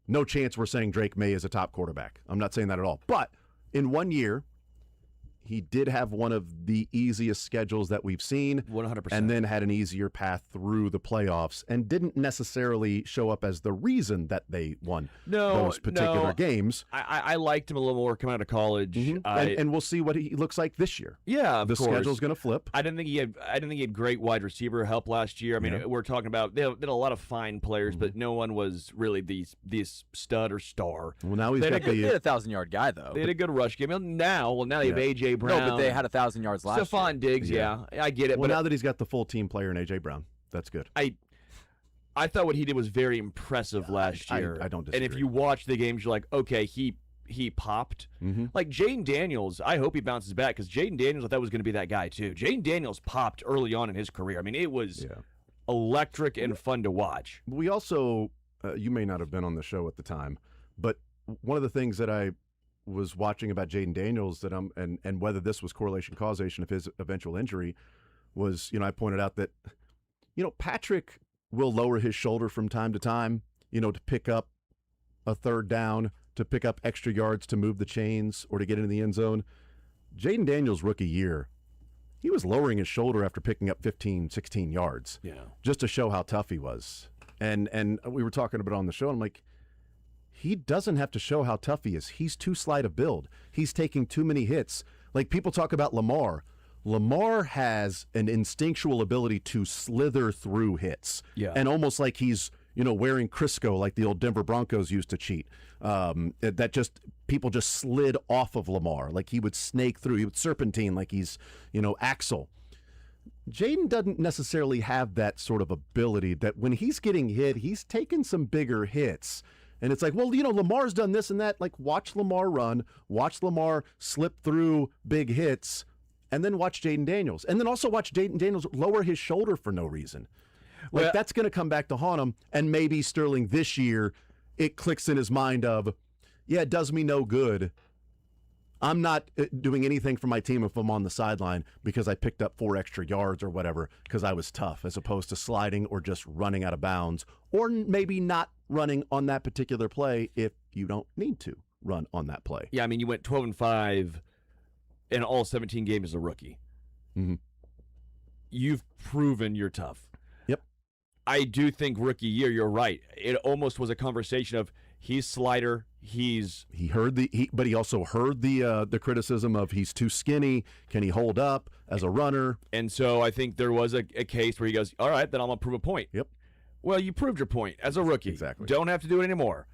no chance we're saying Drake May is a top quarterback. I'm not saying that at all. But in 1 year, he did have one of the easiest schedules that we've seen, 100%, and then had an easier path through the playoffs, and didn't necessarily show up as the reason that they won those particular games. I liked him a little more coming out of college, and we'll see what he looks like this year. Yeah, the schedule's going to flip. I didn't think he had great wide receiver help last year. I mean, we're talking about they had a lot of fine players, but no one was really these stud or star. Well, now he's they got had a 1,000-yard guy though. They had a good rush game. Now they have AJ Brown. No, but they had 1,000 yards last year. Stephon Diggs, yeah, I get it. Well, but now that he's got the full team player in AJ Brown, that's good. I thought what he did was very impressive last year. I don't disagree. And if you watch the games, you're like, okay, he popped. Like Jaden Daniels, I hope he bounces back because Jaden Daniels, I thought was going to be that guy too. Jaden Daniels popped early on in his career. I mean, it was electric and fun to watch. We also, you may not have been on the show at the time, but one of the things that I was watching about Jaden Daniels that and whether this was correlation causation of his eventual injury was, I pointed out that, Patrick will lower his shoulder from time to time, to pick up a third down, to pick up extra yards, to move the chains, or to get into the end zone. Jaden Daniels' rookie year, he was lowering his shoulder after picking up 15, 16 yards, just to show how tough he was. And we were talking about it on the show, and I'm like, he doesn't have to show how tough he is. He's too slight of build. He's taking too many hits. Like people talk about Lamar. Lamar has an instinctual ability to slither through hits. And almost like he's, wearing Crisco like the old Denver Broncos used to cheat. People just slid off of Lamar. Like he would snake through. He would serpentine like he's, Axel. Jaden doesn't necessarily have that sort of ability that when he's getting hit, he's taking some bigger hits. And it's like, well, Lamar's done this and that. Like, watch Lamar run, watch Lamar slip through big hits, and then watch Jaden Daniels. And then also watch Jaden Daniels lower his shoulder for no reason. Like, that's going to come back to haunt him. And maybe Sterling this year, it clicks in his mind of, it does me no good. I'm not doing anything for my team if I'm on the sideline because I picked up 4 extra yards or whatever because I was tough, as opposed to sliding or just running out of bounds, or maybe not running on that particular play if you don't need to run on that play. Yeah, I mean, you went 12-5 in all 17 games as a rookie. You've proven you're tough. Yep. I do think rookie year, you're right. It almost was a conversation of he's slider. But he also heard the criticism of he's too skinny. Can he hold up as a runner? And so I think there was a case where he goes, all right, then I'm going to prove a point. Yep. Well, you proved your point as a rookie. Exactly. Don't have to do it anymore.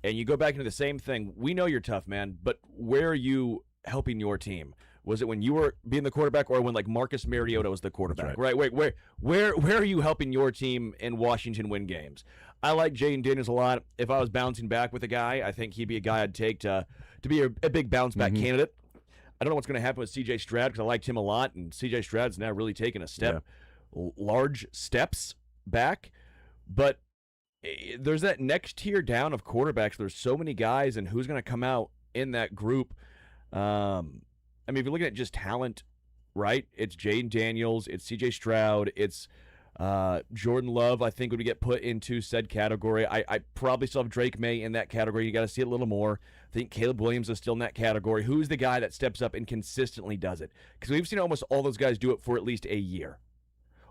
And you go back into the same thing. We know you're tough, man, but where are you helping your team? Was it when you were being the quarterback or when like Marcus Mariota was the quarterback? Right. Where are you helping your team in Washington win games? I like Jaden Daniels a lot. If I was bouncing back with a guy, I think he'd be a guy I'd take to be a big bounce back candidate. I don't know what's going to happen with C.J. Stroud because I liked him a lot, and C.J. Stroud's now really taken a step, large steps back. But there's that next tier down of quarterbacks. There's so many guys, and who's going to come out in that group? I mean, if you're looking at just talent, right? It's Jaden Daniels, it's C.J. Stroud, it's Jordan Love, I think, would get put into said category. I probably still have Drake May in that category. You got to see it a little more. I think Caleb Williams is still in that category. Who's the guy that steps up and consistently does it? Because we've seen almost all those guys do it for at least a year.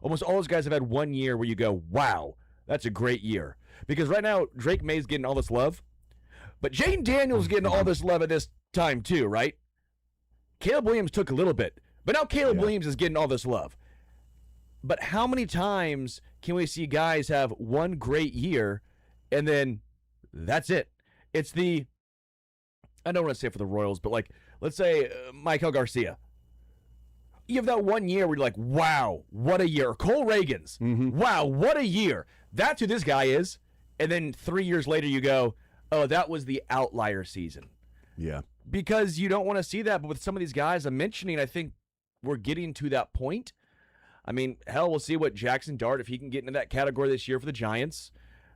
Almost all those guys have had 1 year where you go, wow, that's a great year. Because right now, Drake May's getting all this love, but Jaden Daniels is getting all this love at this time too, right? Caleb Williams took a little bit, but now Caleb Williams is getting all this love. But how many times can we see guys have one great year and then that's it? It's I don't want to say it for the Royals, but like, let's say Michael Garcia. You have that 1 year where you're like, wow, what a year. Cole Reagans, wow, what a year. That's who this guy is. And then 3 years later you go, oh, that was the outlier season. Yeah. Because you don't want to see that. But with some of these guys I'm mentioning, I think we're getting to that point. I mean, hell, we'll see what Jackson Dart, if he can get into that category this year for the Giants.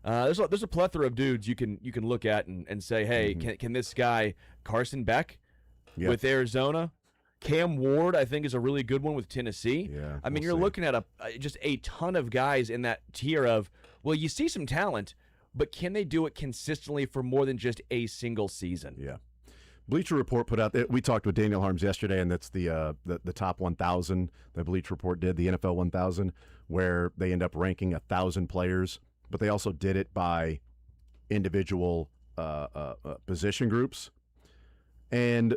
There's a plethora of dudes you can look at and say, hey, can this guy, Carson Beck with Arizona, Cam Ward, I think, is a really good one with Tennessee. Yeah, I mean, you're looking at just a ton of guys in that tier of, well, you see some talent, but can they do it consistently for more than just a single season? Yeah. Bleacher Report put out. We talked with Daniel Harms yesterday, and that's the top 1,000 that Bleacher Report did, the NFL 1,000, where they end up ranking 1,000 players, but they also did it by individual position groups. And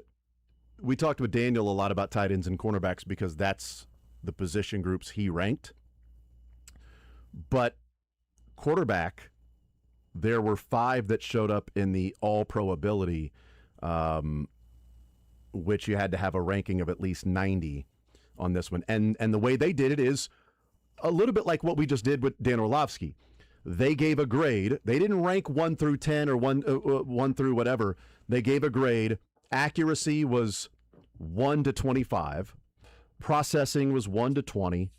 we talked with Daniel a lot about tight ends and cornerbacks because that's the position groups he ranked. But quarterback, there were 5 that showed up in the all-pro ability, which you had to have a ranking of at least 90 on this one. And the way they did it is a little bit like what we just did with Dan Orlovsky. They gave a grade. They didn't rank 1 through 10 or 1 through whatever. They gave a grade. Accuracy was 1 to 25. Processing was 1 to 20.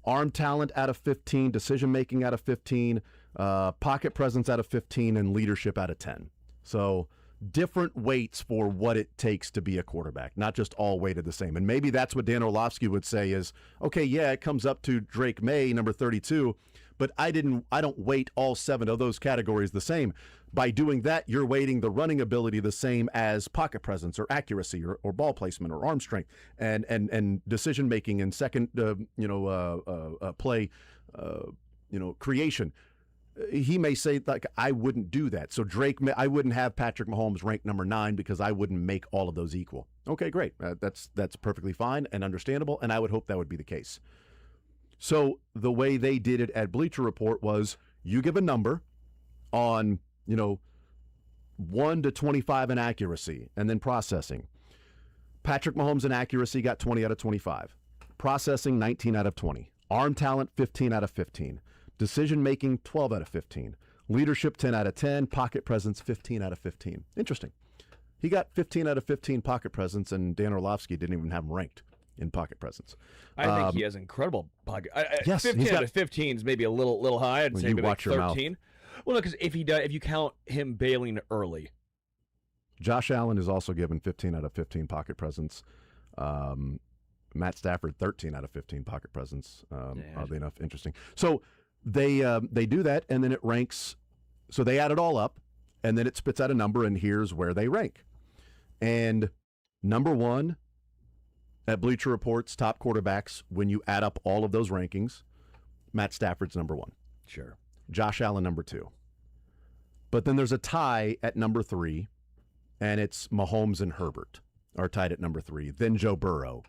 Arm talent out of 15. Decision-making out of 15. Pocket presence out of 15. And leadership out of 10. So different weights for what it takes to be a quarterback, not just all weighted the same. And maybe that's what Dan Orlovsky would say is, okay, yeah, it comes up to Drake May, number 32, but I don't weight all 7 of those categories the same. By doing that, you're weighting the running ability the same as pocket presence or accuracy or ball placement or arm strength and decision making and second play creation. He may say, like, I wouldn't do that. So I wouldn't have Patrick Mahomes ranked number 9 because I wouldn't make all of those equal. Okay, great. That's perfectly fine and understandable, and I would hope that would be the case. So the way they did it at Bleacher Report was you give a number on, 1 to 25 in accuracy and then processing. Patrick Mahomes in accuracy got 20 out of 25. Processing, 19 out of 20. Arm talent, 15 out of 15. Decision-making, 12 out of 15. Leadership, 10 out of 10. Pocket presence, 15 out of 15. Interesting. He got 15 out of 15 pocket presence, and Dan Orlovsky didn't even have him ranked in pocket presence. I think he has incredible pocket. Yes, 15 out of 15 is maybe a little high. I'd say maybe like 13. Well, no, because if you count him bailing early. Josh Allen is also given 15 out of 15 pocket presence. Matt Stafford, 13 out of 15 pocket presence. Oddly enough, interesting. So they do that, and then it ranks. So they add it all up, and then it spits out a number, and here's where they rank. And number 1 at Bleacher Report's top quarterbacks, when you add up all of those rankings, Matt Stafford's number 1. Sure. Josh Allen, number 2. But then there's a tie at number 3, and it's Mahomes and Herbert are tied at number 3, then Joe Burrow.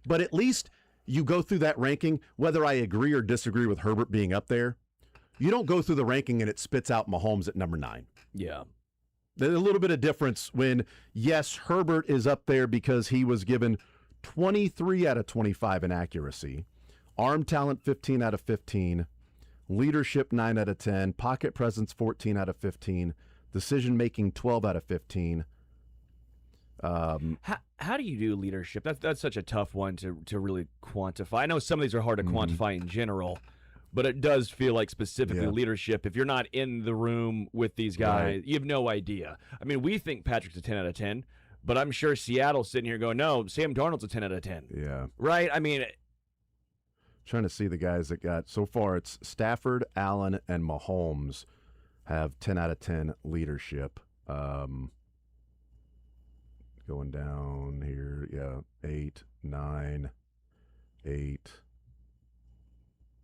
But at least you go through that ranking, whether I agree or disagree with Herbert being up there, you don't go through the ranking and it spits out Mahomes at number 9. Yeah. There's a little bit of difference when, yes, Herbert is up there because he was given 23 out of 25 in accuracy, arm talent 15 out of 15, leadership 9 out of 10, pocket presence 14 out of 15, decision-making 12 out of 15. How do you do leadership? That's such a tough one to really quantify. I know some of these are hard to quantify in general, but it does feel like specifically leadership. If you're not in the room with these guys, you have no idea. I mean, we think Patrick's a 10 out of 10, but I'm sure Seattle's sitting here going, no, Sam Darnold's a 10 out of 10. Yeah. Right? I mean, trying to see the guys that got, so far it's Stafford, Allen, and Mahomes have 10 out of 10 leadership. Going down here, 8, 9, 8,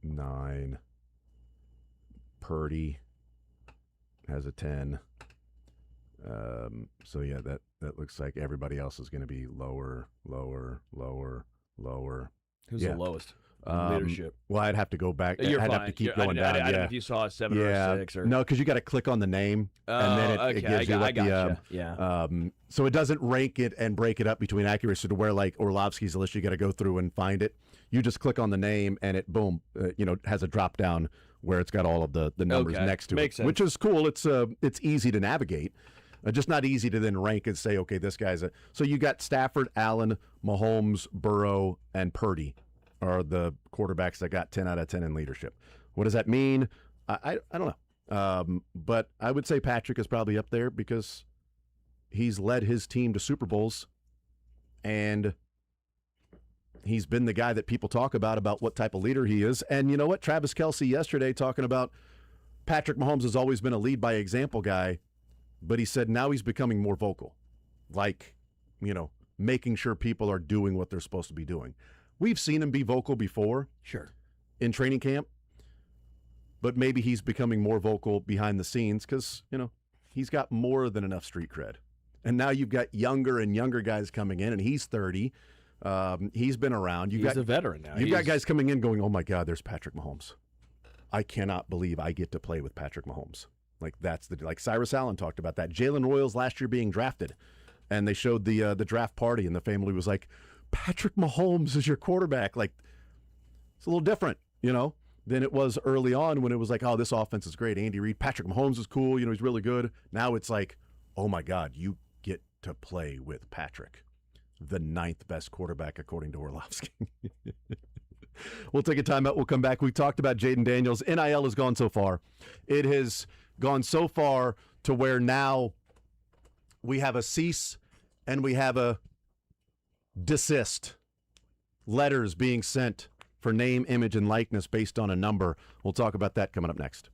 9. Purdy has a 10. So yeah, that looks like everybody else is going to be lower. Who's the lowest? Leadership. Well, I'd have to go back. You're I'd fine. have to keep going down. I don't know if you saw a 7 or a 6 or no, because you got to click on the name and then it gives you like so it doesn't rank it and break it up between accuracy to where like Orlovsky's list you got to go through and find it. You just click on the name and it has a drop down where it's got all of the numbers next to Makes it, sense. which is cool. It's easy to navigate. Just not easy to then rank and say, okay, this guy's so you got Stafford, Allen, Mahomes, Burrow, and Purdy are the quarterbacks that got 10 out of 10 in leadership. What does that mean? I don't know. But I would say Patrick is probably up there because he's led his team to Super Bowls, and he's been the guy that people talk about what type of leader he is. And you know what? Travis Kelce yesterday talking about Patrick Mahomes has always been a lead by example guy, but he said now he's becoming more vocal. Like making sure people are doing what they're supposed to be doing. We've seen him be vocal before. Sure. In training camp. But maybe he's becoming more vocal behind the scenes because, he's got more than enough street cred. And now you've got younger and younger guys coming in, and he's 30. He's been around. He's a veteran now. You've got guys coming in going, oh, my God, there's Patrick Mahomes. I cannot believe I get to play with Patrick Mahomes. Like Cyrus Allen talked about that. Jalen Royals last year being drafted, and they showed the draft party, and the family was like, Patrick Mahomes is your quarterback. Like, it's a little different, than it was early on when it was like, oh, this offense is great. Andy Reid, Patrick Mahomes is cool. He's really good. Now it's like, oh, my God, you get to play with Patrick, the 9th best quarterback, according to Orlovsky. We'll take a timeout. We'll come back. We talked about Jaden Daniels. NIL has gone so far. It has gone so far to where now we have a cease and we have a desist. Letters being sent for name, image, and likeness based on a number. We'll talk about that coming up next.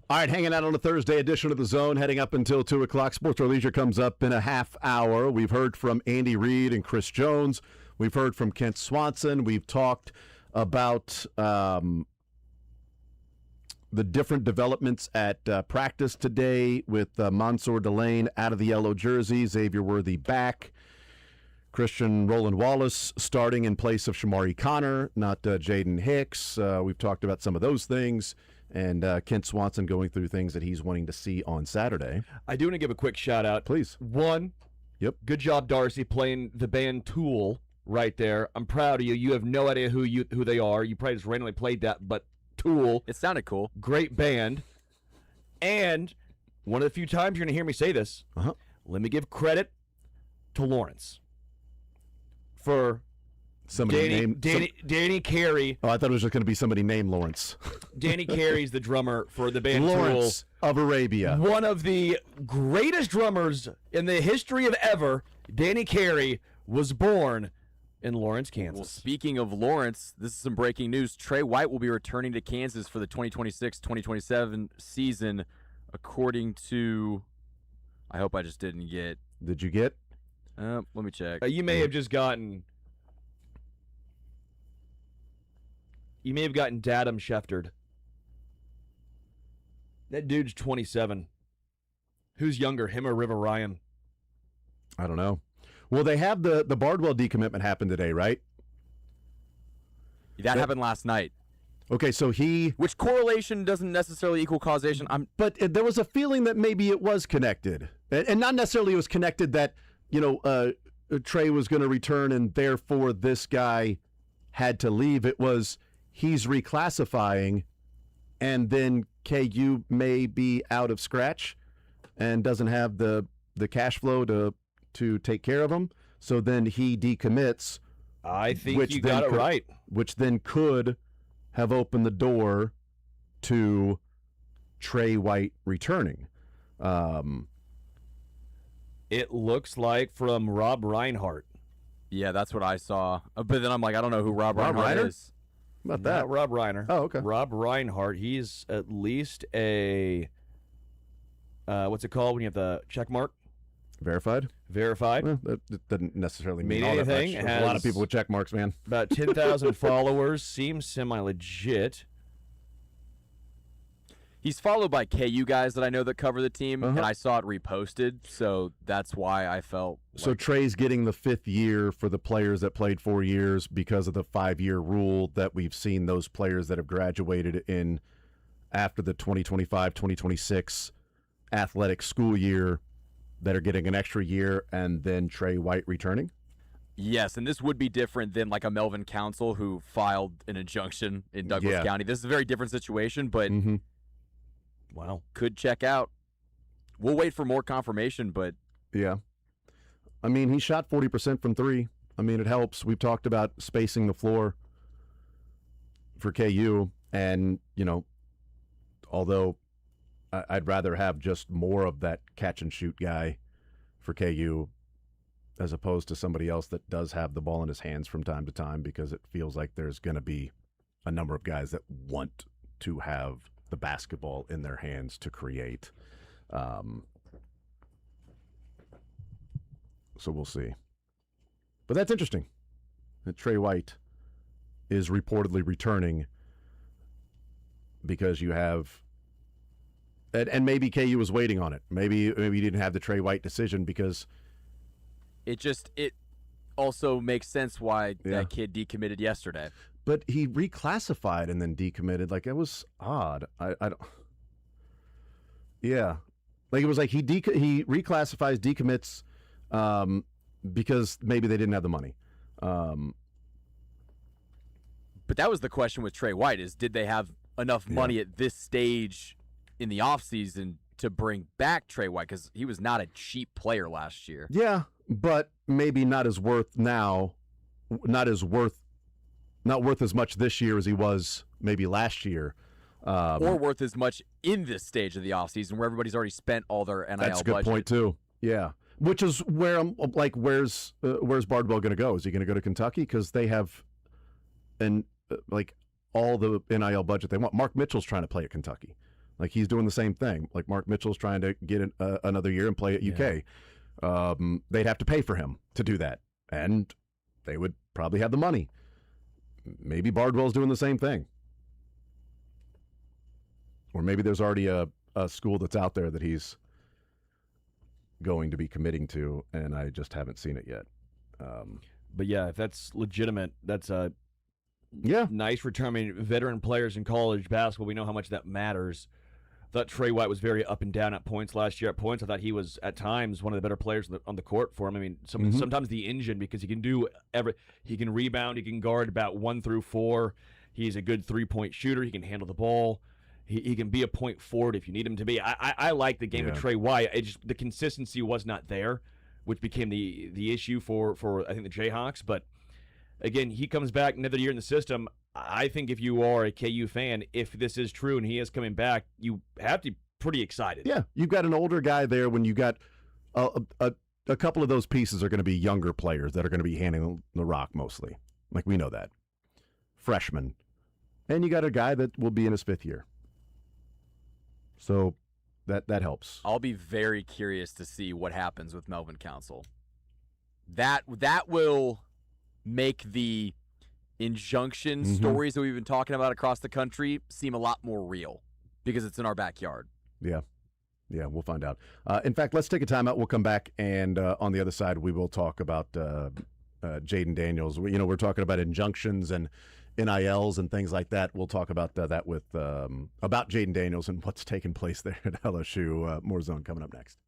All right, hanging out on a Thursday edition of The Zone, heading up until 2 o'clock. Sports or Leisure comes up in a half hour. We've heard from Andy Reid and Chris Jones. We've heard from Kent Swanson. We've talked about the different developments at practice today with Mansour Delane out of the yellow jersey, Xavier Worthy back, Christian Roland Wallace starting in place of Shamari Connor, not Jaden Hicks. We've talked about some of those things. And Kent Swanson going through things that he's wanting to see on Saturday. I do want to give a quick shout out. Please. One, good job, Darcy, playing the band Tool right there. I'm proud of you. You have no idea who they are. You probably just randomly played that, but Tool. It sounded cool. Great band. And one of the few times you're going to hear me say this, let me give credit to Lawrence for Danny Carey. Oh, I thought it was just going to be somebody named Lawrence. Danny Carey's the drummer for the band Lawrence Tool. of Arabia. One of the greatest drummers in the history of ever. Danny Carey was born in Lawrence, Kansas. Well, speaking of Lawrence, this is some breaking news. Trey White will be returning to Kansas for the 2026-2027 season, according to... I hope I just didn't get... Did you get? Let me check. You may have just gotten... You may have gotten Datum Scheftered. That dude's 27. Who's younger, him or River Ryan? I don't know. Well, they have the Bardwell decommitment happen today, right? That happened last night. Okay, so which correlation doesn't necessarily equal causation. But there was a feeling that maybe it was connected, and not necessarily it was connected that Trey was going to return and therefore this guy had to leave. It was he's reclassifying, and then KU may be out of scratch and doesn't have the cash flow to take care of him. So then he decommits. I think you got it right. Which then could have opened the door to Trey White returning. It looks like from Rob Reinhart. Yeah, that's what I saw. But then I'm like, I don't know who Rob Reinhart is. About that? Not Rob Reiner. Oh, okay. Rob Reinhart. He's at least a what's it called when you have the check mark? Verified. Well, that doesn't necessarily mean anything. That much. There's a lot of people with check marks, man. About 10,000 followers. Seems semi-legit. He's followed by KU guys that I know that cover the team, and I saw it reposted, so that's why I felt. So Trey's getting the 5th year for the players that played 4 years because of the 5-year rule that we've seen those players that have graduated in after the 2025-2026 athletic school year that are getting an extra year, and then Trey White returning? Yes, and this would be different than like a Melvin Council who filed an injunction in Douglas County. This is a very different situation, but wow, could check out. We'll wait for more confirmation, but yeah. I mean, he shot 40% from 3. I mean, it helps. We've talked about spacing the floor for KU, and, although I'd rather have just more of that catch-and-shoot guy for KU as opposed to somebody else that does have the ball in his hands from time to time, because it feels like there's going to be a number of guys that want to have the basketball in their hands to create. So we'll see. But that's interesting that Trey White is reportedly returning because you have, and maybe KU was waiting on it. Maybe you didn't have the Trey White decision because it also makes sense why that kid decommitted yesterday. But he reclassified and then decommitted. Like, it was odd. I don't. Yeah, like it was like he reclassifies, decommits, because maybe they didn't have the money. But that was the question with Trey White: is did they have enough money at this stage in the offseason to bring back Trey White? Because he was not a cheap player last year. Yeah, but maybe not as worth now. Not worth as much this year as he was maybe last year. Or worth as much in this stage of the offseason where everybody's already spent all their NIL budget. That's a good point, too. Yeah. Which is where I'm like, where's Bardwell going to go? Is he going to go to Kentucky? Because they have all the NIL budget they want. Mark Mitchell's trying to play at Kentucky. Like he's doing the same thing. Like Mark Mitchell's trying to get another year and play at UK. They'd have to pay for him to do that, and they would probably have the money. Maybe Bardwell's doing the same thing. Or maybe there's already a school that's out there that he's going to be committing to, and I just haven't seen it yet. But yeah, if that's legitimate, that's a nice return. I mean, veteran players in college basketball, we know how much that matters. I thought Trey White was very up and down at points last year. At points, I thought he was at times one of the better players on the court for him. I mean, sometimes the engine, because he can do he can rebound, he can guard about 1 through 4. He's a good 3-point shooter. He can handle the ball. He can be a point forward if you need him to be. I like the game of Trey White. The consistency was not there, which became the issue for I think the Jayhawks. But again, he comes back another year in the system. I think if you are a KU fan, if this is true and he is coming back, you have to be pretty excited. Yeah, you've got an older guy there when you got a couple of those pieces are going to be younger players that are going to be handing the rock mostly. Like we know that. Freshmen. And you got a guy that will be in his 5th year. So that helps. I'll be very curious to see what happens with Melvin Council. That will make the injunction stories that we've been talking about across the country seem a lot more real because it's in our backyard. Yeah, we'll find out. In fact, let's take a timeout. We'll come back, and on the other side, we will talk about Jaden Daniels. We're talking about injunctions and NILs and things like that. We'll talk about that with about Jaden Daniels and what's taking place there at LSU. More Zone coming up next.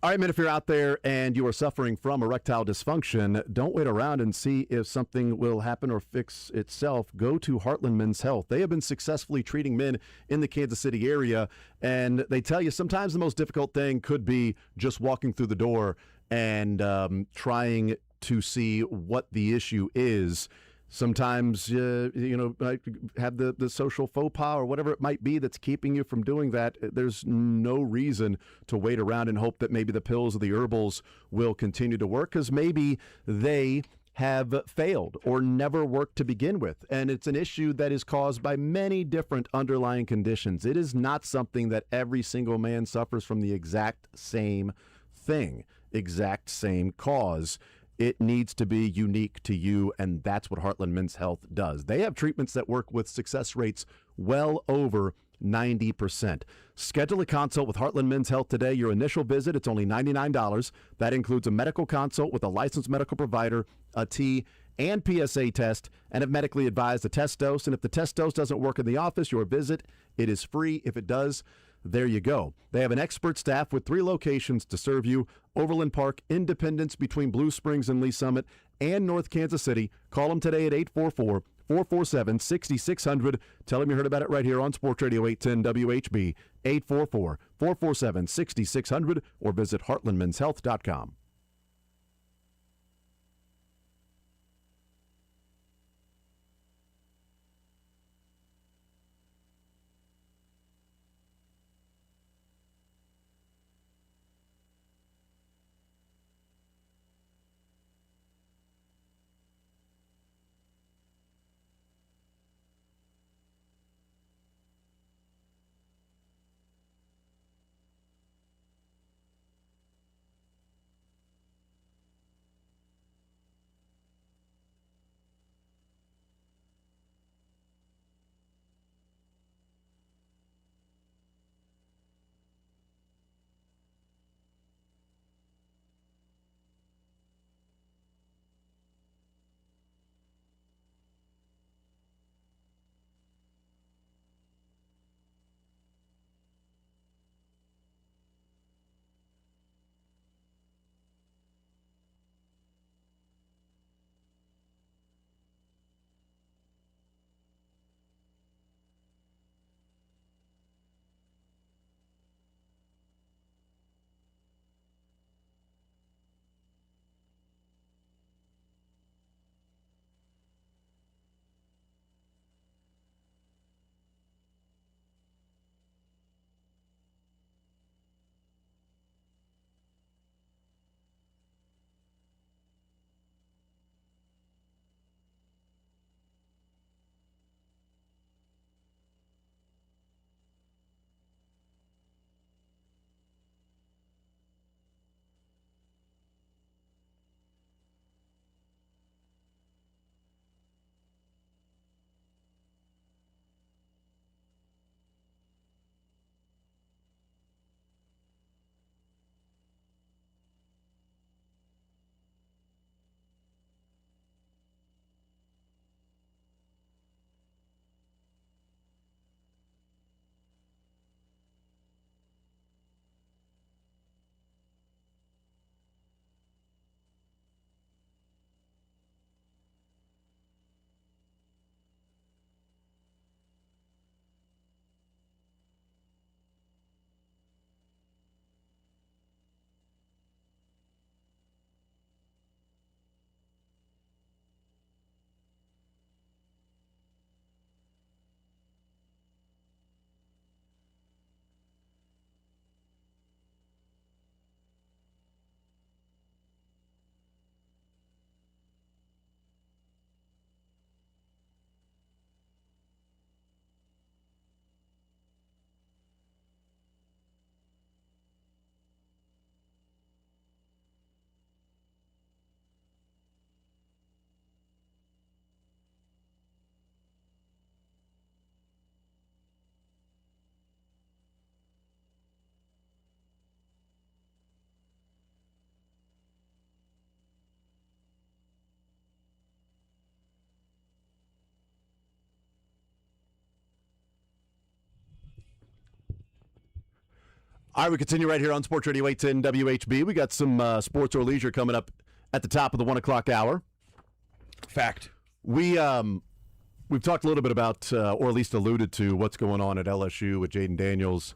All right, man, if you're out there and you are suffering from erectile dysfunction, don't wait around and see if something will happen or fix itself. Go to Heartland Men's Health. They have been successfully treating men in the Kansas City area, and they tell you sometimes the most difficult thing could be just walking through the door and trying to see what the issue is. Sometimes, have the social faux pas or whatever it might be that's keeping you from doing that. There's no reason to wait around and hope that maybe the pills or the herbals will continue to work, because maybe they have failed or never worked to begin with. And it's an issue that is caused by many different underlying conditions. It is not something that every single man suffers from the exact same thing, exact same cause. It needs to be unique to you, and that's what Heartland Men's Health does. They have treatments that work with success rates well over 90%. Schedule a consult with Heartland Men's Health today. Your initial visit, it's only $99. That includes a medical consult with a licensed medical provider, a T and PSA test, and if medically advised, a test dose. And if the test dose doesn't work in the office, your visit, it is free. If it does, there you go. They have an expert staff with 3 locations to serve you: Overland Park, Independence between Blue Springs and Lee Summit, and North Kansas City. Call them today at 844-447-6600. Tell them you heard about it right here on Sports Radio 810 WHB, 844-447-6600, or visit heartlandmenshealth.com. All right, we continue right here on Sports Radio 810 WHB. We got some sports or leisure coming up at the top of the 1 o'clock hour. Fact. We've talked a little bit about, or at least alluded to, what's going on at LSU with Jaden Daniels.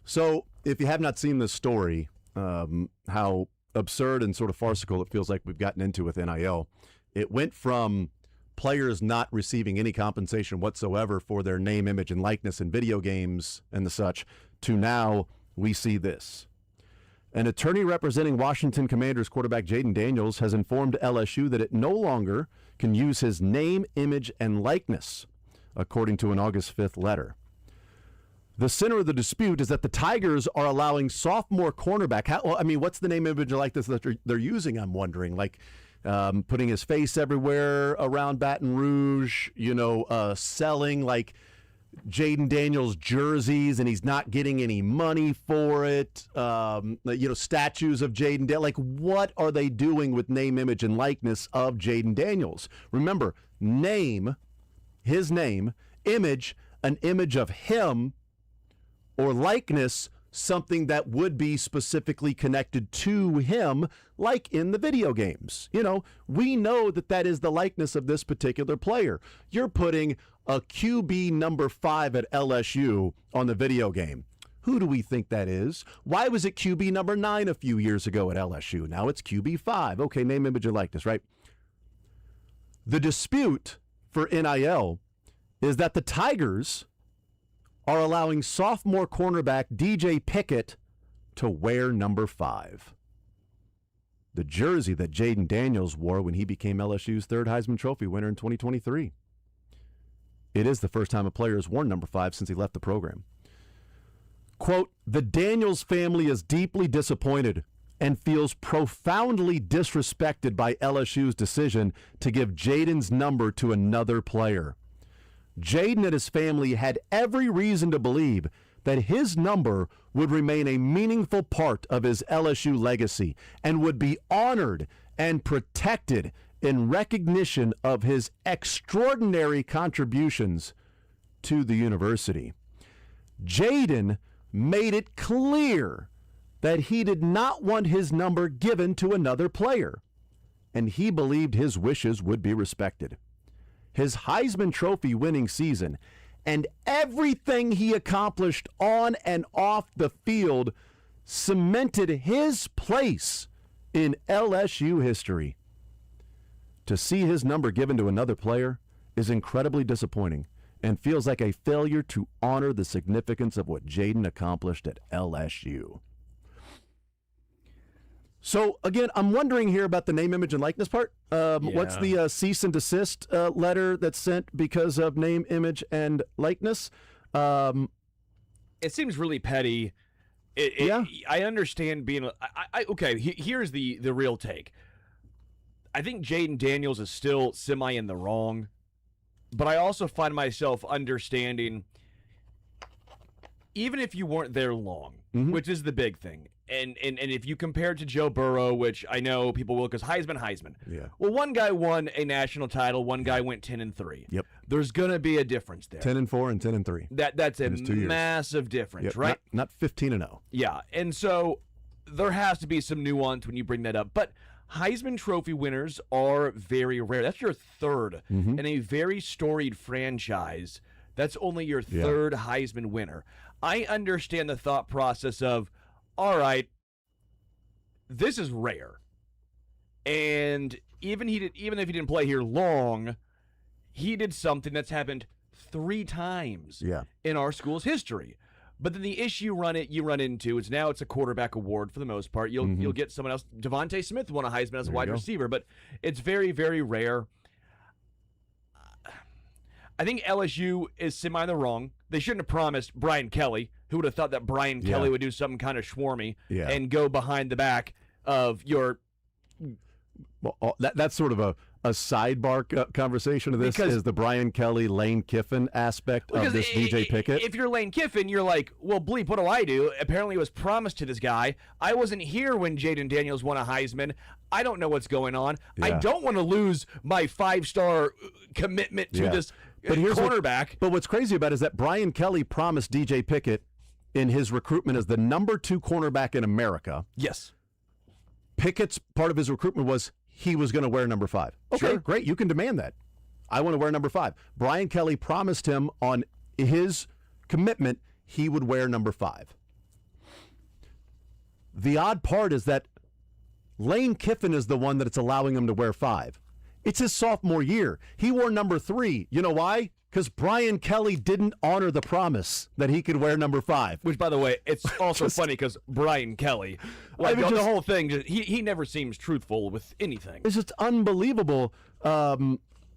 So if you have not seen this story, how absurd and sort of farcical it feels like we've gotten into with NIL. It went from players not receiving any compensation whatsoever for their name, image, and likeness in video games and the such, to now we see this. An attorney representing Washington Commanders quarterback Jaden Daniels has informed LSU that it no longer can use his name, image, and likeness, according to an August 5th letter. The center of the dispute is that the Tigers are allowing sophomore cornerback. What's the name, image, and likeness that they're using, I'm wondering? Like putting his face everywhere around Baton Rouge, selling like Jaden Daniels jerseys, and he's not getting any money for it. Statues of Jaden Daniels. Like, what are they doing with name, image, and likeness of Jaden Daniels? Remember, name, his name, image, an image of him, or likeness, something that would be specifically connected to him, like in the video games. We know that is the likeness of this particular player. You're putting a QB number 5 at LSU on the video game. Who do we think that is? Why was it QB number 9 a few years ago at LSU? Now it's QB 5. Okay, name, image, and likeness, right? The dispute for NIL is that the Tigers are allowing sophomore cornerback DJ Pickett to wear number 5. The jersey that Jaden Daniels wore when he became LSU's third Heisman Trophy winner in 2023. It is the first time a player has worn number 5 since he left the program. Quote, the Daniels family is deeply disappointed and feels profoundly disrespected by LSU's decision to give Jaden's number to another player. Jaden and his family had every reason to believe that his number would remain a meaningful part of his LSU legacy and would be honored and protected in recognition of his extraordinary contributions to the university. Jaden made it clear that he did not want his number given to another player, and he believed his wishes would be respected. His Heisman Trophy winning season and everything he accomplished on and off the field cemented his place in LSU history. To see his number given to another player is incredibly disappointing and feels like a failure to honor the significance of what Jaden accomplished at LSU. So, again, I'm wondering here about the name, image, and likeness part. What's the cease and desist letter that's sent because of name, image, and likeness? It seems really petty. I understand being okay, here's the real take. I think Jaden Daniels is still semi in the wrong, but I also find myself understanding, even if you weren't there long, which is the big thing, and if you compare it to Joe Burrow, which I know people will, because Heisman. Yeah. Well, one guy won a national title, one guy went 10-3. Yep. There's gonna be a difference there. 10-4 and 10-3. That's a massive difference, yep. right? Not 15-0. Yeah, and so there has to be some nuance when you bring that up, but Heisman Trophy winners are very rare. That's your third in a very storied franchise. That's only your third Heisman winner. I understand the thought process of, all right, this is rare. And even if he didn't play here long, he did something that's happened 3 times in our school's history. But then the issue you run into is now it's a quarterback award for the most part. You'll get someone else. Devontae Smith won a Heisman as a wide receiver, but it's very, very rare. I think LSU is semi in the wrong. They shouldn't have promised Brian Kelly. Who would have thought that Brian Kelly would do something kind of schwarmy and go behind the back of your... Well, that's sort of a sidebar conversation of this, is the Brian Kelly, Lane Kiffin aspect of this DJ Pickett. If you're Lane Kiffin, you're like, well, bleep, what do I do? Apparently it was promised to this guy. I wasn't here when Jaden Daniels won a Heisman. I don't know what's going on. I don't want to lose my 5-star commitment to this quarterback. But what's crazy about it is that Brian Kelly promised DJ Pickett in his recruitment as the number 2 cornerback in America. Yes. Pickett's part of his recruitment was he was going to wear number 5. Okay, Sure. great. You can demand that. I want to wear number 5. Brian Kelly promised him on his commitment he would wear number 5. The odd part is that Lane Kiffin is the one that it's allowing him to wear 5. It's his sophomore year. He wore number 3. You know why? Because Brian Kelly didn't honor the promise that he could wear number 5. Which, by the way, it's also funny because Brian Kelly, like, the whole thing, he never seems truthful with anything. It's just unbelievable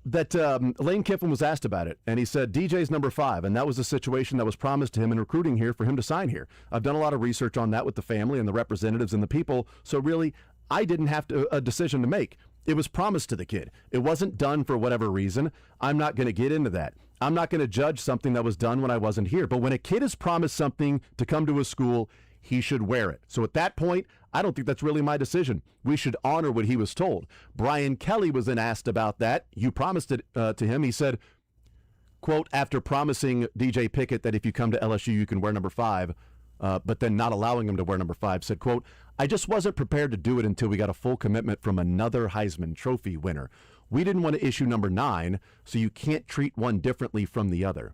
that Lane Kiffin was asked about it, and he said DJ's number 5, and that was a situation that was promised to him in recruiting here for him to sign here. I've done a lot of research on that with the family and the representatives and the people, so really, I didn't have a decision to make. It was promised to the kid. It wasn't done for whatever reason. I'm not going to get into that. I'm not going to judge something that was done when I wasn't here. But when a kid is promised something to come to a school, he should wear it. So at that point, I don't think that's really my decision. We should honor what he was told. Brian Kelly was then asked about that. You promised it to him. He said, quote, after promising DJ Pickett that if you come to LSU, you can wear number 5, but then not allowing him to wear number 5, said, quote, I just wasn't prepared to do it until we got a full commitment from another Heisman Trophy winner. We didn't want to issue number 9, so you can't treat one differently from the other.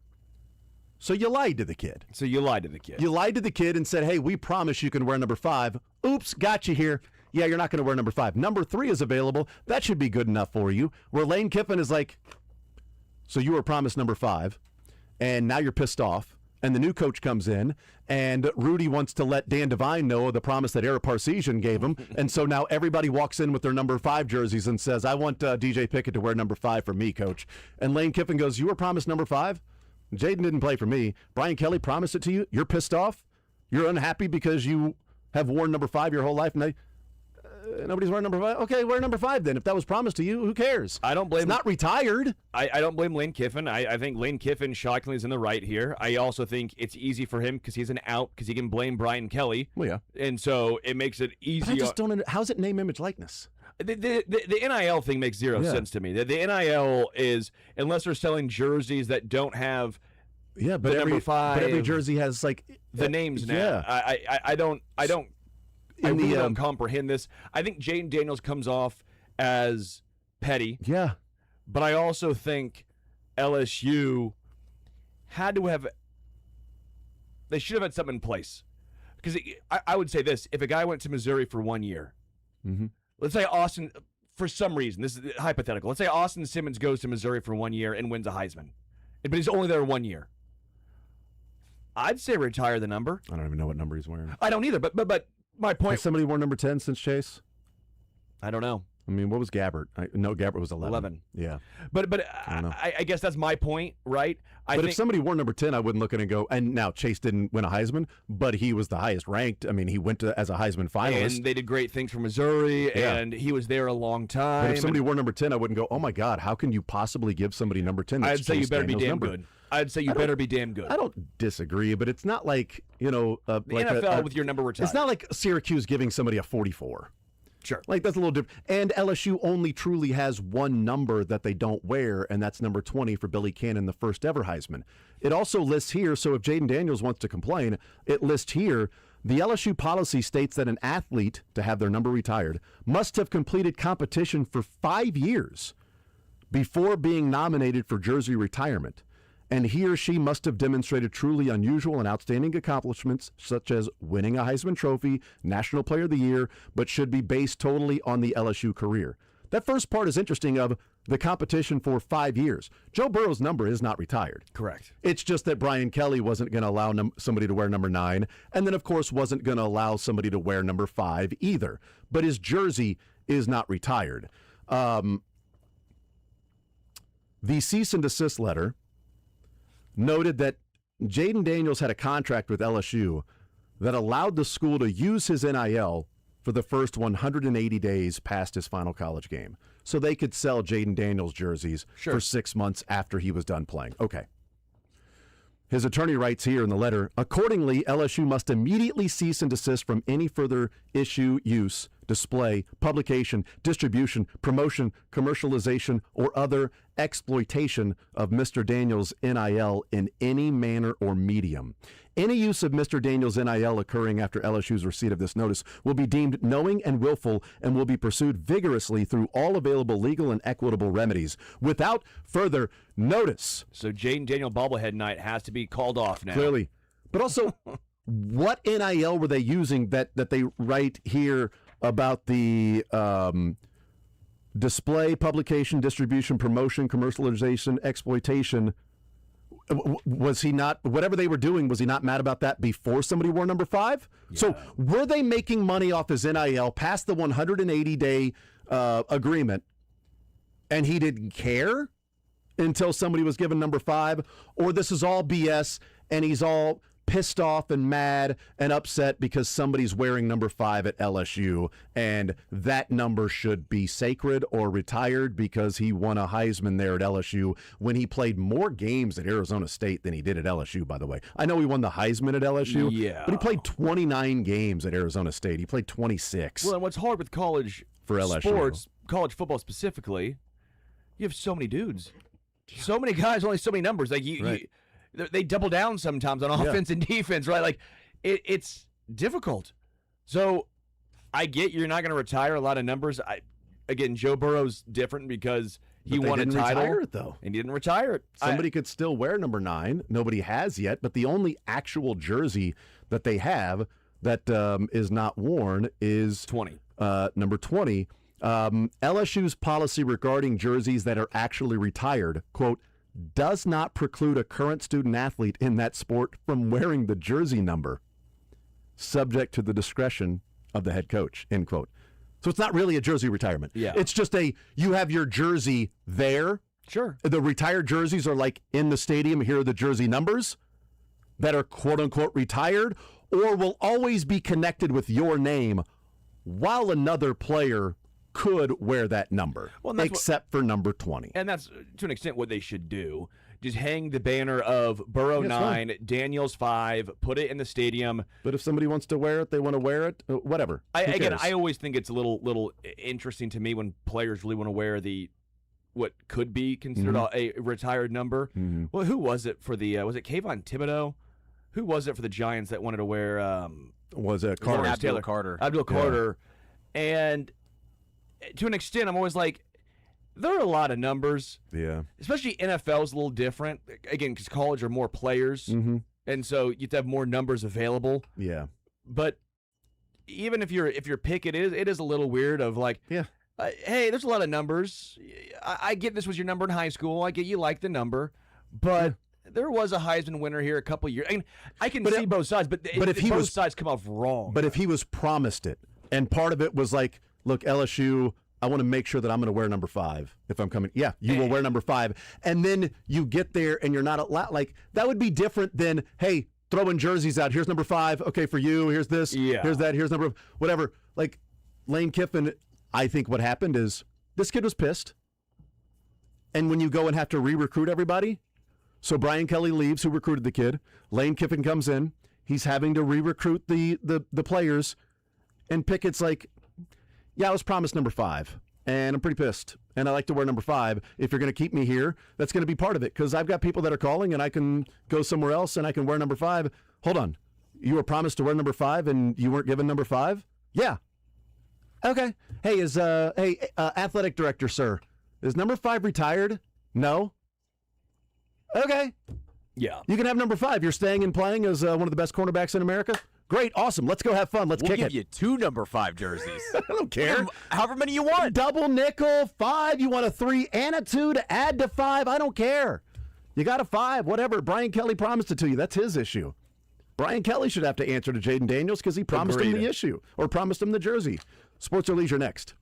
So you lied to the kid. You lied to the kid and said, hey, we promise you can wear number 5. Oops, got you here. Yeah, you're not going to wear number 5. Number 3 is available. That should be good enough for you. Where Lane Kiffin is like, so you were promised number 5, and now you're pissed off. And the new coach comes in, and Rudy wants to let Dan Devine know the promise that Eric Parseghian gave him. And so now everybody walks in with their number 5 jerseys and says, I want DJ Pickett to wear number 5 for me, coach. And Lane Kiffin goes, you were promised number 5? Jaden didn't play for me. Brian Kelly promised it to you. You're pissed off? You're unhappy because you have worn number 5 your whole life? And nobody's wearing number 5? Okay, wear number 5 then. If that was promised to you, who cares? I don't blame. It's not retired. I don't blame Lane Kiffin. I think Lane Kiffin shockingly is in the right here. I also think it's easy for him because he's an out because he can blame Brian Kelly. Well, yeah. And so it makes it easy. But I just don't. How's it name, image, likeness? The NIL thing makes zero sense to me. The NIL is, unless they're selling jerseys that don't have but the number 5. But every jersey has like the names now. Yeah. I don't really don't comprehend this. I think Jaden Daniels comes off as petty. Yeah. But I also think LSU they should have had something in place. Because I would say this, if a guy went to Missouri for 1 year, let's say Austin, for some reason, this is hypothetical, let's say Austin Simmons goes to Missouri for 1 year and wins a Heisman, but he's only there 1 year. I'd say retire the number. I don't even know what number he's wearing. I don't either, but my point. Has somebody worn number 10 since Chase? I don't know. I mean, what was Gabbert? No, Gabbert was 11. Yeah. But I guess that's my point, right? But if somebody wore number 10, I wouldn't look at it and go, and now Chase didn't win a Heisman, but he was the highest ranked. I mean, he went as a Heisman finalist. And they did great things for Missouri, and he was there a long time. But if somebody wore number 10, I wouldn't go, oh my God, how can you possibly give somebody number 10? I'd say you better be damn good. I'd say you better be damn good. I don't disagree, but it's not like, the like NFL with your number retired. It's not like Syracuse giving somebody a 44. Sure. Like, that's a little different. And LSU only truly has one number that they don't wear, and that's number 20 for Billy Cannon, the first ever Heisman. It also lists here, so if Jaden Daniels wants to complain, it lists here, the LSU policy states that an athlete, to have their number retired, must have completed competition for 5 years before being nominated for jersey retirement. And he or she must have demonstrated truly unusual and outstanding accomplishments, such as winning a Heisman Trophy, National Player of the Year, but should be based totally on the LSU career. That first part is interesting of the competition for 5 years. Joe Burrow's number is not retired. Correct. It's just that Brian Kelly wasn't going to allow somebody to wear number 9, and then, of course, wasn't going to allow somebody to wear number 5 either. But his jersey is not retired. The cease and desist letter noted that Jaden Daniels had a contract with LSU that allowed the school to use his NIL for the first 180 days past his final college game. So they could sell Jaden Daniels jerseys for 6 months after he was done playing. Okay. His attorney writes here in the letter, accordingly, LSU must immediately cease and desist from any further use, display, publication, distribution, promotion, commercialization, or other exploitation of Mr. Daniels' NIL in any manner or medium. Any use of Mr. Daniels' NIL occurring after LSU's receipt of this notice will be deemed knowing and willful and will be pursued vigorously through all available legal and equitable remedies without further notice. So Jaden Daniel bobblehead night has to be called off now. Clearly. But also, what NIL were they using that they write here about the display, publication, distribution, promotion, commercialization, exploitation? Was he not, whatever they were doing, was he not mad about that before somebody wore number 5? Yeah. So were they making money off his NIL past the 180-day agreement, and he didn't care until somebody was given number 5? Or this is all BS, and he's all pissed off and mad and upset because somebody's wearing number 5 at LSU, and that number should be sacred or retired because he won a Heisman there at LSU when he played more games at Arizona State than he did at LSU, by the way. I know he won the Heisman at LSU, but he played 29 games at Arizona State. He played 26. Well, and what's hard with college for LSU sports, college football specifically, you have so many dudes. So many guys, only so many numbers. Like they double down sometimes on offense and defense, right? Like it's difficult. So I get you're not going to retire a lot of numbers. Again, Joe Burrow's different because he won a title. Retire it, though. And he didn't retire it. Somebody could still wear number 9. Nobody has yet, but the only actual jersey that they have that is not worn is 20. Number 20. LSU's policy regarding jerseys that are actually retired, quote, does not preclude a current student athlete in that sport from wearing the jersey number, subject to the discretion of the head coach, end quote. So it's not really a jersey retirement. Yeah. It's just you have your jersey there. Sure. The retired jerseys are like in the stadium. Here are the jersey numbers that are quote unquote retired or will always be connected with your name while another player could wear that number, except for number 20. And that's, to an extent, what they should do. Just hang the banner of Burrow 9, Daniels 5, put it in the stadium. But if somebody wants to wear it, they want to wear it, whatever. I always think it's a little interesting to me when players really want to wear what could be considered a retired number. Mm-hmm. Well, who was it for the, was it Kayvon Thibodeau? Who was it for the Giants that wanted to wear? Was it Carter? Abdul Carter. Abdul Carter. And to an extent, I'm always like, there are a lot of numbers. Yeah. Especially NFL is a little different. Again, because college are more players. Mm-hmm. And so you have to have more numbers available. Yeah. But even if your pick it is a little weird of like, hey, there's a lot of numbers. I get this was your number in high school. I get you like the number. But there was a Heisman winner here a couple years. I mean, I can see both sides, but if both sides come off wrong. But if he was promised it, and part of it was like, look, LSU, I want to make sure that I'm going to wear number 5 if I'm coming. Yeah, you will wear number 5. And then you get there and you're not allowed. Like, that would be different than, hey, throwing jerseys out. Here's number 5. Okay, for you. Here's this. Yeah. Here's that. Here's number, whatever. Like, Lane Kiffin, I think what happened is this kid was pissed. And when you go and have to re-recruit everybody, so Brian Kelly leaves, who recruited the kid. Lane Kiffin comes in. He's having to re-recruit the players. And Pickett's like, yeah, I was promised number 5, and I'm pretty pissed, and I like to wear number 5. If you're going to keep me here, that's going to be part of it, because I've got people that are calling, and I can go somewhere else, and I can wear number 5. Hold on. You were promised to wear number 5, and you weren't given number 5? Yeah. Okay. Hey, athletic director, sir, is number 5 retired? No. Okay. Yeah. You can have number 5. You're staying and playing as one of the best cornerbacks in America? Great, awesome. Let's go have fun. Let's kick it. We'll give you 2 number 5 jerseys. I don't care. However many you want. Double nickel, 5. You want a 3 and a 2 to add to 5. I don't care. You got a 5, whatever. Brian Kelly promised it to you. That's his issue. Brian Kelly should have to answer to Jaden Daniels because he promised him the issue or promised him the jersey. Sports or Leisure next.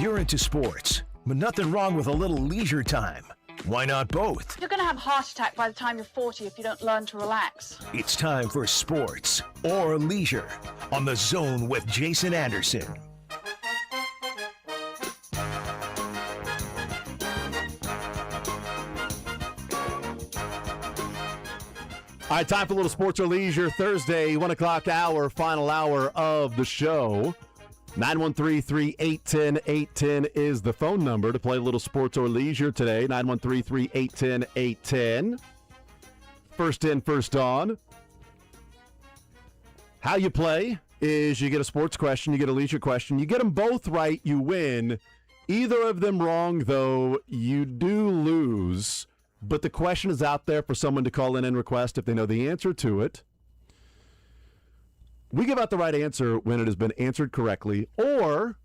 You're into sports, but nothing wrong with a little leisure time. Why not both? You're going to have a heart attack by the time you're 40 if you don't learn to relax. It's time for sports or leisure on The Zone with Jason Anderson. All right, time for a little sports or leisure. Thursday, 1 o'clock hour, final hour of the show. 913-381-810 is the phone number to play a little sports or leisure today. 913-381-810. First in, first on. How you play is you get a sports question, you get a leisure question. You get them both right, you win. Either of them wrong, though, you do lose. But the question is out there for someone to call in and request if they know the answer to it. We give out the right answer when it has been answered correctly, or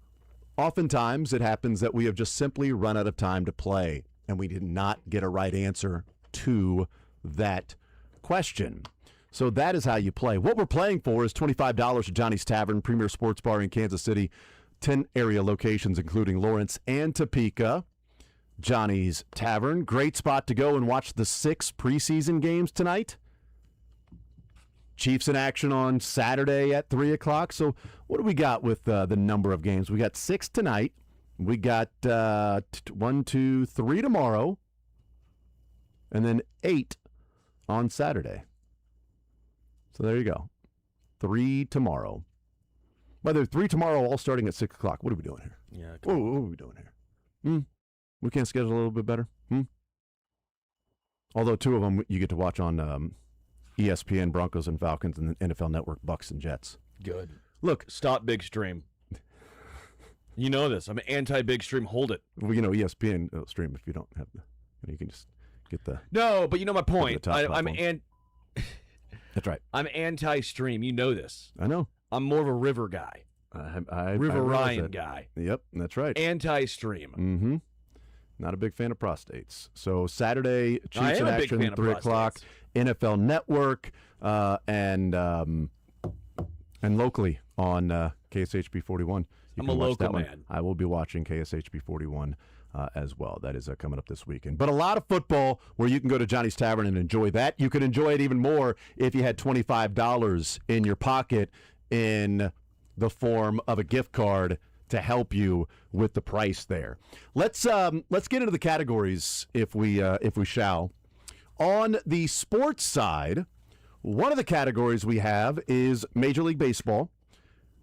oftentimes it happens that we have just simply run out of time to play, and we did not get a right answer to that question. So that is how you play. What we're playing for is $25 at Johnny's Tavern, premier sports bar in Kansas City, 10 area locations, including Lawrence and Topeka. Johnny's Tavern, great spot to go and watch the 6 preseason games tonight. Chiefs in action on Saturday at 3 o'clock. So what do we got with the number of games? We got 6 tonight. We got 1, 2, 3 tomorrow. And then 8 on Saturday. So there you go. 3 tomorrow. By the way, 3 tomorrow, all starting at 6 o'clock. What are we doing here? Yeah. What are we doing here? We can't schedule a little bit better? Although 2 of them you get to watch on ESPN, Broncos and Falcons, and the NFL Network, Bucks and Jets. Good. Look. Stop Big Stream. You know this. I'm anti-Big Stream. Hold it. Well, ESPN stream if you don't have the... You can just get the... No, but you know my point. That's right. I'm anti-stream. You know this. I know. I'm more of a River guy. River Ryan guy. Yep, that's right. Anti-stream. Mm-hmm. Not a big fan of prostates. So Saturday, Chiefs in action, 3 o'clock, NFL Network, and locally on KSHB 41. I'm a local man. I will be watching KSHB 41 as well. That is coming up this weekend. But a lot of football where you can go to Johnny's Tavern and enjoy that. You can enjoy it even more if you had $25 in your pocket in the form of a gift card to help you with the price there. Let's get into the categories if we shall. On the sports side, one of the categories we have is Major League Baseball.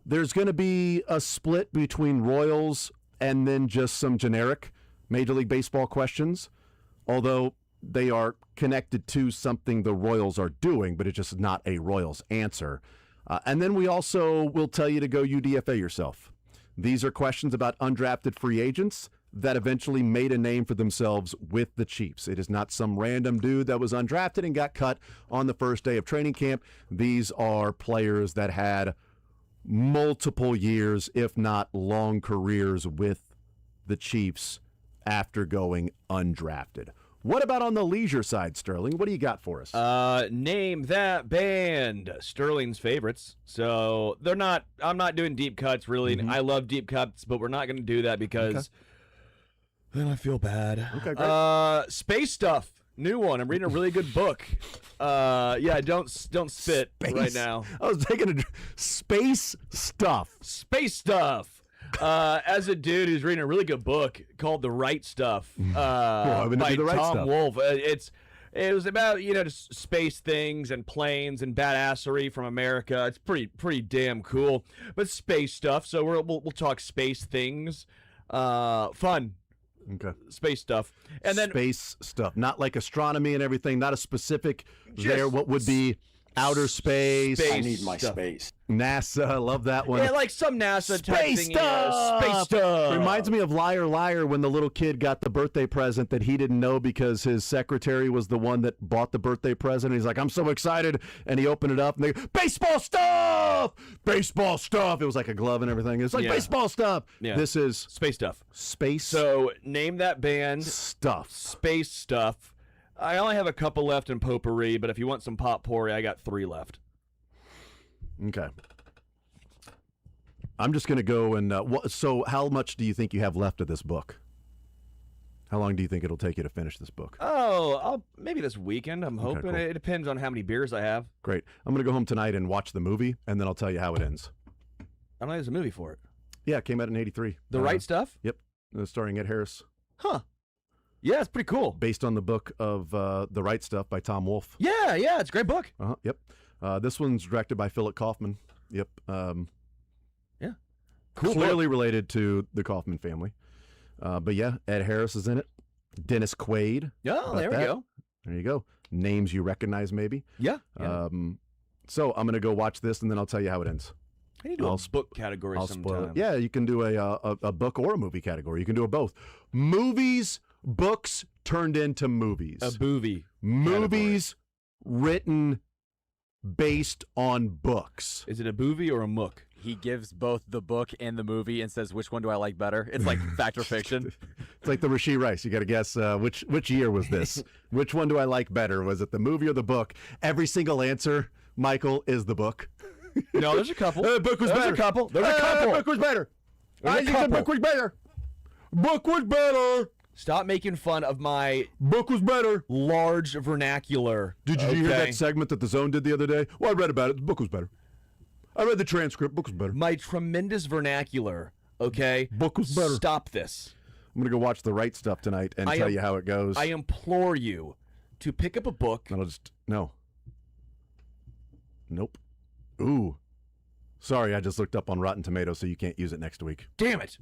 There's going to be a split between Royals and then just some generic Major League Baseball questions, although they are connected to something the Royals are doing, but it's just not a Royals answer. And then we also will tell you to go UDFA yourself. These are questions about undrafted free agents that eventually made a name for themselves with the Chiefs. It is not some random dude that was undrafted and got cut on the first day of training camp. These are players that had multiple years, if not long careers with the Chiefs after going undrafted. What about on the leisure side, Sterling? What do you got for us? Name that band. Sterling's favorites. So I'm not doing deep cuts, really. Mm-hmm. I love deep cuts, but we're not going to do that because then I feel bad. Okay, great. Space Stuff. New one. I'm reading a really good book. Don't spit right now. I was taking Space Stuff. Space Stuff. As a dude who's reading a really good book called The Right Stuff by Tom Wolfe. It was about, just space things and planes and badassery from America. It's pretty damn cool. But space stuff, so we'll talk space things. Fun. Okay. Space stuff. And then space stuff. Not like astronomy and everything, not a specific there. What would be outer space? I need my space. NASA, I love that one. Yeah, like some NASA type space thing. Stuff! Space stuff. Reminds me of Liar Liar when the little kid got the birthday present that he didn't know because his secretary was the one that bought the birthday present. He's like, I'm so excited. And he opened it up and they go, baseball stuff! Baseball stuff! It was like a glove and everything. It's like baseball stuff. Yeah. This is Space Stuff. Space So name that band. Stuff. Space Stuff. I only have a couple left in potpourri, but if you want some potpourri, I got 3 left. Okay. I'm just going to go and so how much do you think you have left of this book? How long do you think it'll take you to finish this book? Oh, maybe this weekend. I'm hoping. cool. It depends on how many beers I have. Great. I'm going to go home tonight and watch the movie, and then I'll tell you how it ends. I don't know there's a movie for it. Yeah, it came out in 83. The Right Stuff? Yep. Starring Ed Harris. Huh. Yeah, it's pretty cool. Based on the book of The Right Stuff by Tom Wolfe. Yeah, it's a great book. Yep. This one's directed by Philip Kaufman. Yep. Yeah. Cool. Clearly related to the Kaufman family. But yeah, Ed Harris is in it. Dennis Quaid. Oh, there we go. There you go. Names you recognize, maybe. Yeah. So I'm going to go watch this, and then I'll tell you how it ends. I need to do a book category I'll spoil sometime. it. Yeah, you can do a book or a movie category. You can do it both. Movies, books turned into movies. A boovie. Movies written based on books. Is it a boovie or a mook? He gives both the book and the movie and says, which one do I like better? It's like fact or fiction. It's like the Rasheed Rice. You got to guess which year was this? Which one do I like better? Was it the movie or the book? Every single answer, Michael, is the book. No, there's a couple. Book was better. There's a couple. There's a couple. Book was better. There's a I think the couple. book was better. Book was better. Stop making fun of my book was better. Large vernacular. Did you hear that segment that The Zone did the other day? Well, I read about it. The book was better. I read the transcript. Book was better. My tremendous vernacular. Okay. Book was better. Stop this. I'm gonna go watch The Right Stuff tonight and tell you how it goes. I implore you to pick up a book. No. Nope. Ooh. Sorry, I just looked up on Rotten Tomatoes, so you can't use it next week. Damn it.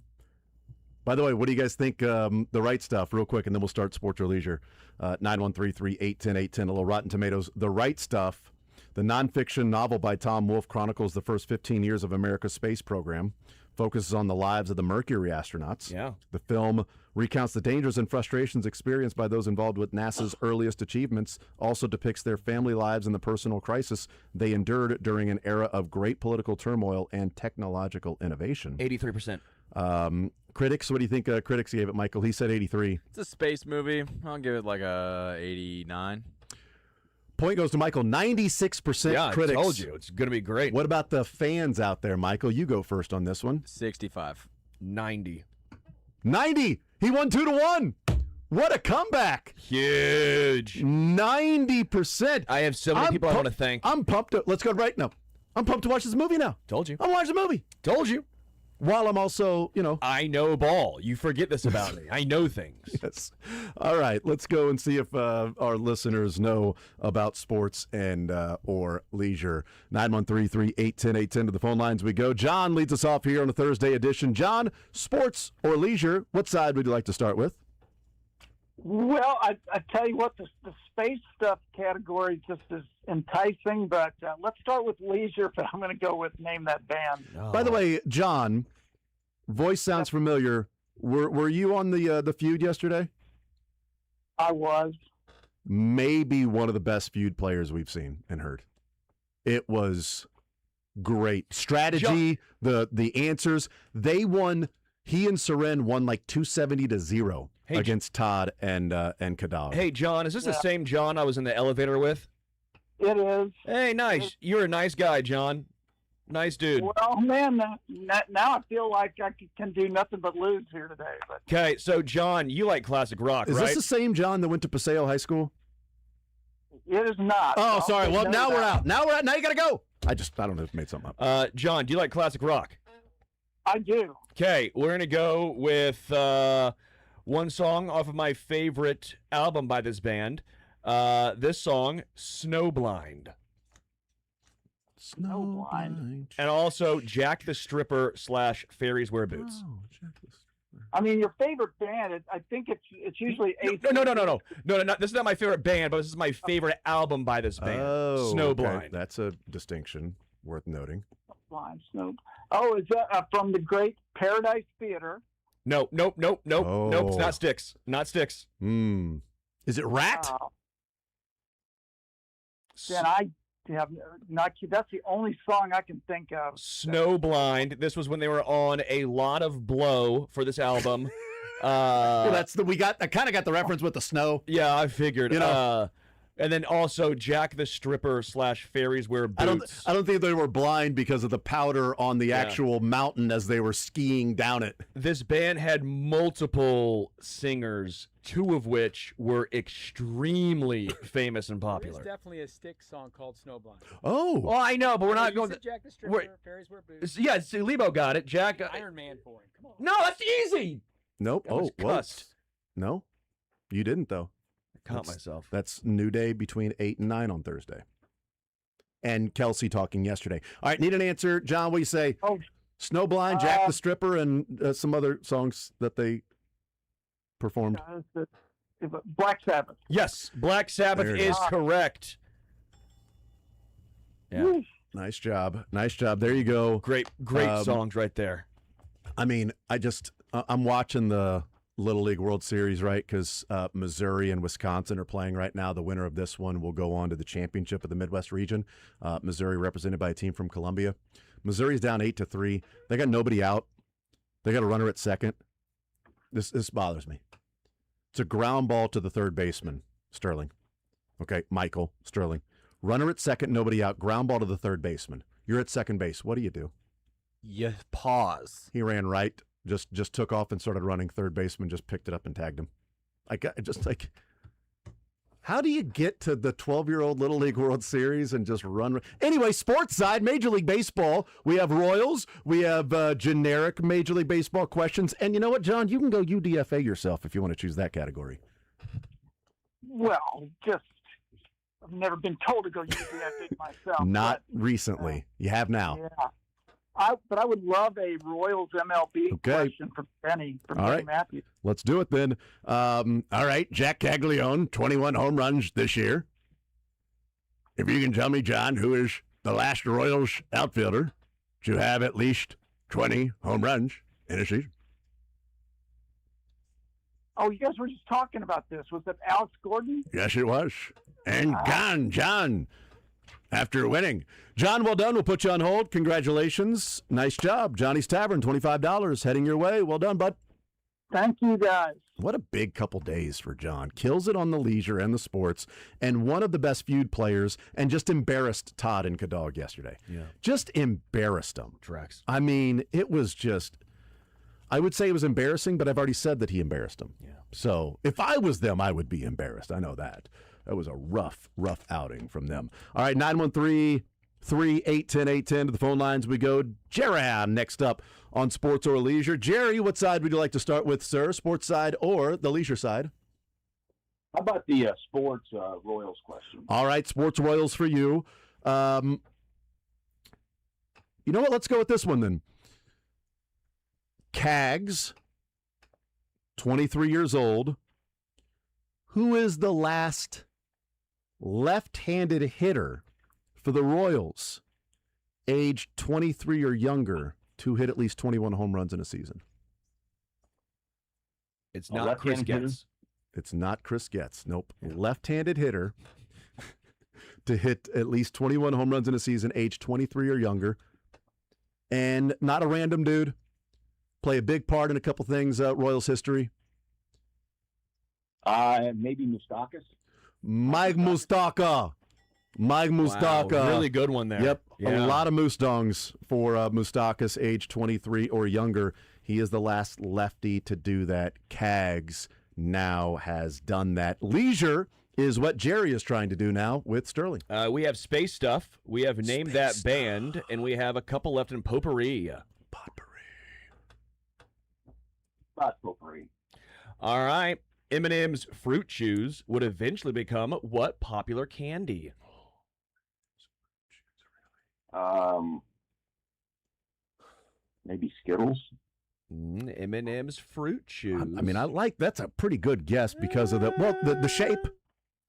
By the way, what do you guys think? The Right Stuff, real quick, and then we'll start Sports or Leisure. 913-381-0810, a little Rotten Tomatoes. The Right Stuff, the nonfiction novel by Tom Wolfe, chronicles the first 15 years of America's space program, focuses on the lives of the Mercury astronauts. Yeah. The film recounts the dangers and frustrations experienced by those involved with NASA's earliest achievements, also depicts their family lives and the personal crisis they endured during an era of great political turmoil and technological innovation. 83%. Critics, what do you think critics gave it, Michael? He said 83. It's a space movie. I'll give it like a 89. Point goes to Michael. 96% Yeah, critics. I told you. It's going to be great. What about the fans out there, Michael? You go first on this one. 65. 90. 90! He won 2-1. What a comeback. Huge. 90%. I have so many people I want to thank. I'm pumped. Let's go right now. I'm pumped to watch this movie now. Told you. I'm watching the movie. Told you. While I'm also, I know ball. You forget this about me. I know things. Yes. All right. Let's go and see if our listeners know about sports and or leisure. 913-381-0810 to the phone lines we go. John leads us off here on a Thursday edition. John, sports or leisure, what side would you like to start with? Well, I tell you what, the space stuff category just is enticing, but let's start with leisure, but I'm going to go with Name That Band. Oh. By the way, John, voice sounds familiar. Were you on the feud yesterday? I was. Maybe one of the best feud players we've seen and heard. It was great. Strategy, the answers. They won. He and Soren won like 270-0 against Todd and Kadal. Hey, John, is this the same John I was in the elevator with? It is. Hey, nice. You're a nice guy, John. Nice dude. Well, man, now I feel like I can do nothing but lose here today. But Okay, so, John, you like classic rock, Is right? this the same John that went to Paseo High School? it is not. Oh, I'll sorry. say Well, no now to we're that. out. Now you got to go. I don't know if I made something up. John, do you like classic rock? I do. Okay, we're going to go with one song off of my favorite album by this band. This song, Snowblind. Snowblind. And also Jack the Stripper / Fairies Wear Boots. I mean, your favorite band, I think it's usually No. This is not my favorite band, but this is my favorite album by this band. Oh, Snowblind. okay. That's a distinction worth noting. Blind Snow. Oh, is that from the great Paradise Theater? Nope. Nope. It's Oh. not Styx. Not Styx. Is it Rat? Then I have not. That's the only song I can think of. Snowblind. This was when they were on a lot of blow for this album. Well, I kind of got the reference with the snow. Yeah, I figured. And then also Jack the Stripper / fairies wear boots. I don't think they were blind because of the powder on the actual mountain as they were skiing down it. This band had multiple singers, 2 of which were extremely famous and popular. There's definitely a Stick song called Snowblind. Oh. Well, I know, but we're not You going said to... Jack the Stripper, fairies wear boots. Yeah, see, Lebo got it. Jack... Iron Man for him. Come on. No, that's easy. Nope. That was what? cussed. No, you didn't, though. Caught myself. That's New Day between 8 and 9 on Thursday. And Kelsey talking yesterday. All right, need an answer. John, what do you say? Oh, Snowblind, Jack the Stripper, and some other songs that they performed. Black Sabbath. Yes, Black Sabbath There it is is. correct. Yeah. Nice job. Nice job. There you go. Great songs right there. I mean, I'm watching the Little League World Series, right? Because Missouri and Wisconsin are playing right now. The winner of this one will go on to the championship of the Midwest region. Missouri represented by a team from Columbia. Missouri's down 8-3. They got nobody out. They got a runner at second. This bothers me. It's a ground ball to the third baseman, Sterling. Okay, Michael Sterling. Runner at second, nobody out. Ground ball to the third baseman. You're at second base. What do? You pause. He ran right. Just took off and started running. Third baseman just picked it up and tagged him. How do you get to the 12-year-old Little League World Series and just run? Anyway, sports side, Major League Baseball. We have Royals. We have generic Major League Baseball questions. And you know what, John? You can go UDFA yourself if you want to choose that category. Well, I've never been told to go UDFA myself. Not recently. You have now. Yeah. But I would love a Royals MLB question from Benny Matthews. Let's do it then. All right, Jack Caglione, 21 home runs this year. If you can tell me, John, who is the last Royals outfielder to have at least 20 home runs in a season? Oh, you guys were just talking about this. Was it Alex Gordon? Yes, it was. And John, after winning. John, well done. We'll put you on hold. Congratulations. Nice job. Johnny's Tavern, $25 heading your way. Well done, bud. Thank you, guys. What a big couple days for John. Kills it on the leisure and the sports, and one of the best feud players, and just embarrassed Todd and Kadog yesterday. Yeah. Just embarrassed them. Tracks. I mean, it was just, I would say it was embarrassing, but I've already said that he embarrassed them. Yeah. So if I was them, I would be embarrassed. I know that. That was a rough outing from them. All right, 913-3-810-810 to the phone lines we go. Jerry next up on Sports or Leisure. Jerry, what side would you like to start with, sir? Sports side or the leisure side? How about the sports Royals question? All right, Sports Royals for you. You know what? Let's go with this one then. Cags, 23 years old. Who is the last left-handed hitter for the Royals, aged 23 or younger, to hit at least 21 home runs in a season? It's not Chris Getz. It's not Chris Getz. Nope. Left-handed hitter to hit at least 21 home runs in a season, age 23 or younger. And not a random dude. Play a big part in a couple things, Royals history. Maybe Moustakas. Mike Moustaka. Mike Moustaka. Wow, really good one there. Yep. Yeah. A lot of moose dongs for Moustakas, age 23 or younger. He is the last lefty to do that. Cags now has done that. Leisure is what Jerry is trying to do now with Sterling. We have Space Stuff. We have Named That Band. And we have a couple left in Potpourri. Potpourri. All right. M&M's Fruit Chews would eventually become what popular candy? Maybe Skittles. M&M's Fruit Chews. I mean, that's a pretty good guess because of the shape.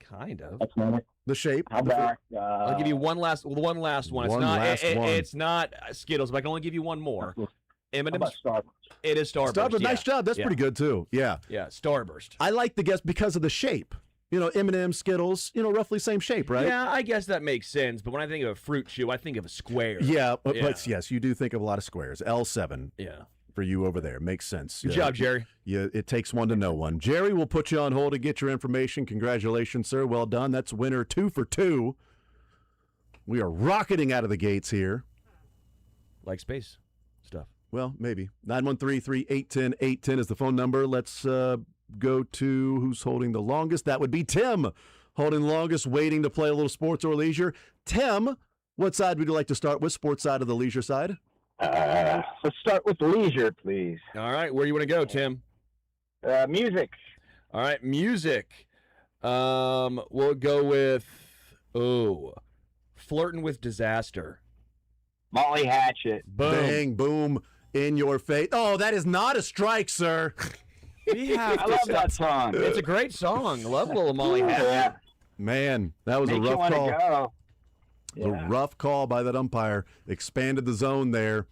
Kind of. That's not it. The shape. How about? I'll give you one last one. It's not Skittles, but I can only give you one more. M&M's. Starburst? It is Starburst. Starburst. Yeah. Nice job. That's pretty good too. Yeah. Yeah. Starburst. I like the guess because of the shape. You know, M&M, Skittles, roughly same shape, right? Yeah, I guess that makes sense. But when I think of a fruit chew, I think of a square. Yeah, but yes, you do think of a lot of squares. L7. Yeah. for you over there. Makes sense. Good job, Jerry. Yeah, it takes one to know one. Jerry, we'll put you on hold to get your information. Congratulations, sir. Well done. That's winner 2 for 2. We are rocketing out of the gates here. Like space stuff. Well, maybe. 913-381-810 is the phone number. Let's go to who's holding the longest. That would be Tim, holding the longest, waiting to play a little sports or leisure. Tim, what side would you like to start with? Sports side or the leisure side? Let's start with leisure, please. All right, where do you want to go, Tim? Music. All right, music. We'll go with Flirting with Disaster. Molly Hatchet. Boom. Bang, boom, in your face. Oh, that is not a strike, sir. I love that song. It's a great song. Love little Molly Hatchet. Yeah. Man, that was Make a you rough wanna call. go. A rough call by that umpire. Expanded the zone there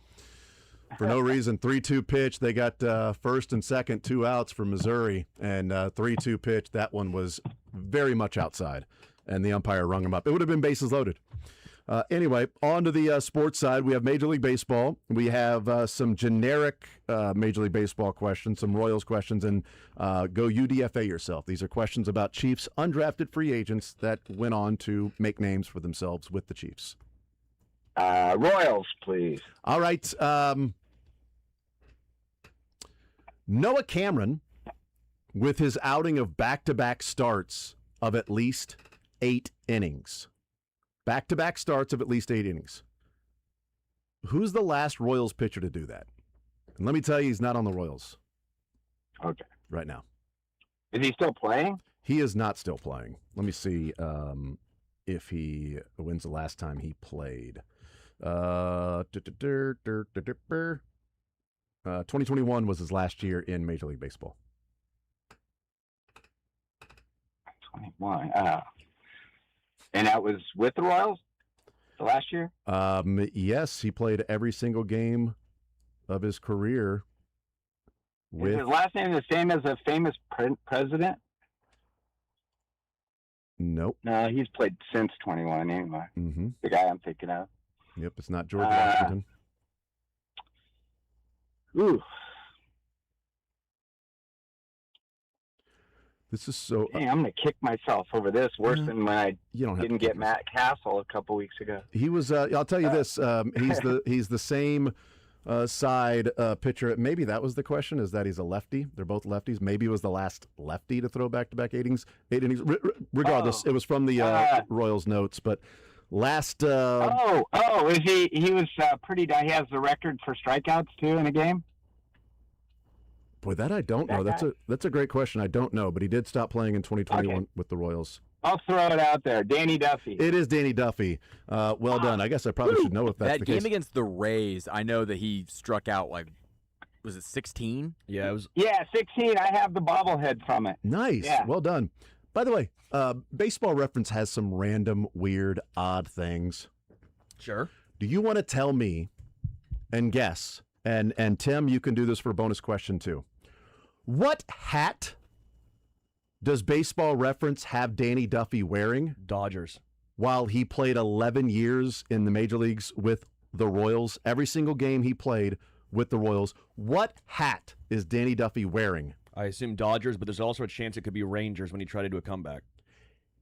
for no reason. 3-2 pitch. They got first and second, 2 outs for Missouri. And 3-2 pitch. That one was very much outside. And the umpire rung him up. It would have been bases loaded. Anyway, on to the sports side. We have Major League Baseball. We have some generic Major League Baseball questions, some Royals questions, and go UDFA yourself. These are questions about Chiefs undrafted free agents that went on to make names for themselves with the Chiefs. Royals, please. All right. Noah Cameron, with his outing of back-to-back starts of at least 8 innings. Back-to-back starts of at least 8 innings. Who's the last Royals pitcher to do that? And let me tell you, he's not on the Royals. Okay. Right now. Is he still playing? He is not still playing. Let me see if he when's the last time he played. 2021 was his last year in Major League Baseball. 21. And that was with the Royals the last year? Yes, he played every single game of his career. Is his last name the same as a famous president? Nope. No, he's played since 21 anyway. Mm-hmm. The guy I'm thinking of. Yep, it's not George Washington. Ooh. This is so. Hey, I'm going to kick myself over this worse than when I didn't get Matt Castle a couple weeks ago. He was. I'll tell you this. He's the same side pitcher. Maybe that was the question. Is that he's a lefty? They're both lefties. Maybe it was the last lefty to throw back-to-back 8 innings. Regardless, it was from the Royals notes. But last. Is he? He was pretty. He has the record for strikeouts too in a game. Boy, that I don't know. That's a great question. I don't know, but he did stop playing in 2021 with the Royals. I'll throw it out there. Danny Duffy. It is Danny Duffy. Well done. I guess I probably should know if that's the case. That game against the Rays, I know that he struck out was it 16? Yeah, it was. Yeah, 16. I have the bobblehead from it. Nice. Yeah. Well done. By the way, Baseball Reference has some random, weird, odd things. Sure. Do you want to tell me and guess? And Tim, you can do this for a bonus question too. What hat does Baseball Reference have Danny Duffy wearing? Dodgers. While he played 11 years in the major leagues with the Royals, every single game he played with the Royals, what hat is Danny Duffy wearing? I assume Dodgers, but there's also a chance it could be Rangers when he tried to do a comeback.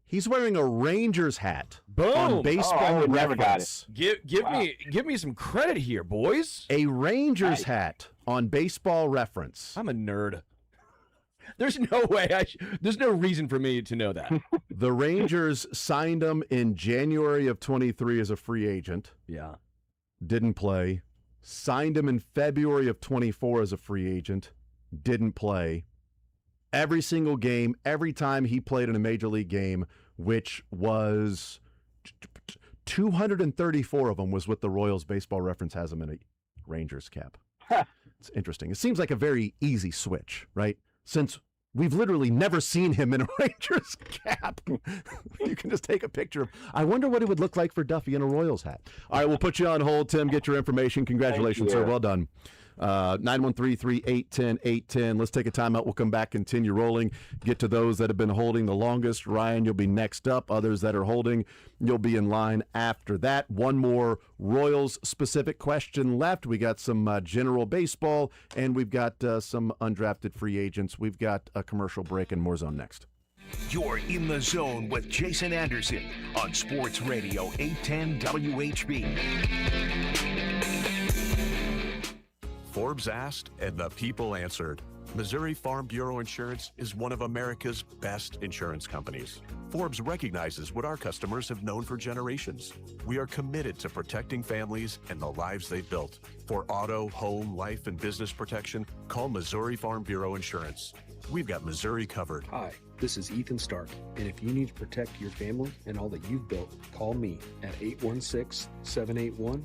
He's wearing a Rangers hat. Boom! On Baseball Reference. Give me some credit here, boys. A Rangers hat on Baseball Reference. I'm a nerd. There's no way. There's no reason for me to know that. The Rangers signed him in January of 23 as a free agent. Yeah. Didn't play. Signed him in February of 24 as a free agent. Didn't play. Every single game, every time he played in a major league game, which was 234 of them was with the Royals. Baseball Reference has him in a Rangers cap. It's interesting. It seems like a very easy switch, right? Since we've literally never seen him in a Rangers cap. You can just take a picture of. I wonder what it would look like for Duffy in a Royals hat. All right, we'll put you on hold, Tim. Get your information. Congratulations, sir. Well done. 913-381-0810. Let's take a timeout. We'll come back, continue rolling, get to those that have been holding the longest. Ryan, you'll be next up. Others that are holding, you'll be in line after that. One more Royals-specific question left. We got some general baseball, and we've got some undrafted free agents. We've got a commercial break and more Zone next. You're in the Zone with Jason Anderson on Sports Radio 810 WHB. Forbes asked, and the people answered. Missouri Farm Bureau Insurance is one of America's best insurance companies. Forbes recognizes what our customers have known for generations. We are committed to protecting families and the lives they've built. For auto, home, life, and business protection, call Missouri Farm Bureau Insurance. We've got Missouri covered. Hi, this is Ethan Stark, and if you need to protect your family and all that you've built, call me at 816-781.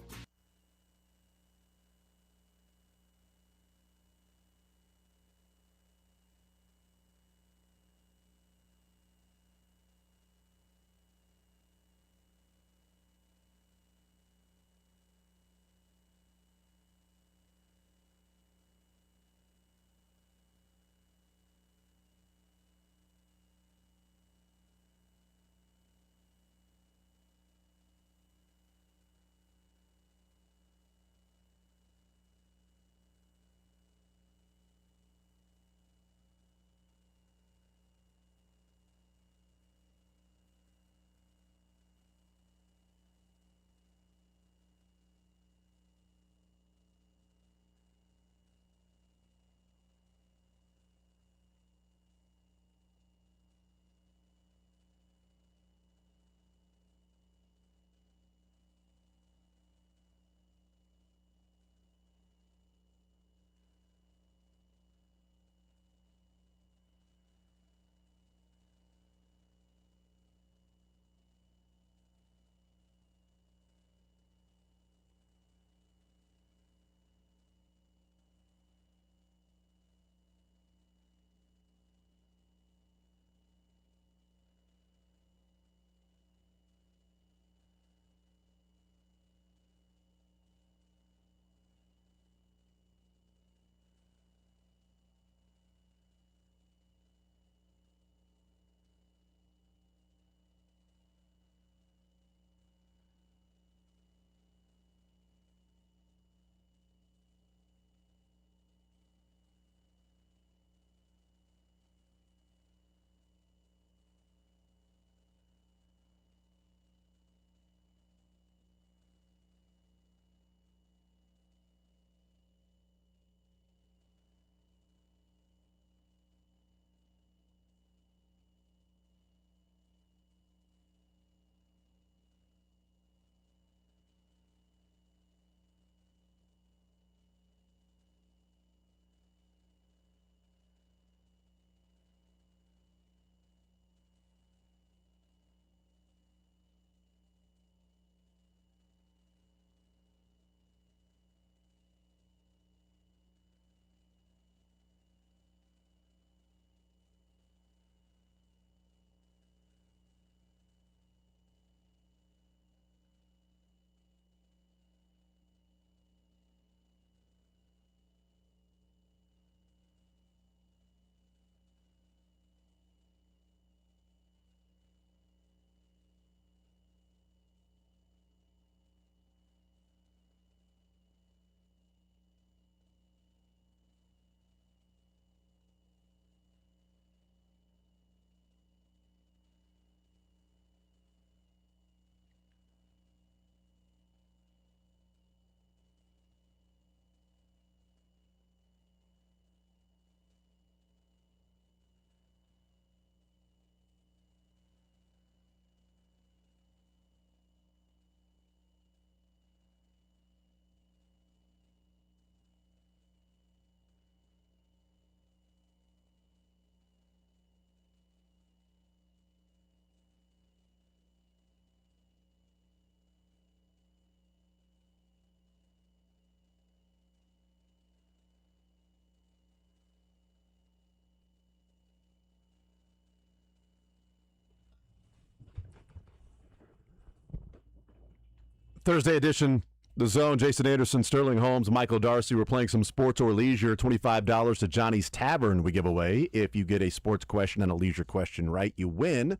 Thursday edition The Zone, Jason Anderson, Sterling Holmes, Michael Darcy. We're playing some sports or leisure. $25 to Johnny's Tavern we give away. If you get a sports question and a leisure question right, you win.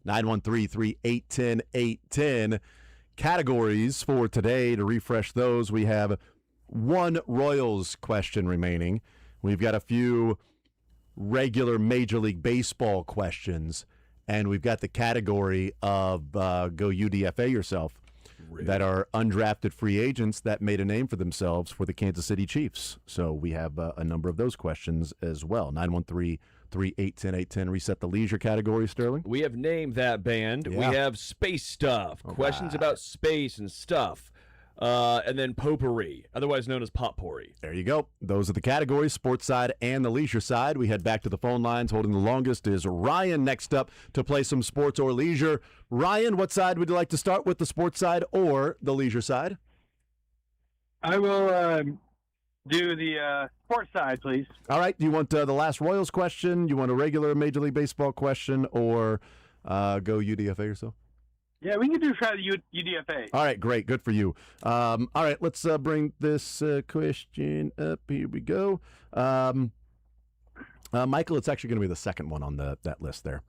913-381-0810. Categories for today. To refresh those, we have one Royals question remaining. We've got a few regular Major League Baseball questions, and we've got the category of go UDFA yourself. Really? That are undrafted free agents that made a name for themselves for the Kansas City Chiefs. So we have a number of those questions as well. 913-381-0810. Reset the leisure category, Sterling. We have named that band. Yeah. We have space stuff, questions about space and stuff. And then potpourri, otherwise known as potpourri. There you go. Those are the categories, sports side and the leisure side. We head back to the phone lines. Holding the longest is Ryan next up to play some sports or leisure. Ryan, what side would you like to start with, the sports side or the leisure side? I will do the sports side, please. All right. Do you want the last Royals question? You want a regular Major League Baseball question, or go UDFA yourself? Yeah, we can try the UDFA. All right, great. Good for you. All right, let's bring this question up. Here we go. Michael, it's actually going to be the second one on that list there.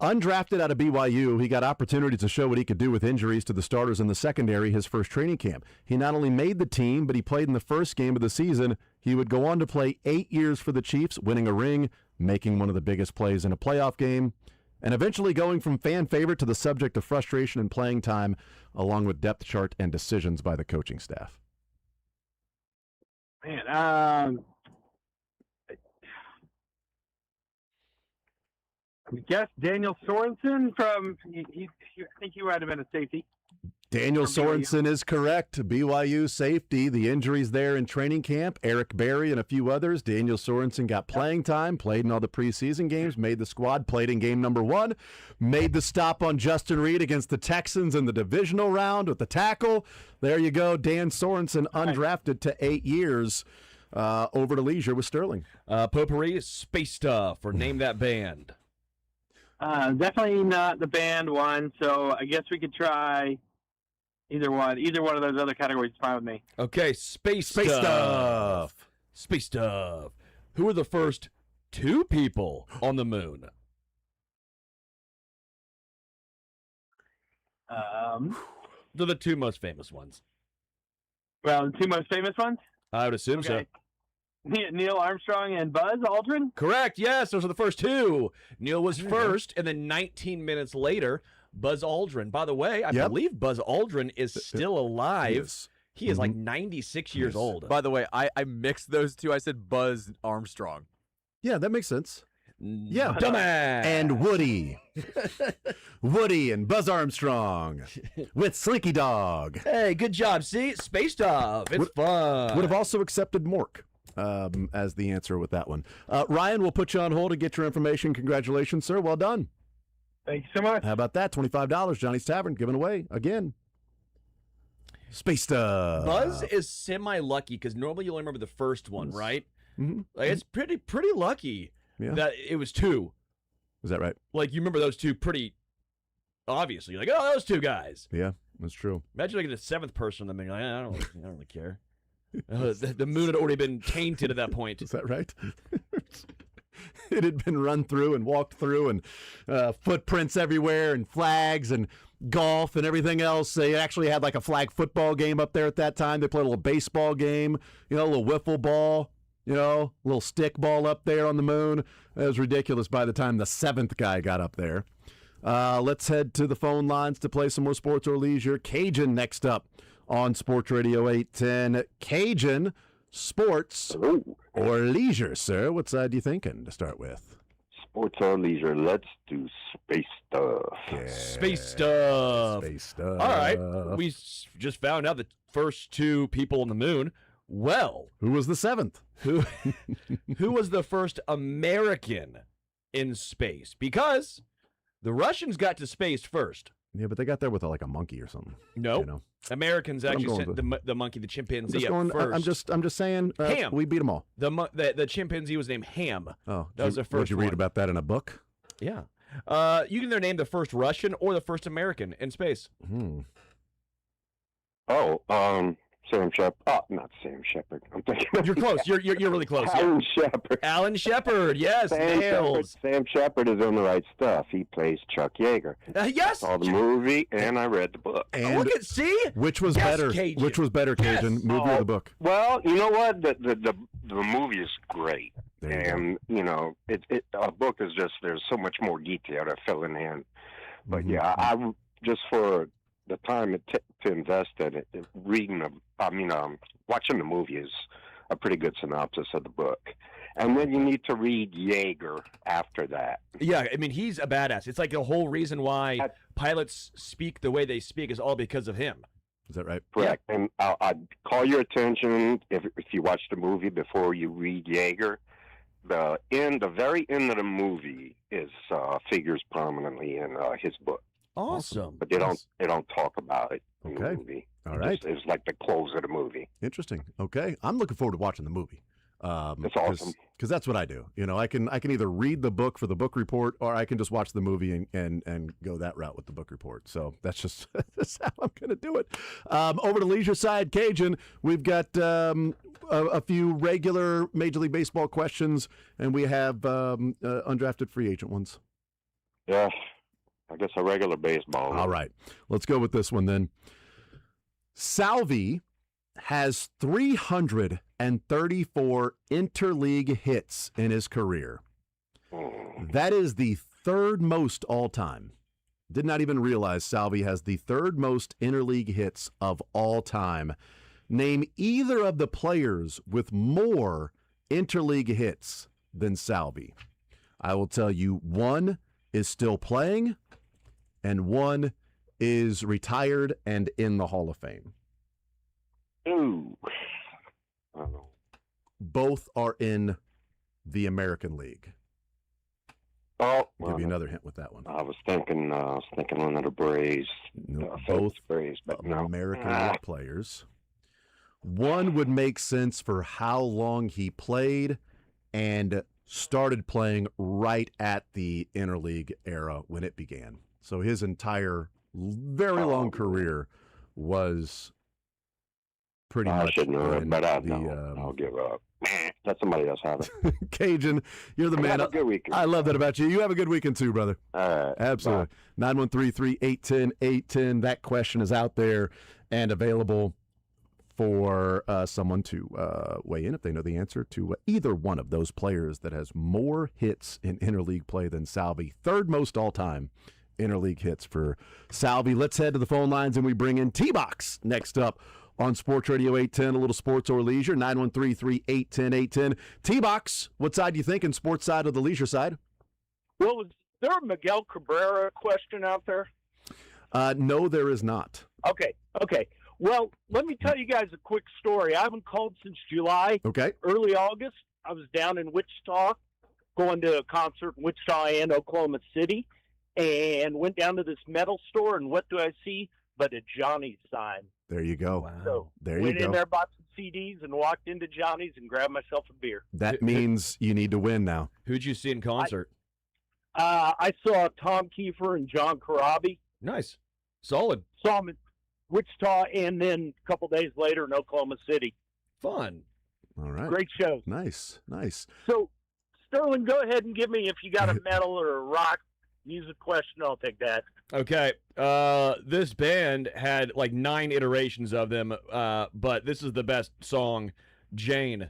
Undrafted out of BYU, he got opportunity to show what he could do with injuries to the starters in the secondary his first training camp. He not only made the team, but he played in the first game of the season. He would go on to play 8 years for the Chiefs, winning a ring, making one of the biggest plays in a playoff game, and eventually going from fan favorite to the subject of frustration and playing time, along with depth chart and decisions by the coaching staff. Man, I guess Daniel Sorensen from, I think he might have been a safety. Daniel Sorensen is correct. BYU safety. The injuries there in training camp, Eric Berry and a few others. Daniel Sorensen got playing time, played in all the preseason games, made the squad, played in game number 1, made the stop on Justin Reed against the Texans in the divisional round with the tackle. There you go. Dan Sorensen, undrafted to 8 years. Over to leisure with Sterling. Potpourri is space stuff, or name that band. Definitely not the band one, so I guess we could try either one. Either one of those other categories is fine with me. Okay, space stuff. Space stuff. Who were the first 2 people on the moon? They're the 2 most famous ones. Well, the 2 most famous ones? I would assume so. Neil Armstrong and Buzz Aldrin? Correct, yes. Those are the first 2. Neil was first, and then 19 minutes later, Buzz Aldrin. By the way, I believe Buzz Aldrin is still alive. He is like 96 years old. By the way, I mixed those two. I said Buzz Armstrong. Yeah, that makes sense. Yeah. Dumbass. And Woody. Woody and Buzz Armstrong with Slinky Dog. Hey, good job. See? Space stuff. It's fun. Would have also accepted Mork as the answer with that one. Ryan, we'll put you on hold to get your information. Congratulations, sir. Well done. Thank you so much. How about that? $25, Johnny's Tavern, given away again. Space stuff. Buzz is semi-lucky because normally you only remember the first one, right? Mm-hmm. Like, it's pretty lucky that it was 2. Is that right? Like, you remember those 2 pretty obviously. You're like, oh, those 2 guys. Yeah, that's true. Imagine like the 7th person and then you're like, I don't really care. The moon had already been tainted at that point. Is that right? It had been run through and walked through, and footprints everywhere, and flags, and golf, and everything else. They actually had like a flag football game up there at that time. They played a little baseball game, a little wiffle ball, a little stick ball up there on the moon. It was ridiculous by the time the 7th guy got up there. Let's head to the phone lines to play some more sports or leisure. Cajun next up on Sports Radio 810. Cajun, sports or leisure, sir? What side are you thinking to start with? Sports or leisure. Let's do space stuff. Yeah. Space stuff. Space stuff. All right. We just found out the first 2 people on the moon. Well, who was the 7th? Who was the first American in space? Because the Russians got to space first. Yeah, but they got there with like a monkey or something. No, Americans actually sent the monkey, the chimpanzee up first. I'm just saying. Ham. We beat them all. The chimpanzee was named Ham. Oh, that was the first. Did you read about that in a book? Yeah. You can either name the first Russian or the first American in space. Sam Shepard. Oh, not Sam Shepard. I'm thinking. You're close. You're really close. Alan Shepard. Alan Shepard. Yes, nails. Sam Shepard is on the right stuff. He plays Chuck Yeager. Yes. I saw the movie and I read the book. And look at which was better? Cajun. Which was better, Cajun? Yes. Movie or the book? Well, you know what? The movie is great, and a book is just there's so much more detail to filling in. But yeah, I just for the time to invest in it, watching the movie is a pretty good synopsis of the book. And then you need to read Yeager after that. Yeah, I mean, he's a badass. It's like the whole reason why pilots speak the way they speak is all because of him. Is that right? Correct. Yeah. And I'd call your attention, if you watch the movie before you read Yeager, the very end of the movie figures prominently in his book. Awesome. But they don't talk about it in the movie. All right. It's like the close of the movie. Interesting. Okay. I'm looking forward to watching the movie. It's awesome. Because that's what I do. I can either read the book for the book report, or I can just watch the movie and go that route with the book report. So that's just that's how I'm going to do it. Over to Leisure Side, Cajun, we've got a few regular Major League Baseball questions, and we have undrafted free agent ones. Yeah, I guess a regular baseball. All right. Let's go with this one then. Salvi has 334 interleague hits in his career. That is the third most all time. Did not even realize Salvi has the third most interleague hits of all time. Name either of the players with more interleague hits than Salvi. I will tell you, one is still playing and one is retired and in the Hall of Fame. Ooh. I don't know. Both are in the American League. Oh, I'll give you another hint with that one. I was thinking one of the Braves. Both Braves, but no. American League players. One would make sense for how long he played and started playing right at the interleague era when it began. So his entire very long career was pretty much. I should know it, but I'll give up. Let somebody else have it. Cajun, you're the man. Have a good weekend. I love that about you. You have a good weekend too, brother. All right. Absolutely. 913-381-0810. That question is out there and available for someone to weigh in if they know the answer to either one of those players that has more hits in interleague play than Salvi. Third most all-time interleague hits for Salvi. Let's head to the phone lines and we bring in T-Box next up on Sports Radio 810, a little sports or leisure, 913-381-0810. T-Box, what side do you think in sports side or the leisure side? Well, is there a Miguel Cabrera question out there? No, there is not. Okay. Well, let me tell you guys a quick story. I haven't called since July. Okay. Early August, I was down in Wichita, going to a concert in Wichita and Oklahoma City, and went down to this metal store, and what do I see but a Johnny's sign? There you go. Wow. So there you went go. in there, bought some CDs, and walked into Johnny's and grabbed myself a beer. That means you need to win now. Who'd you see in concert? I saw Tom Kiefer and John Corabi. Nice. Solid. Saw them in Wichita, and then a couple days later in Oklahoma City. Fun. All right. Great show. Nice. So, Sterling, go ahead and give me, if you got a metal or a rock music question, I'll take that. Okay. This band had like 9 iterations of them, but this is the best song, Jane.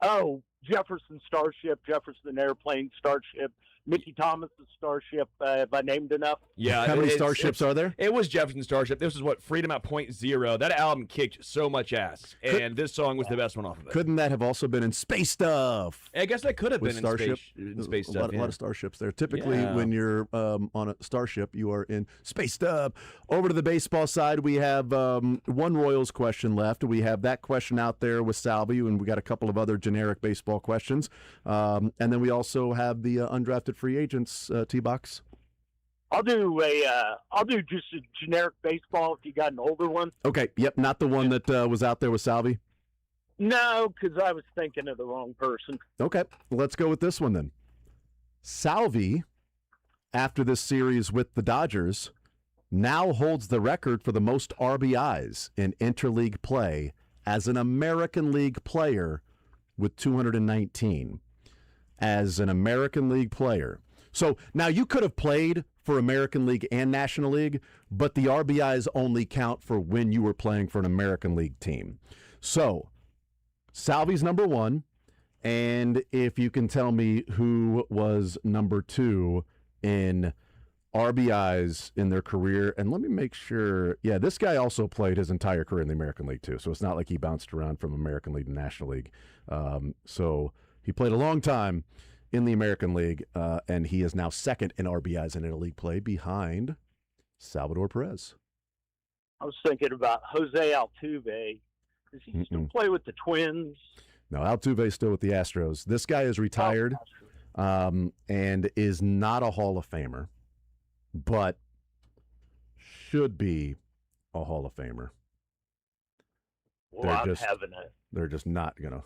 Oh, Jefferson Starship, Jefferson Airplane Starship, Mickey Thomas's Starship. Have I named enough? Yeah. How many starships are there? It was Jefferson Starship. This is what Freedom at Point Zero. That album kicked so much ass, and this song was the best one off of it. Couldn't that have also been in Space Stuff? I guess that could have been Starship. in Space Stuff. A lot of starships there. Typically, when you're on a starship, you are in Space Stuff. Over to the baseball side, we have one Royals question left. We have that question out there with Salvi, and we got a couple of other generic baseball questions. And then we also have the undrafted free agents, T-Box. I'll do just a generic baseball if you got an older one. Okay, yep, not the one that was out there with Salvi. No, because I was thinking of the wrong person. Okay, let's go with this one then. Salvi, after this series with the Dodgers, now holds the record for the most RBIs in interleague play as an American League player with 219. As an American League player. So now you could have played for American League and National League, but the RBIs only count for when you were playing for an American League team. So Salvi's number 1, and if you can tell me who was number 2 in RBIs in their career, and let me make sure. Yeah, this guy also played his entire career in the American League too, so it's not like he bounced around from American League to National League. So he played a long time in the American League, and he is now second in RBIs in interleague play behind Salvador Perez. I was thinking about Jose Altuve. Does he still play with the Twins? No, Altuve's still with the Astros. This guy is retired and is not a Hall of Famer, but should be a Hall of Famer. Well, I'm having it. They're just not going to.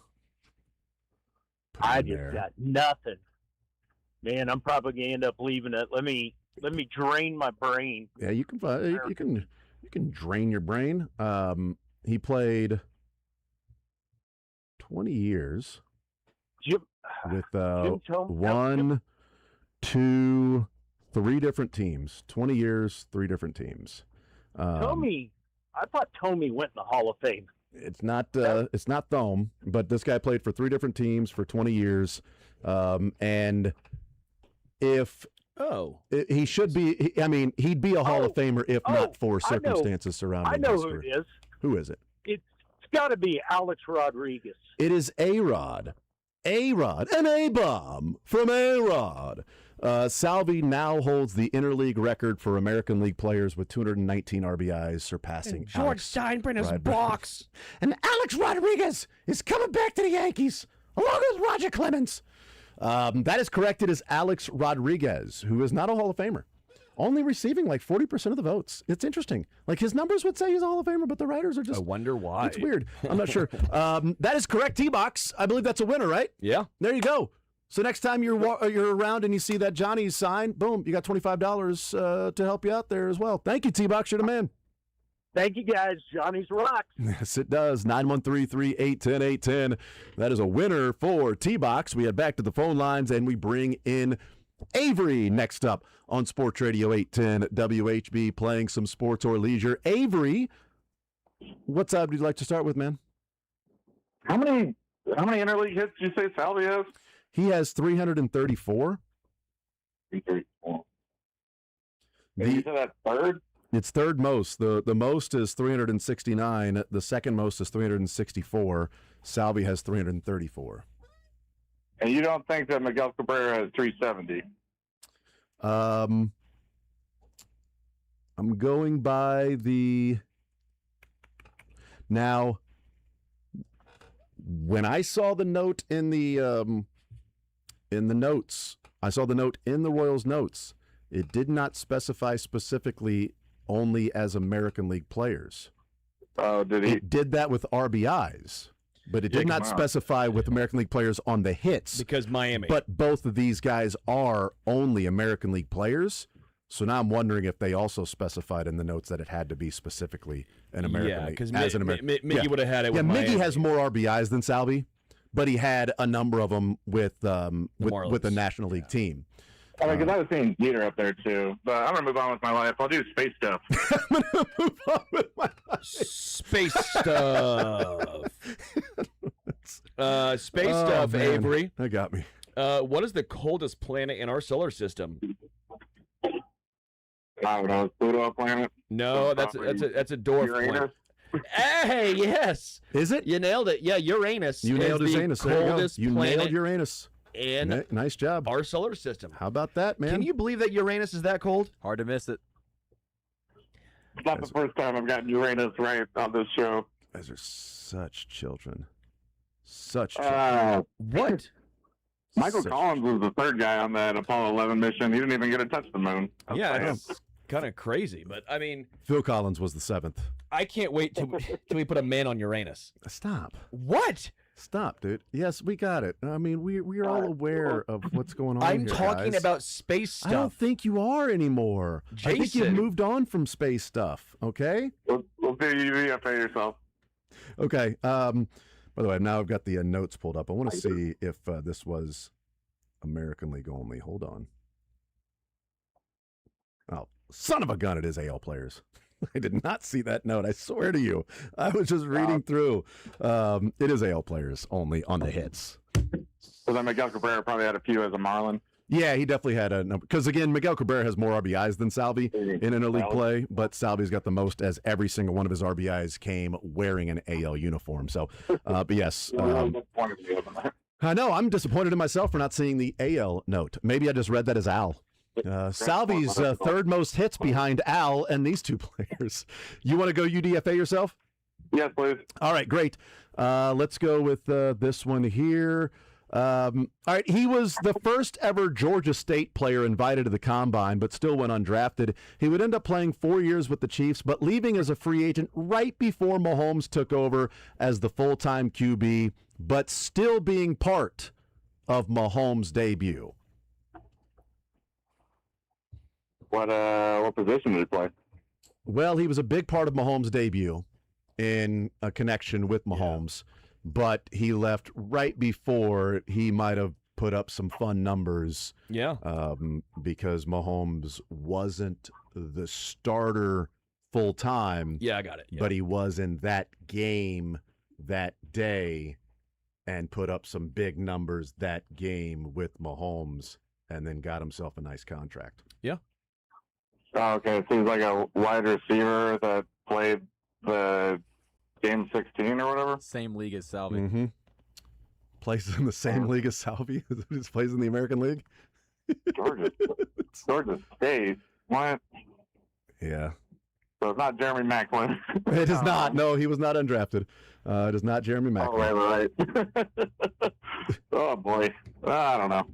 I just got nothing. Man, I'm probably going to end up leaving it. Let me drain my brain. Yeah, you can drain your brain. He played 20 years with 1, 2, 3 different teams. 20 years, 3 different teams. Tommy, I thought Tommy went in the Hall of Fame. It's not Thome, but this guy played for 3 different teams for 20 years. And if he should be, he'd be a Hall of Famer if not for circumstances surrounding his career. I know who it is. Who is it? It's got to be Alex Rodriguez. It is A-Rod. A-Rod, an A-bomb from A-Rod. Salvi now holds the interleague record for American League players with 219 RBIs, surpassing George Alex Steinbrenner's box. And Alex Rodriguez is coming back to the Yankees, along with Roger Clemens. That is correct. It is Alex Rodriguez, who is not a Hall of Famer, only receiving like 40% of the votes. It's interesting. Like his numbers would say he's a Hall of Famer, but the writers are just. I wonder why. It's weird. I'm not sure. That is correct, T-Box. I believe that's a winner, right? Yeah. There you go. So next time you're around and you see that Johnny's sign, boom, you got $25 to help you out there as well. Thank you, T-Box. You're the man. Thank you, guys. Johnny's rocks. Yes, it does. 913-381-0810. That is a winner for T-Box. We head back to the phone lines, and we bring in Avery next up on Sports Radio 810 WHB, playing some sports or leisure. Avery, what side would you like to start with, man? How many interleague hits did you say Salvi has? He has 334. 334. And you said that's third? It's third most. The most is 369. The second most is 364. Salvi has 334. And you don't think that Miguel Cabrera has 370? I'm going by the. Now, when I saw the note in the notes, I saw the note in the Royals notes. It did not specify specifically only as American League players. Oh, did he? It did that with RBIs, but it did not specify with American League players on the hits. Because Miami. But both of these guys are only American League players. So now I'm wondering if they also specified in the notes that it had to be specifically an American League. Because Miggy would have had it with Miggy Miami. has more RBIs than Salvi, but he had a number of them with the National League team. Because I was seeing Jeter up there too, but I'm gonna move on with my life. I'll do space stuff. I'm gonna move on with my life. Space stuff. Space stuff, man. Avery. That got me. What is the coldest planet in our solar system? I don't know, Pluto planet. No, that's a dwarf Uranus. planet. Hey, yes. Is it? You nailed it. Yeah, Uranus. You nailed is the Uranus. There you go. coldest You planet nailed Uranus. in Nice job. our solar system. How about that, man? Can you believe that Uranus is that cold? Hard to miss it. It's not the first time I've gotten Uranus right on this show. Guys are such children. Such children. What? Michael Collins was the third guy on that Apollo 11 mission. He didn't even get to touch the moon. Yeah, it's kind of crazy, but I mean, Phil Collins was the 7th. I can't wait till we put a man on Uranus. Stop. What? Stop, dude. Yes, we got it. I mean, we're all aware of what's going on. I'm here, talking guys. about space stuff. I don't think you are anymore. I think you've Jason. moved on from space stuff. Okay. We'll do UDFA yourself. Okay. By the way, now I've got the notes pulled up. I want to see if this was American League only. Hold on. Oh, son of a gun! It is AL players. I did not see that note. I swear to you. I was just reading through. It is AL players only on the hits. So then Miguel Cabrera probably had a few as a Marlin. Yeah, he definitely had a number. Because, again, Miguel Cabrera has more RBIs than Salvi in interleague play, but Salvi's got the most, as every single one of his RBIs came wearing an AL uniform. So, but yes. I know. I'm disappointed in myself for not seeing the AL note. Maybe I just read that as Al. Salvi's third most hits behind Al and these two players. You want to go UDFA yourself? Yes, please. All right, great. Let's go with this one here. All right, he was the first ever Georgia State player invited to the Combine, but still went undrafted. He would end up playing 4 years with the Chiefs, but leaving as a free agent right before Mahomes took over as the full-time QB, but still being part of Mahomes' debut. What position did he play? Well, he was a big part of Mahomes' debut in a connection with Mahomes, but he left right before he might have put up some fun numbers. Yeah. Because Mahomes wasn't the starter full time. Yeah, I got it. Yeah. But he was in that game that day and put up some big numbers that game with Mahomes and then got himself a nice contract. Yeah. Oh, okay, it seems like a wide receiver that played the game 16 or whatever. Same league as Salvi. Mm-hmm. Plays in the same league as Salvi. Just plays in the American League. Georgia State. What? Yeah. So it's not Jeremy Macklin. It is not. No, he was not undrafted. It is not Jeremy Macklin. Oh, right. Oh, boy. I don't know.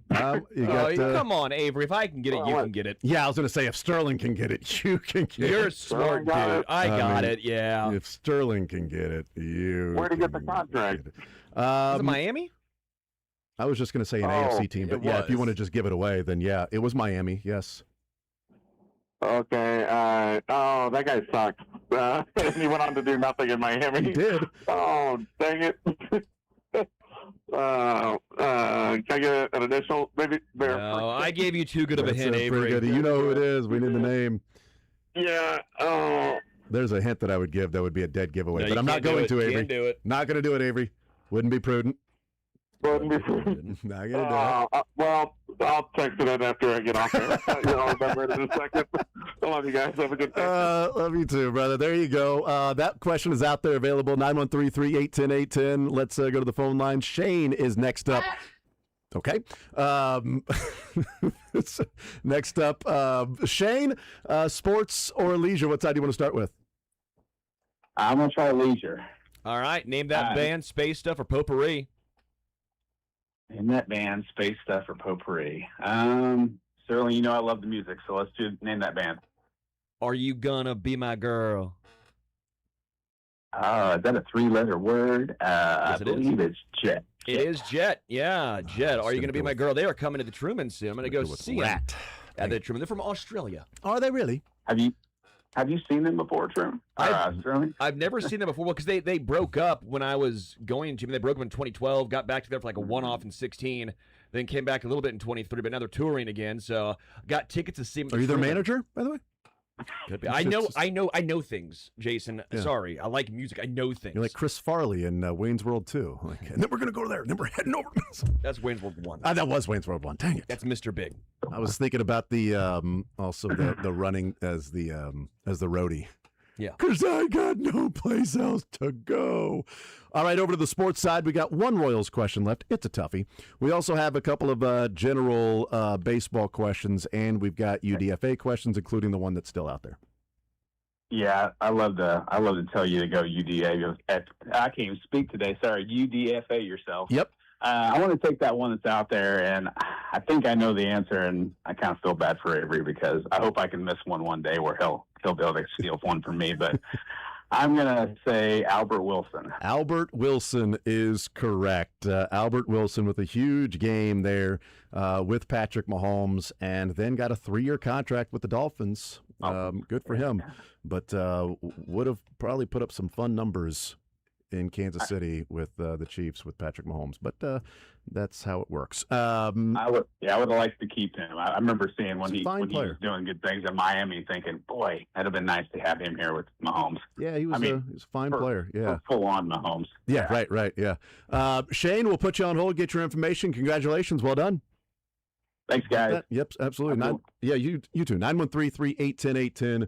Come on, Avery. If I can get it, you can get it. Yeah, I was going to say, if Sterling can get it, you can get it. You're smart, dude. I got it, yeah. If Sterling can get it, you Where'd he get the contract? Was it Miami? I was just going to say an AFC team, but yeah, if you want to just give it away, then yeah, it was Miami, yes. Okay. That guy sucked. He went on to do nothing in Miami. He did. Oh, dang it. Can I get an additional? Maybe there. No, I gave you too good of a hint, Pretty Avery. good. You know who it is. We need the name. Yeah. Oh. There's a hint that I would give that would be a dead giveaway, No, but you I'm not can't do going it. to, Avery. Can't do it. Not going to do it, Avery. Wouldn't be prudent. Wouldn't be prudent. Not going to do it. Well, I'll text it in after I get off here. I'll remember it in a second. I love you guys. Have a good day. Love you too, brother. There you go. That question is out there available, 913-381-810-810. Let's go to the phone line. Shane is next up. Okay. Next up, Shane, sports or leisure? What side do you want to start with? I'm going to try leisure. All right. Name that band, Space Stuff, or Potpourri. In that band, Space Stuff or Potpourri. Certainly, you know I love the music, so let's name that band. Are you gonna be my girl? Is that a 3-letter word? Yes, I believe it's Jet. It is Jet. Yeah, Jet. Are you gonna be my girl? They are coming to the Truman soon. I'm gonna go see them at the Truman. They're from Australia. Are they really? Have you seen them before, Truman? I've never seen them before. Well, because they broke up when I was going to. They broke up in 2012. Got back together for like a one-off in 16. Then came back a little bit in 23. But now they're touring again. So got tickets to see them. Are you their manager, by the way? Could be. I know things, Jason. Yeah. Sorry, I like music. I know things. You're like Chris Farley in Wayne's World 2. Like, and then we're going to go there. And then we're heading over. That's Wayne's World 1. That was Wayne's World 1. Dang it. That's Mr. Big. I was thinking about the also the running as the roadie. Yeah. Because I got no place else to go. All right, over to the sports side. We got one Royals question left. It's a toughie. We also have a couple of general baseball questions, and we've got UDFA questions, including the one that's still out there. Yeah, I love to tell you to go UDA. I can't even speak today. Sorry, UDFA yourself. Yep. I want to take that one that's out there, and I think I know the answer, and I kind of feel bad for Avery because I hope I can miss one day where he'll be able to steal one from me. But I'm going to say Albert Wilson. Albert Wilson is correct. Albert Wilson with a huge game there with Patrick Mahomes, and then got a 3-year contract with the Dolphins. Good for him. But would have probably put up some fun numbers in Kansas City with the Chiefs with Patrick Mahomes. But that's how it works. I would have liked to keep him. I remember seeing when he was doing good things in Miami, thinking, boy, that'd have been nice to have him here with Mahomes. Yeah, he was a fine player. Yeah, full on Mahomes. Yeah, right. Yeah. Shane, we'll put you on hold, get your information. Congratulations. Well done. Thanks, guys. Yep, absolutely. You too. 913-381-1010.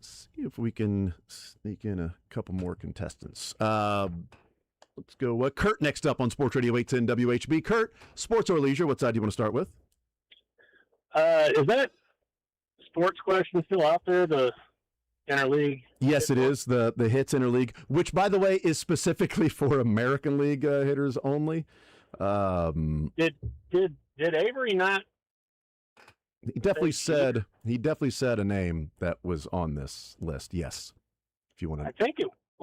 See if we can sneak in a couple more contestants. Let's go. Kurt next up on Sports Radio 810 WHB. Kurt, sports or leisure? What side do you want to start with? Is that sports question still out there? The interleague? Yes, it is. The Hits Interleague, which, by the way, is specifically for American League hitters only. Did Avery not? He definitely said a name that was on this list. Yes, if you want to.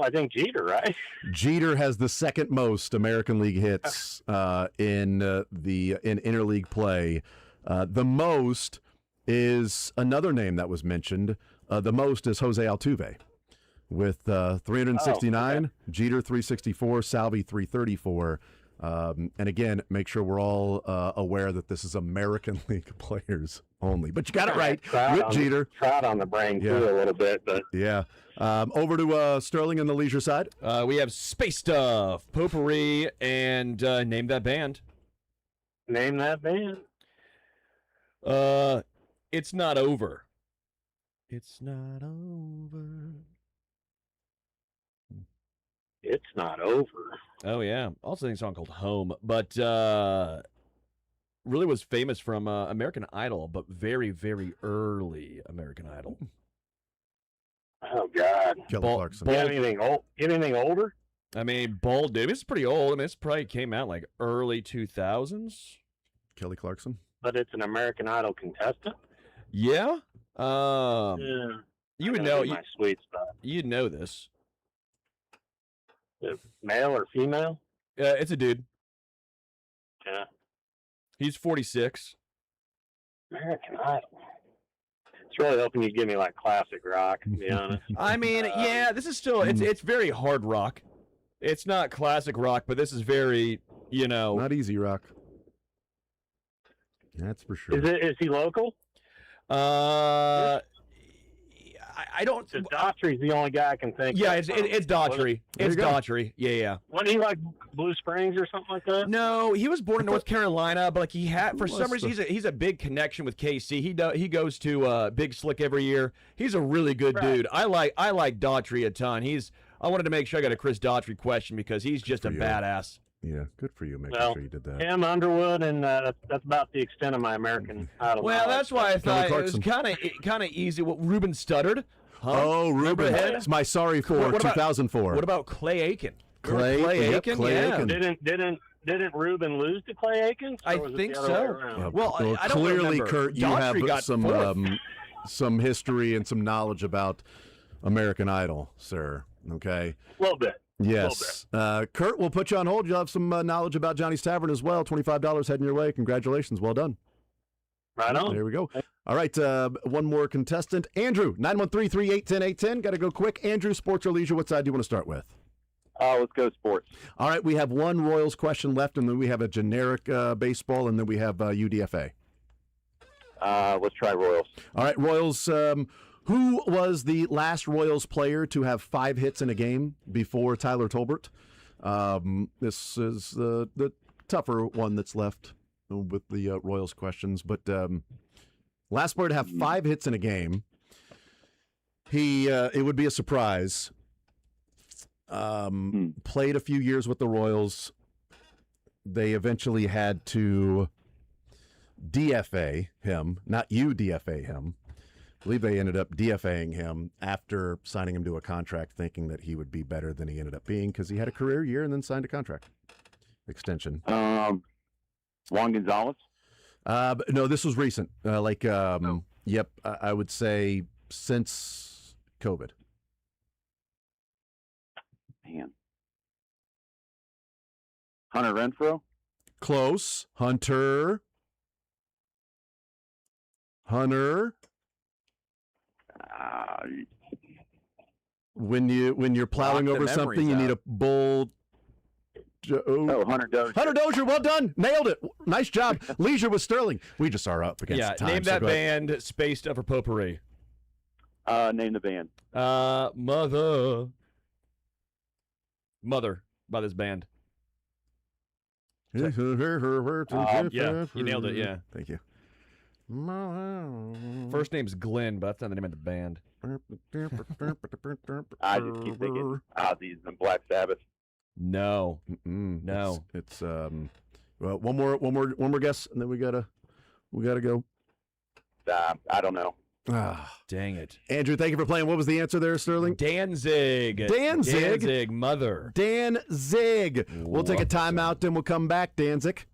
I think Jeter, right? Jeter has the second most American League hits in interleague play. The most is another name that was mentioned. The most is Jose Altuve with 369. Okay. Jeter 364. Salvi 334. And again, make sure we're all aware that this is American League players only. But you got it right. Jeter. Trout on the brain too a little bit, but yeah. Over to Sterling on the leisure side. We have Space Stuff, Potpourri, and Name That Band. Name that band. It's Not Over. It's not over. It's not over. Oh, yeah. Also sing a song called Home, but really was famous from American Idol, but very, very early American Idol. Oh, God. Kelly Clarkson. Anything older? I mean, Bald Dude. It's pretty old. I mean, this probably came out like early 2000s. Kelly Clarkson. But it's an American Idol contestant? Yeah. You would know. My sweet spot. You'd know this. Male or female? It's a dude. Yeah. He's 46. American Idol. It's really hoping you give me like classic rock, to be honest. I mean, yeah, this is still it's very hard rock. It's not classic rock, but this is very, not easy rock. That's for sure. Is he local? I don't. Daughtry's the only guy I can think. Yeah, of. it's Daughtry. It's Daughtry. Yeah. Wasn't he like Blue Springs or something like that? No, he was born in North Carolina, but like he had for some reason he's a big connection with KC. He goes to Big Slick every year. He's a really good dude. I like Daughtry a ton. I wanted to make sure I got a Chris Daughtry question because he's just a badass. Yeah, good for you. Making sure you did that. Him, Underwood, and that's about the extent of my American Idol. Well, that's why I thought it was kind of easy. What Ruben stuttered? Huh? Oh, Ruben! It's my sorry for 2004. What about Clay Aiken? Clay Aiken. Didn't Ruben lose to Clay Aiken? I think so. Well, I don't clearly, remember. Kurt, you Daughtry have some history and some knowledge about American Idol, sir. Okay. A little bit. Yes. Kurt, we'll put you on hold. You'll have some knowledge about Johnny's Tavern as well. $25 heading your way. Congratulations. Well done. Right on. There we go. All right. One more contestant. Andrew, 913-381-1010. Got to go quick. Andrew, sports or leisure, what side do you want to start with? Let's go sports. All right. We have one Royals question left, and then we have a generic baseball, and then we have UDFA. Let's try Royals. All right. Royals. Who was the last Royals player to have 5 hits in a game before Tyler Tolbert? This is the tougher one that's left with the Royals questions. But last player to have 5 hits in a game. It would be a surprise. Played a few years with the Royals. They eventually had to DFA him, not UDFA him. I believe they ended up DFAing him after signing him to a contract, thinking that he would be better than he ended up being because he had a career year and then signed a contract extension. Juan Gonzalez? No, this was recent. Yep, I would say since COVID. Man. Hunter Renfrow? Close. Hunter. When you're plowing Lock the over something, memories you need out. a bull. Hunter Dozier. Hunter Dozier, well done. Nailed it. Nice job. Leisure with Sterling. We just are up against time. Name so that go ahead. band spaced up for potpourri. Name the band. Mother by this band. Yeah, you nailed it, yeah. Thank you. First name's Glenn, but that's not the name of the band. I just keep thinking Ozzy's and Black Sabbath. No. No. It's well, one more guess, and then we gotta go. I don't know. Dang it. Andrew, thank you for playing. What was the answer there, Sterling? Danzig. Danzig, Mother. Danzig. We'll take a timeout, then we'll come back. Danzig.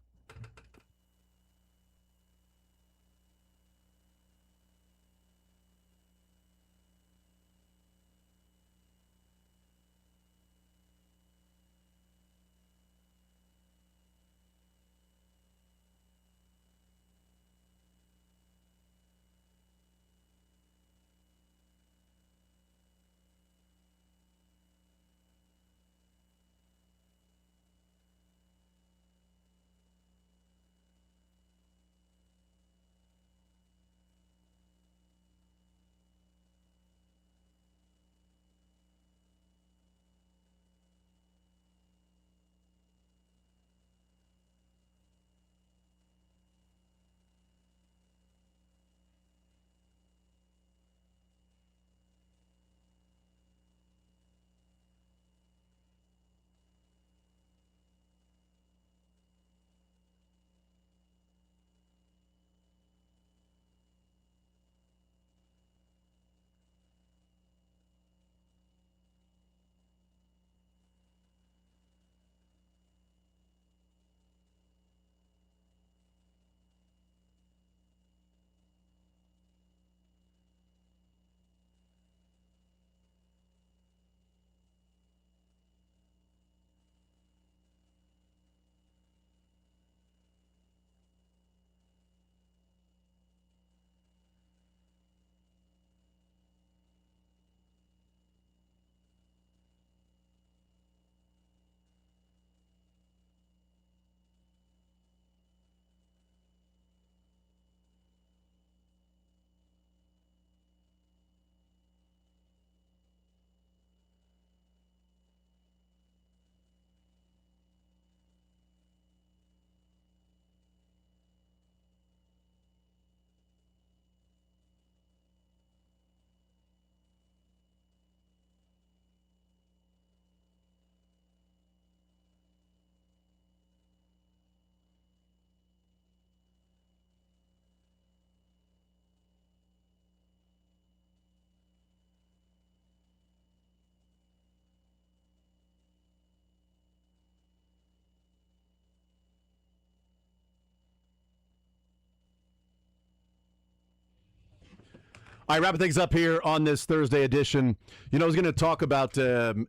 All right, wrapping things up here on this Thursday edition. I was going to talk about the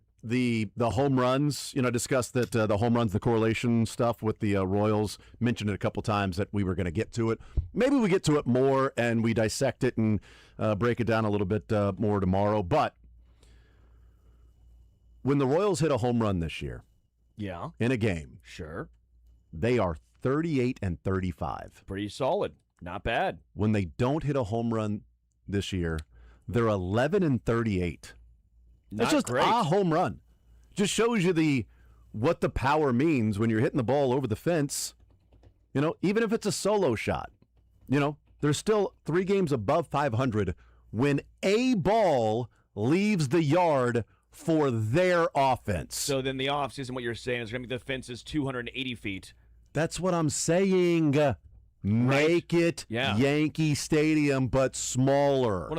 home runs. Discuss that the home runs, the correlation stuff with the Royals. Mentioned it a couple times that we were going to get to it. Maybe we get to it more and we dissect it and break it down a little bit more tomorrow. But when the Royals hit a home run this year, in a game, sure, they are 38 and 35. Pretty solid. Not bad. When they don't hit a home run this year, they're 11 and 38. That's just great. a home run. Just shows you what the power means when you're hitting the ball over the fence. Even if it's a solo shot, there's still 3 games above 500 when a ball leaves the yard for their offense. So then the offseason, what you're saying is going to be the fence is 280 feet. That's what I'm saying. Make it Yankee Stadium, but smaller.